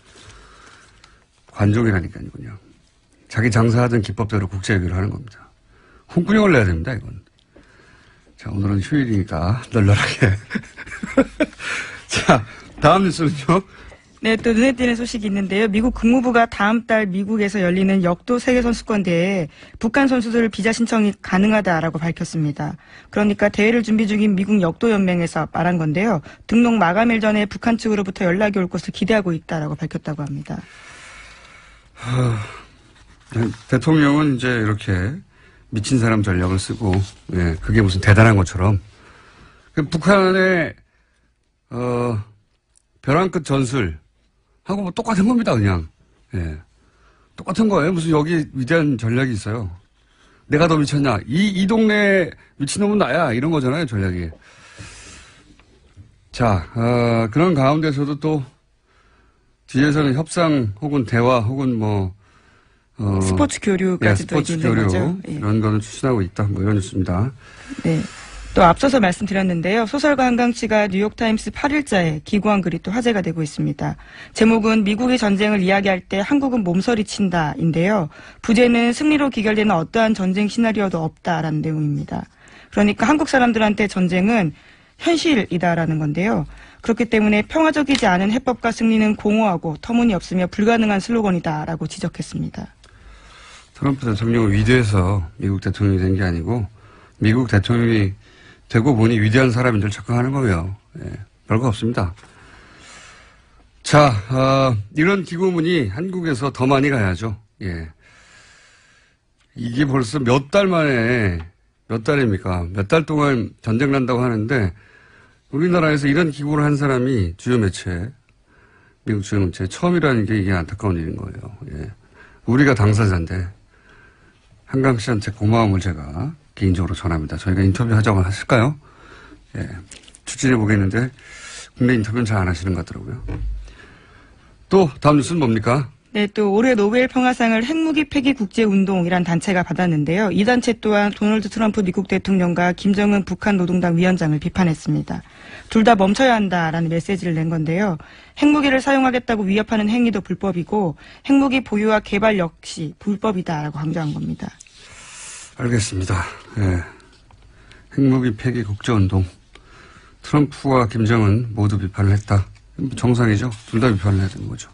관종이라니까요. 그냥. 자기 장사하던 기법대로 국제 외교를 하는 겁니다. 홍군형을 내야 됩니다. 이건. 자, 오늘은 휴일이니까 널널하게. 자, 다음 뉴스는요. 네, 또 눈에 띄는 소식이 있는데요. 미국 국무부가 다음 달 미국에서 열리는 역도 세계선수권대회에 북한 선수들 비자 신청이 가능하다라고 밝혔습니다. 그러니까 대회를 준비 중인 미국 역도연맹에서 말한 건데요. 등록 마감일 전에 북한 측으로부터 연락이 올 것을 기대하고 있다라고 밝혔다고 합니다. 대통령은 이제 이렇게 미친 사람 전략을 쓰고, 예, 그게 무슨 대단한 것처럼. 북한의, 벼랑 끝 전술, 하고 뭐 똑같은 겁니다, 그냥. 예. 똑같은 거예요. 무슨 여기 위대한 전략이 있어요. 내가 더 미쳤냐. 이 동네 미친놈은 나야. 이런 거잖아요, 전략이. 자, 그런 가운데서도 또, 뒤에서는 협상 혹은 대화 혹은 뭐, 스포츠 교류까지도 스포츠 있는 교류 거죠. 이런 거는 추진하고 있다. 뭐 이런 뉴스입니다. 네. 또 앞서서 말씀드렸는데요. 소설가 한강 씨가 뉴욕타임스 8일자에 기고한 글이 또 화제가 되고 있습니다. 제목은 미국이 전쟁을 이야기할 때 한국은 몸서리친다인데요. 부제는 승리로 귀결되는 어떠한 전쟁 시나리오도 없다라는 내용입니다. 그러니까 한국 사람들한테 전쟁은 현실이다라는 건데요. 그렇기 때문에 평화적이지 않은 해법과 승리는 공허하고 터무니없으며 불가능한 슬로건이다라고 지적했습니다. 트럼프 대통령은 위대해서 미국 대통령이 된 게 아니고 미국 대통령이 되고 보니 위대한 사람인 줄 착각하는 거예요. 예, 별거 없습니다. 자, 이런 기고문이 한국에서 더 많이 가야죠. 예. 이게 벌써 몇 달 만에, 몇 달입니까? 몇 달 동안 전쟁 난다고 하는데 우리나라에서 이런 기고를 한 사람이 주요 매체에 미국 주요 제 처음이라는 게 이게 안타까운 일인 거예요. 예. 우리가 당사자인데 한강 씨한테 고마움을 제가 개인적으로 전합니다. 저희가 인터뷰하자고 하실까요? 예. 추진해 보겠는데 국내 인터뷰는 잘 안 하시는 것 같더라고요. 또 다음 뉴스는 뭡니까? 네, 또 올해 노벨 평화상을 핵무기 폐기 국제운동이란 단체가 받았는데요. 이 단체 또한 도널드 트럼프 미국 대통령과 김정은 북한 노동당 위원장을 비판했습니다. 둘 다 멈춰야 한다라는 메시지를 낸 건데요. 핵무기를 사용하겠다고 위협하는 행위도 불법이고 핵무기 보유와 개발 역시 불법이다라고 강조한 겁니다. 알겠습니다. 예. 핵무기 폐기 국제운동. 트럼프와 김정은 모두 비판을 했다. 정상이죠. 둘 다 비판을 해야 되는 거죠.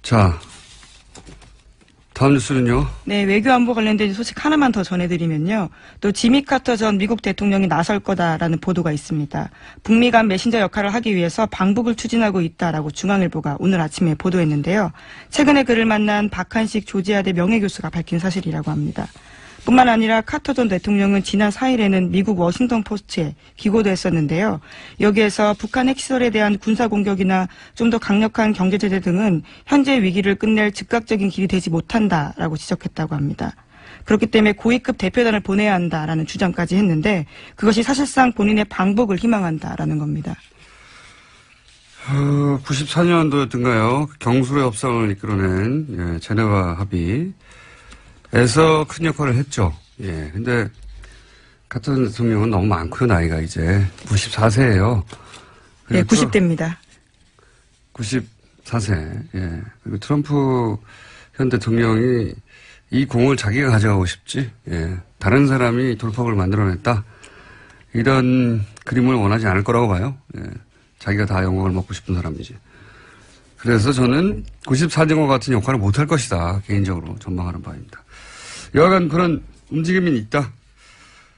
자, 다음 뉴스는요. 네, 외교안보 관련된 소식 하나만 더 전해드리면요. 또 지미 카터 전 미국 대통령이 나설 거다라는 보도가 있습니다. 북미 간 메신저 역할을 하기 위해서 방북을 추진하고 있다라고 중앙일보가 오늘 아침에 보도했는데요. 최근에 그를 만난 박한식 조지아대 명예교수가 밝힌 사실이라고 합니다. 뿐만 아니라 카터 전 대통령은 지난 4일에는 미국 워싱턴 포스트에 기고도 했었는데요. 여기에서 북한 핵시설에 대한 군사공격이나 좀 더 강력한 경제제재 등은 현재 위기를 끝낼 즉각적인 길이 되지 못한다라고 지적했다고 합니다. 그렇기 때문에 고위급 대표단을 보내야 한다라는 주장까지 했는데 그것이 사실상 본인의 방북을 희망한다라는 겁니다. 94년도였던가요? 경술의 협상을 이끌어낸 제네바 합의에서 큰 역할을 했죠. 예. 근데 카터 대통령은 너무 많고요, 나이가 이제 94세예요. 네, 90대입니다. 94세. 예. 그리고 트럼프 현 대통령이 이 공을 자기가 가져가고 싶지. 예. 다른 사람이 돌파구를 만들어냈다. 이런 그림을 원하지 않을 거라고 봐요. 예. 자기가 다 영광을 먹고 싶은 사람이지. 그래서 저는 94년과 같은 역할을 못할 것이다. 개인적으로 전망하는 바입니다. 여하간 그런 움직임이 있다.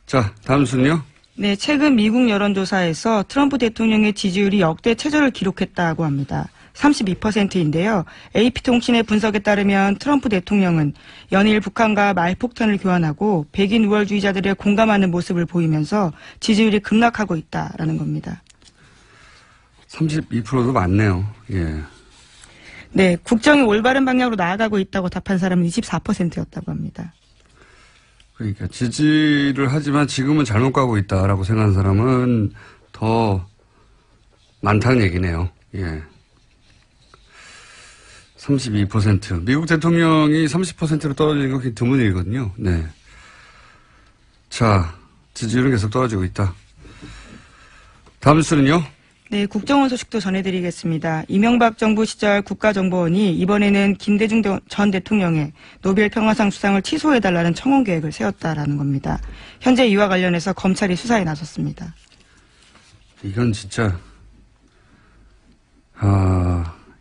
자, 다음 순요. 네, 최근 미국 여론조사에서 트럼프 대통령의 지지율이 역대 최저를 기록했다고 합니다. 32%인데요. AP통신의 분석에 따르면 트럼프 대통령은 연일 북한과 말폭탄을 교환하고 백인 우월주의자들의 공감하는 모습을 보이면서 지지율이 급락하고 있다라는 겁니다. 32%도 많네요. 예. 네, 국정이 올바른 방향으로 나아가고 있다고 답한 사람은 24%였다고 합니다. 그러니까 지지를 하지만 지금은 잘못 가고 있다라고 생각하는 사람은 더 많다는 얘기네요. 예. 32%. 미국 대통령이 30%로 떨어지는 건 드문 일이거든요. 네. 자, 지지율은 계속 떨어지고 있다. 다음 뉴스는요? 네, 국정원 소식도 전해드리겠습니다. 이명박 정부 시절 국가정보원이 이번에는 김대중 전 대통령의 노벨 평화상 수상을 취소해달라는 청원 계획을 세웠다라는 겁니다. 현재 이와 관련해서 검찰이 수사에 나섰습니다. 이건 진짜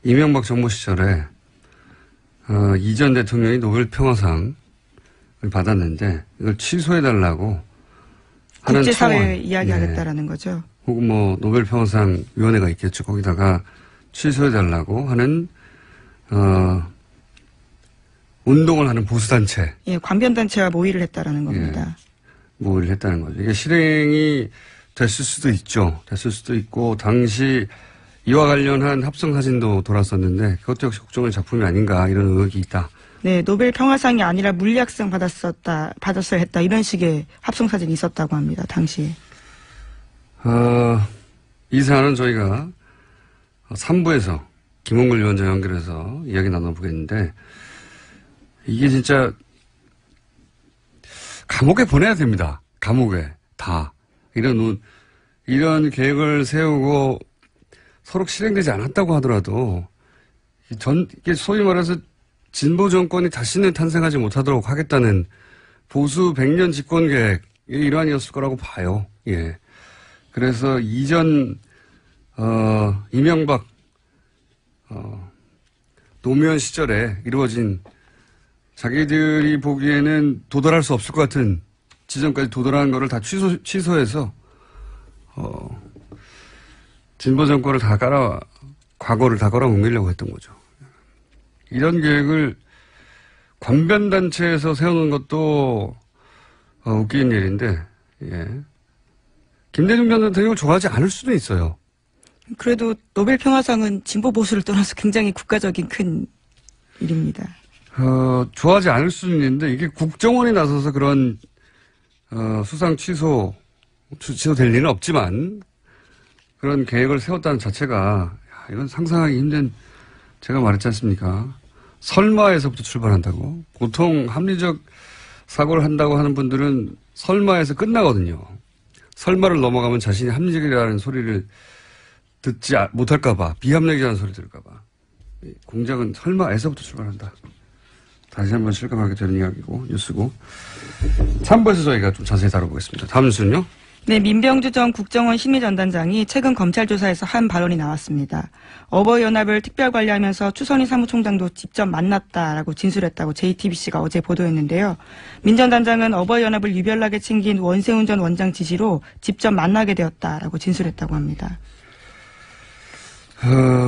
이명박 정부 시절에 이 전 대통령이 노벨 평화상을 받았는데 이걸 취소해달라고 하는 국제사회에 이야기하겠다라는 거죠. 혹은 뭐 노벨 평화상 위원회가 있겠죠. 거기다가 취소해달라고 하는 운동을 하는 보수단체. 예, 관변단체와 모의를 했다라는 겁니다. 예, 모의를 했다는 거죠. 이게 실행이 됐을 수도 있죠. 됐을 수도 있고 당시 이와 관련한 합성 사진도 돌았었는데 그것도 역시 국정원의 작품이 아닌가 이런 의혹이 있다. 네, 노벨 평화상이 아니라 물리학상 받았어야 했다 이런 식의 합성 사진이 있었다고 합니다. 당시에. 이 사안은 저희가 3부에서 김홍글 위원장 연결해서 이야기 나눠보겠는데 이게 진짜 감옥에 보내야 됩니다. 감옥에 다 이런 계획을 세우고 서로 실행되지 않았다고 하더라도 이게 소위 말해서 진보 정권이 다시는 탄생하지 못하도록 하겠다는 보수 100년 집권 계획의 일환이었을 거라고 봐요. 예. 그래서 이전 이명박 노무현 시절에 이루어진 자기들이 보기에는 도달할 수 없을 것 같은 지점까지 도달한 거를 다 취소해서 진보 정권을 과거를 다 깔아뭉개려고 했던 거죠. 이런 계획을 관변단체에서 세우는 것도 웃기는 일인데, 예. 김대중 전 대통령을 좋아하지 않을 수도 있어요. 그래도 노벨 평화상은 진보 보수를 떠나서 굉장히 국가적인 큰 일입니다. 좋아하지 않을 수는 있는데 이게 국정원이 나서서 그런 수상 취소될 리는 없지만 그런 계획을 세웠다는 자체가 이건 상상하기 힘든, 제가 말했지 않습니까? 설마에서부터 출발한다고. 보통 합리적 사고를 한다고 하는 분들은 설마에서 끝나거든요. 설마를 넘어가면 자신이 합리적이라는 소리를 듣지 못할까봐, 비합리적이라는 소리 들을까봐. 공작은 설마에서부터 출발한다. 다시 한번 실감하게 되는 이야기고, 뉴스고. 3부에서 저희가 좀 자세히 다뤄보겠습니다. 다음 뉴스는요? 네, 민병주 전 국정원 심의전단장이 최근 검찰 조사에서 한 발언이 나왔습니다. 어버이연합을 특별 관리하면서 추선희 사무총장도 직접 만났다라고 진술했다고 JTBC가 어제 보도했는데요. 민 전 단장은 어버이연합을 유별나게 챙긴 원세훈 전 원장 지시로 직접 만나게 되었다라고 진술했다고 합니다.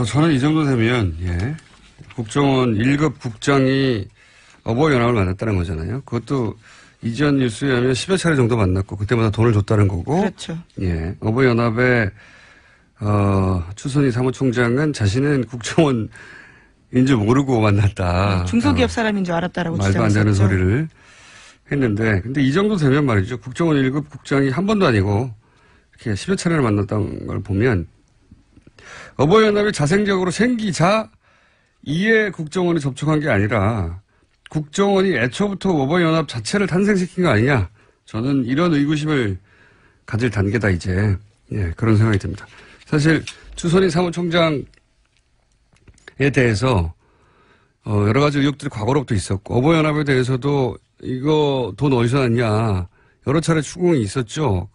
저는 이 정도 되면, 국정원 1급 국장이 어버이연합을 만났다는 거잖아요. 그것도 이전 뉴스에 하면 10여 차례 정도 만났고, 그때마다 돈을 줬다는 거고. 그렇죠. 어버이연합의, 추선희 사무총장은 자신은 국정원인 줄 모르고 만났다. 중소기업 사람인 줄 알았다라고 말도 안 주장했었죠. 되는 소리를 했는데, 근데 이 정도 되면 말이죠. 국정원 1급 국장이 한 번도 아니고, 이렇게 10여 차례를 만났다는 걸 보면, 어버이연합이 자생적으로 생기자 이에 국정원이 접촉한 게 아니라 국정원이 애초부터 어버이연합 자체를 탄생시킨 거 아니냐. 저는 이런 의구심을 가질 단계다 이제. 그런 생각이 듭니다. 사실 추선희 사무총장에 대해서 여러 가지 의혹들이 과거로부터 있었고 어버이연합에 대해서도 이거 돈 어디서 났냐 여러 차례 추궁이 있었죠.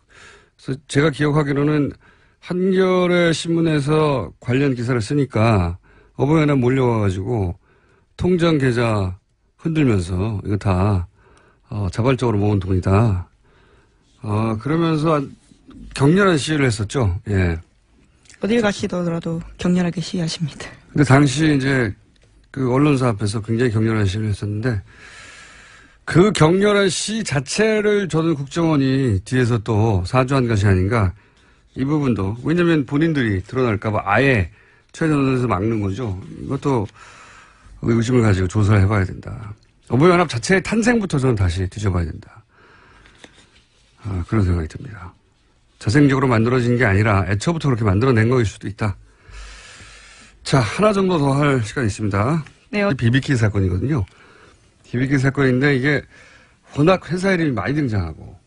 그래서 제가 기억하기로는 한겨레 신문에서 관련 기사를 쓰니까 어버이연합 몰려와가지고 통장 계좌 흔들면서 이거 다 자발적으로 모은 돈이다. 그러면서 격렬한 시위를 했었죠. 어딜 가시더라도 격렬하게 시위하십니다. 근데 당시 이제 그 언론사 앞에서 굉장히 격렬한 시위를 했었는데 그 격렬한 시 자체를 저는 국정원이 뒤에서 또 사주한 것이 아닌가. 이 부분도 왜냐하면 본인들이 드러날까봐 아예 최전선에서 막는 거죠. 이것도 의구심을 가지고 조사를 해봐야 된다. 어버이연합 자체의 탄생부터 저는 다시 뒤져봐야 된다. 그런 생각이 듭니다. 자생적으로 만들어진 게 아니라 애초부터 그렇게 만들어낸 거일 수도 있다. 자, 하나 정도 더 할 시간이 있습니다. 네. BBK 사건이거든요. BBK 사건인데 이게 워낙 회사 이름이 많이 등장하고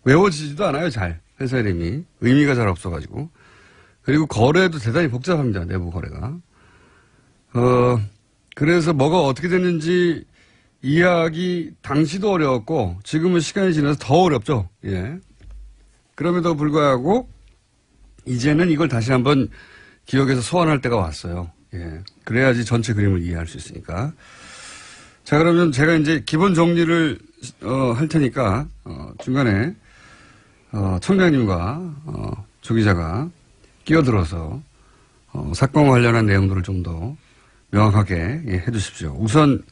외워지지도 않아요, 잘. 회사 이름이. 의미가 잘 없어가지고. 그리고 거래도 대단히 복잡합니다, 내부 거래가. 그래서 뭐가 어떻게 됐는지 이해하기 당시도 어려웠고 지금은 시간이 지나서 더 어렵죠. 그럼에도 불구하고 이제는 이걸 다시 한번 기억에서 소환할 때가 왔어요. 그래야지 전체 그림을 이해할 수 있으니까. 자, 그러면 제가 이제 기본 정리를 할 테니까 중간에 청장님과 조 기자가 끼어들어서 사건과 관련한 내용들을 좀 더 명확하게 해 주십시오. 우선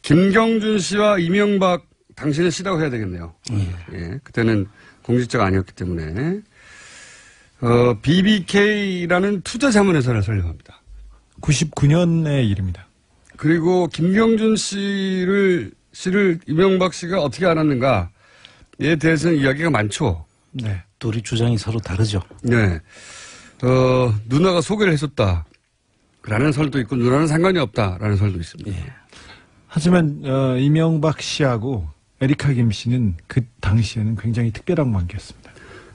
김경준 씨와 이명박 당신의 씨라고 해야 되겠네요. 그때는 공직자가 아니었기 때문에 BBK라는 투자 자문회사를 설립합니다. 99년의 일입니다. 그리고 김경준 씨를 이명박 씨가 어떻게 알았는가에 대해서는 이야기가 많죠. 네. 둘이 주장이 서로 다르죠. 네. 누나가 소개를 했었다라는 설도 있고 누나는 상관이 없다라는 설도 있습니다. 하지만 이명박 씨하고 에리카 김 씨는 그 당시에는 굉장히 특별한 관계였습니다.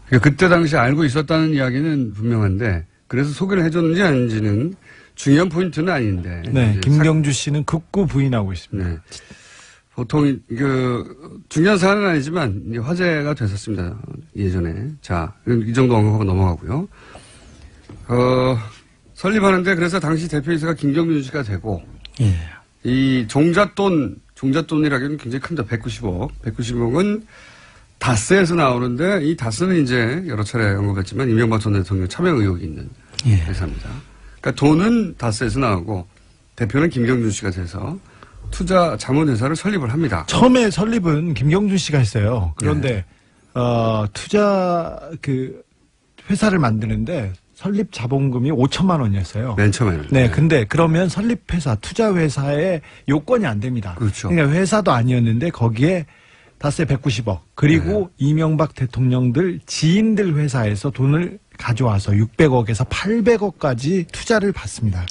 그러니까 그때 당시 알고 있었다는 이야기는 분명한데 그래서 소개를 해줬는지 아닌지는 중요한 포인트는 아닌데. 네, 김경주 씨는 극구 부인하고 있습니다. 네. 보통 중요한 사안은 아니지만 이제 화제가 됐었습니다. 예전에. 자, 이 정도 언급하고 넘어가고요. 설립하는데 그래서 당시 대표이사가 김경준 씨가 되고 이 종잣돈이라기는 굉장히 큽니다. 190억. 190억은 다스에서 나오는데 이 다스는 이제 여러 차례 언급했지만 이명박 전 대통령 참여 의혹이 있는 회사입니다. 그러니까 돈은 다스에서 나오고 대표는 김경준 씨가 돼서 투자 자문회사를 설립을 합니다. 처음에 설립은 김경준 씨가 했어요. 그런데 투자 회사를 만드는데 설립 자본금이 5천만 원이었어요. 맨 처음에는. 네, 근데 그러면 설립회사, 투자회사의 요건이 안 됩니다. 그렇죠. 그러니까 회사도 아니었는데 거기에 다스의 190억 그리고 이명박 대통령들 지인들 회사에서 돈을 가져와서 600억에서 800억까지 투자를 받습니다.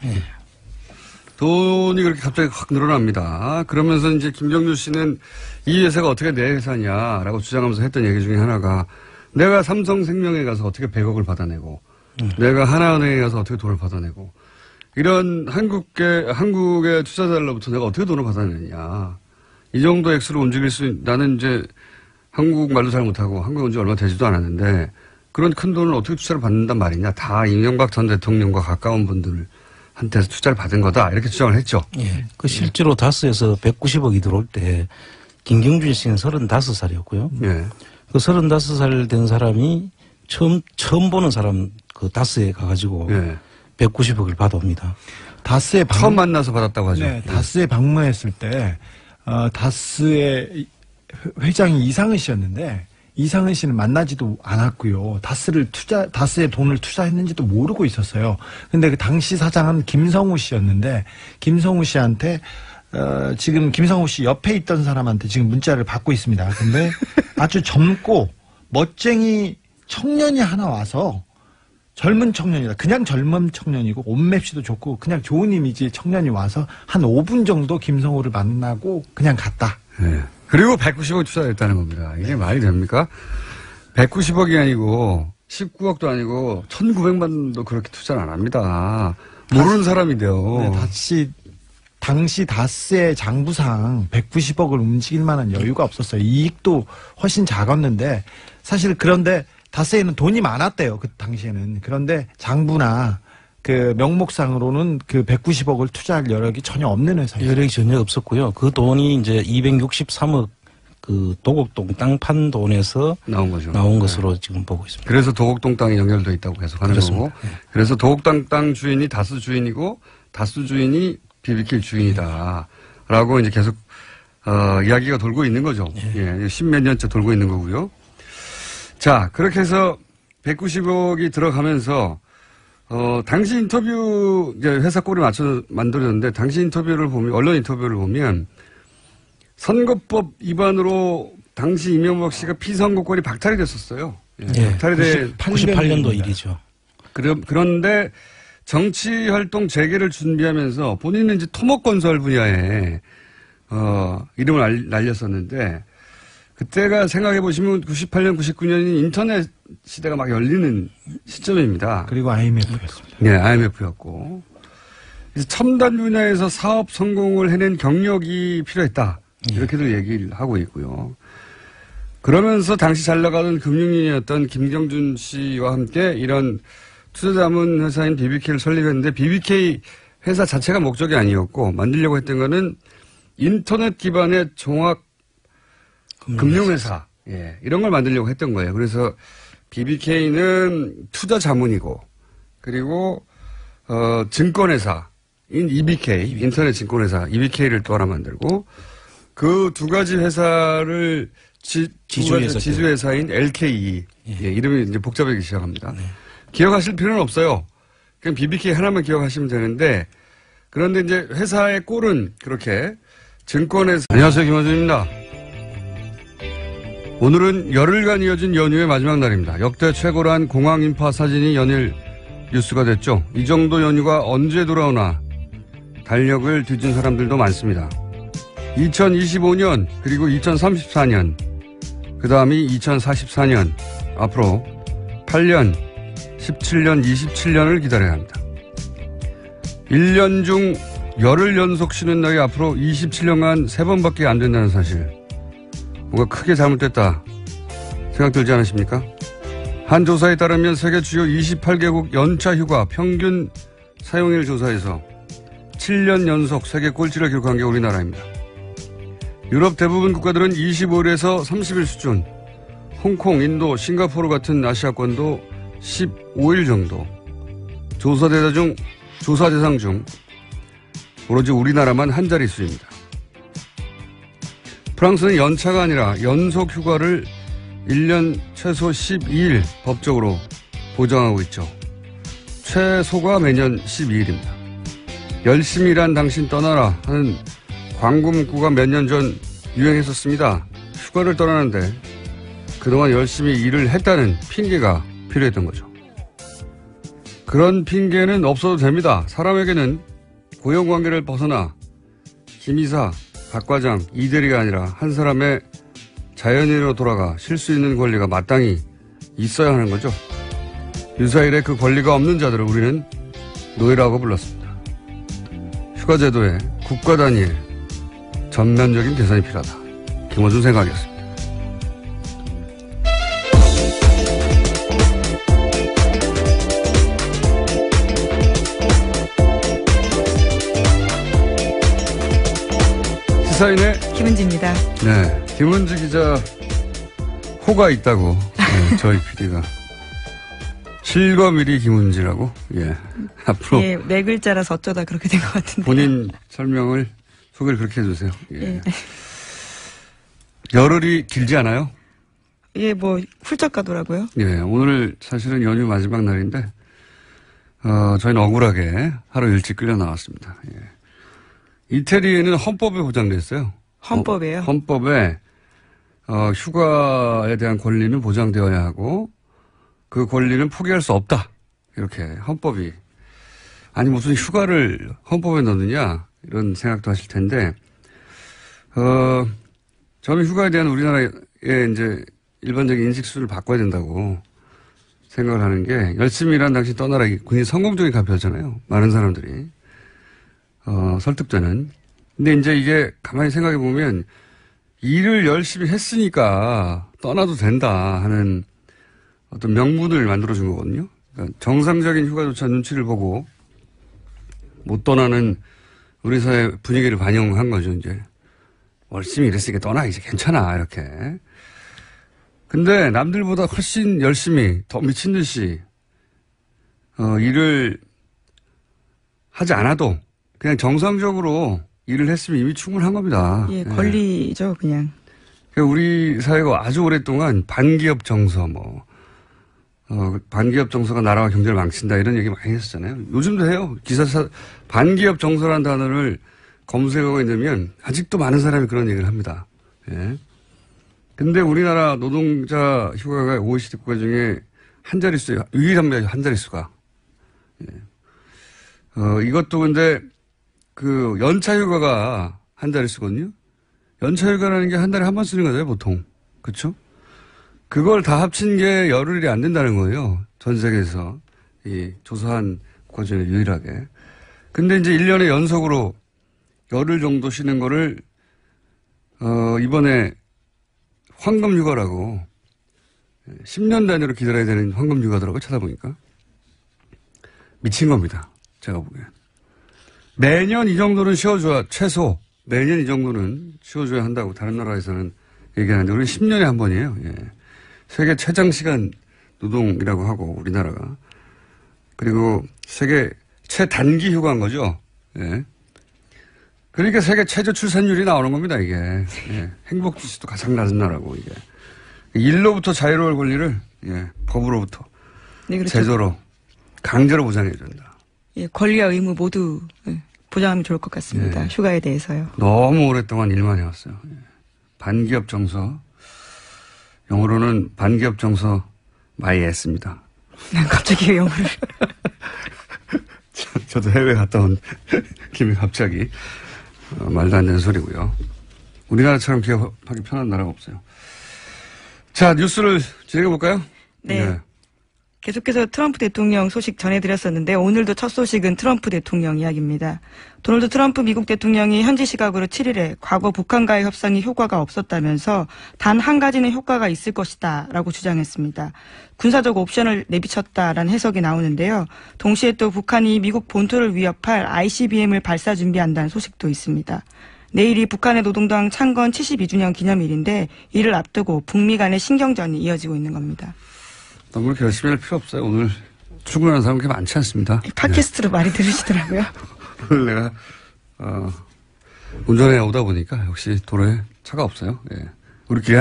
돈이 그렇게 갑자기 확 늘어납니다. 그러면서 이제 김정주 씨는 이 회사가 어떻게 내 회사냐라고 주장하면서 했던 얘기 중에 하나가 내가 삼성생명에 가서 어떻게 100억을 받아내고 내가 하나은행에 가서 어떻게 돈을 받아내고 이런 한국의 투자자들로부터 내가 어떻게 돈을 받아내느냐. 이 정도 액수로 움직일 나는 이제 한국말도 잘 못하고 한국에 온 지 얼마 되지도 않았는데 그런 큰 돈을 어떻게 투자를 받는단 말이냐. 다 이명박 전 대통령과 가까운 분들한테서 투자를 받은 거다. 이렇게 주장을 했죠. 예. 그 실제로 다스에서 190억이 들어올 때 김경준 씨는 35살이었고요. 예. 그 35살 된 사람이 처음 보는 사람 그 다스에 가가지고 예. 190억을 받아옵니다. 다스에 처음 만나서 받았다고 하죠. 네, 다스에 방문했을 때 다스의 회장이 이상은 씨였는데 이상은 씨는 만나지도 않았고요. 다스에 돈을 투자했는지도 모르고 있었어요. 근데 그 당시 사장은 김성우 씨였는데 김성우 씨한테 지금 김성우 씨 옆에 있던 사람한테 지금 문자를 받고 있습니다. 근데 아주 젊고 멋쟁이 청년이 하나 와서 젊은 청년이다. 그냥 젊은 청년이고 옷 맵시도 좋고 그냥 좋은 이미지의 청년이 와서 한 5분 정도 김성우를 만나고 그냥 갔다. 네. 그리고 190억 투자했다는 겁니다. 이게 말이 됩니까? 190억이 아니고 19억도 아니고 1,900만도 그렇게 투자를 안 합니다. 모르는 사람인데요. 네, 당시 다스의 장부상 190억을 움직일 만한 여유가 없었어요. 이익도 훨씬 작았는데 사실 그런데 다스에는 돈이 많았대요. 그 당시에는. 그런데 장부나 그 명목상으로는 그 190억을 투자할 여력이 전혀 없는 회사예요. 여력이 전혀 없었고요. 그 돈이 이제 263억 그 도곡동 땅 판 돈에서 나온 거죠. 나온 것으로 지금 보고 있습니다. 그래서 도곡동 땅이 연결돼 있다고 계속 하는 거고. 네. 그래서 도곡동 땅 주인이 다스 주인이고 다스 주인이 BBK 주인이다라고 이제 계속 이야기가 돌고 있는 거죠. 예, 10몇 년째 돌고 있는 거고요. 자, 그렇게 해서 190억이 들어가면서 당시 인터뷰 이제 회사 꼴에 맞춰서 만들었는데 당시 인터뷰를 보면 언론 인터뷰를 보면 선거법 위반으로 당시 이명박 씨가 피선거권이 박탈이 됐었어요. 예, 박탈이 돼 98년도 일이죠. 그런데 정치 활동 재개를 준비하면서 본인은 이제 토목건설 분야에 이름을 날렸었는데 그때가 생각해 보시면 98년, 99년이 인터넷 시대가 막 열리는 시점입니다. 그리고 IMF였습니다. 네, IMF였고. 그래서 첨단 분야에서 사업 성공을 해낸 경력이 필요했다. 이렇게들 얘기를 하고 있고요. 그러면서 당시 잘 나가던 금융인이었던 김경준 씨와 함께 이런 투자자문 회사인 BBK를 설립했는데 BBK 회사 자체가 목적이 아니었고 만들려고 했던 거는 인터넷 기반의 종합 금융회사. 예, 이런 걸 만들려고 했던 거예요. 그래서 BBK는 투자 자문이고 그리고 증권회사인 EBK, 인터넷 증권회사 EBK를 또 하나 만들고 그 두 가지 회사를 지주회사인 LKE. 예, 이름이 이제 복잡하기 시작합니다. 네. 기억하실 필요는 없어요. 그냥 BBK 하나만 기억하시면 되는데 그런데 이제 회사의 꼴은 그렇게 증권회사. 안녕하세요. 김어준입니다. 오늘은 열흘간 이어진 연휴의 마지막 날입니다. 역대 최고란 공항 인파 사진이 연일 뉴스가 됐죠. 이 정도 연휴가 언제 돌아오나 달력을 뒤진 사람들도 많습니다. 2025년 그리고 2034년 그 다음이 2044년 앞으로 8년, 17년, 27년을 기다려야 합니다. 1년 중 열흘 연속 쉬는 날이 앞으로 27년간 3번밖에 안 된다는 사실. 뭔가 크게 잘못됐다 생각 들지 않으십니까? 한 조사에 따르면 세계 주요 28개국 연차 휴가 평균 사용일 조사에서 7년 연속 세계 꼴찌를 기록한 게 우리나라입니다. 유럽 대부분 국가들은 25일에서 30일 수준, 홍콩, 인도, 싱가포르 같은 아시아권도 15일 정도. 조사 대상 중 오로지 우리나라만 한 자릿수입니다. 프랑스는 연차가 아니라 연속 휴가를 1년 최소 12일 법적으로 보장하고 있죠. 최소가 매년 12일입니다. 열심히 일한 당신 떠나라 하는 광고 문구가 몇 년 전 유행했었습니다. 휴가를 떠나는데 그동안 열심히 일을 했다는 핑계가 필요했던 거죠. 그런 핑계는 없어도 됩니다. 사람에게는 고용관계를 벗어나 김 이사, 박 과장, 이 대리가 아니라 한 사람의 자연인으로 돌아가 쉴 수 있는 권리가 마땅히 있어야 하는 거죠. 유사일에 그 권리가 없는 자들을 우리는 노예라고 불렀습니다. 휴가제도에 국가 단위의 전면적인 개선이 필요하다. 김어준 생각이었습니다. 시사인의 김은지입니다. 네, 김은지 기자 호가 있다고 네, 저희 PD가 실검일이 김은지라고 앞으로 네 글자라서 어쩌다 그렇게 된 것 같은데 본인 설명을 소개를 그렇게 해주세요. 예. 열흘이 길지 않아요? 뭐 훌쩍 가더라고요. 예, 오늘 사실은 연휴 마지막 날인데 저희는 억울하게 하루 일찍 끌려 나왔습니다. 예. 이태리에는 헌법에 보장돼 있어요. 헌법에요? 헌법에 휴가에 대한 권리는 보장되어야 하고 그 권리는 포기할 수 없다. 이렇게 헌법이. 아니 무슨 휴가를 헌법에 넣느냐 이런 생각도 하실 텐데 저는 휴가에 대한 우리나라의 이제 일반적인 인식 수준을 바꿔야 된다고 생각을 하는 게 열심히 일한 당신 떠나라 굉장히 성공적인 가표잖아요. 많은 사람들이 설득되는. 근데 이제 이게 가만히 생각해 보면 일을 열심히 했으니까 떠나도 된다 하는 어떤 명분을 만들어준 거거든요. 그러니까 정상적인 휴가조차 눈치를 보고 못 떠나는 우리 사회 분위기를 반영한 거죠, 이제. 열심히 일했으니까 떠나, 이제 괜찮아, 이렇게. 근데 남들보다 훨씬 열심히, 더 미친 듯이, 일을 하지 않아도 그냥 정상적으로 일을 했으면 이미 충분한 겁니다. 예, 권리죠, 그냥. 그러니까 우리 사회가 아주 오랫동안 반기업 정서, 반기업 정서가 나라와 경제를 망친다 이런 얘기 많이 했었잖아요. 요즘도 해요. 기사사 반기업 정서라는 단어를 검색어에 넣으면 아직도 많은 사람이 그런 얘기를 합니다. 예. 근데 우리나라 노동자 휴가가 OECD 국가 중에 한 자릿수예요. 유일합니다. 한 자릿수가. 예. 이것도 근데 그 연차 휴가가 한 자릿수거든요. 연차 휴가라는 게 한 달에 한 번 쓰는 거잖아요, 보통. 그렇죠? 그걸 다 합친 게 열흘이 안 된다는 거예요. 전 세계에서. 이 조사한 국가 중에 유일하게. 근데 이제 1년에 연속으로 열흘 정도 쉬는 거를, 이번에 황금휴가라고 10년 단위로 기다려야 되는 황금휴가더라고요. 찾아보니까. 미친 겁니다. 제가 보기엔. 매년 이 정도는 쉬어줘야, 최소 매년 이 정도는 쉬어줘야 한다고 다른 나라에서는 얘기하는데 우리 10년에 한 번이에요. 예. 세계 최장시간 노동이라고 하고 우리나라가. 그리고 세계 최단기 휴가인 거죠. 예. 그러니까 세계 최저 출산율이 나오는 겁니다, 이게. 예. 행복지수도 가장 낮은 나라고, 이게. 일로부터 자유로울 권리를, 예. 법으로부터. 네, 그렇죠. 제도로, 강제로 보장해야 된다. 예, 권리와 의무 모두 보장하면 좋을 것 같습니다. 예. 휴가에 대해서요. 너무 오랫동안 일만 해왔어요. 예. 반기업 정서. 영어로는 반기업 정서 많이 애씁니다. 갑자기 영어를. 저도 해외 갔다 온 김에 갑자기 말도 안 되는 소리고요. 우리나라처럼 기업하기 편한 나라가 없어요. 자, 뉴스를 진행해볼까요? 네. 네. 계속해서 트럼프 대통령 소식 전해드렸었는데 오늘도 첫 소식은 트럼프 대통령 이야기입니다. 도널드 트럼프 미국 대통령이 현지 시각으로 7일에 과거 북한과의 협상이 효과가 없었다면서 단 한 가지는 효과가 있을 것이다 라고 주장했습니다. 군사적 옵션을 내비쳤다라는 해석이 나오는데요. 동시에 또 북한이 미국 본토를 위협할 ICBM을 발사 준비한다는 소식도 있습니다. 내일이 북한의 노동당 창건 72주년 기념일인데 이를 앞두고 북미 간의 신경전이 이어지고 있는 겁니다. 너무 그렇게 열심히 할 필요 없어요. 오늘 출근하는 사람 그렇게 많지 않습니다. 팟캐스트로 많이 들으시더라고요. 오늘 내가 운전해 오다 보니까 역시 도로에 차가 없어요. 예. 우리 기한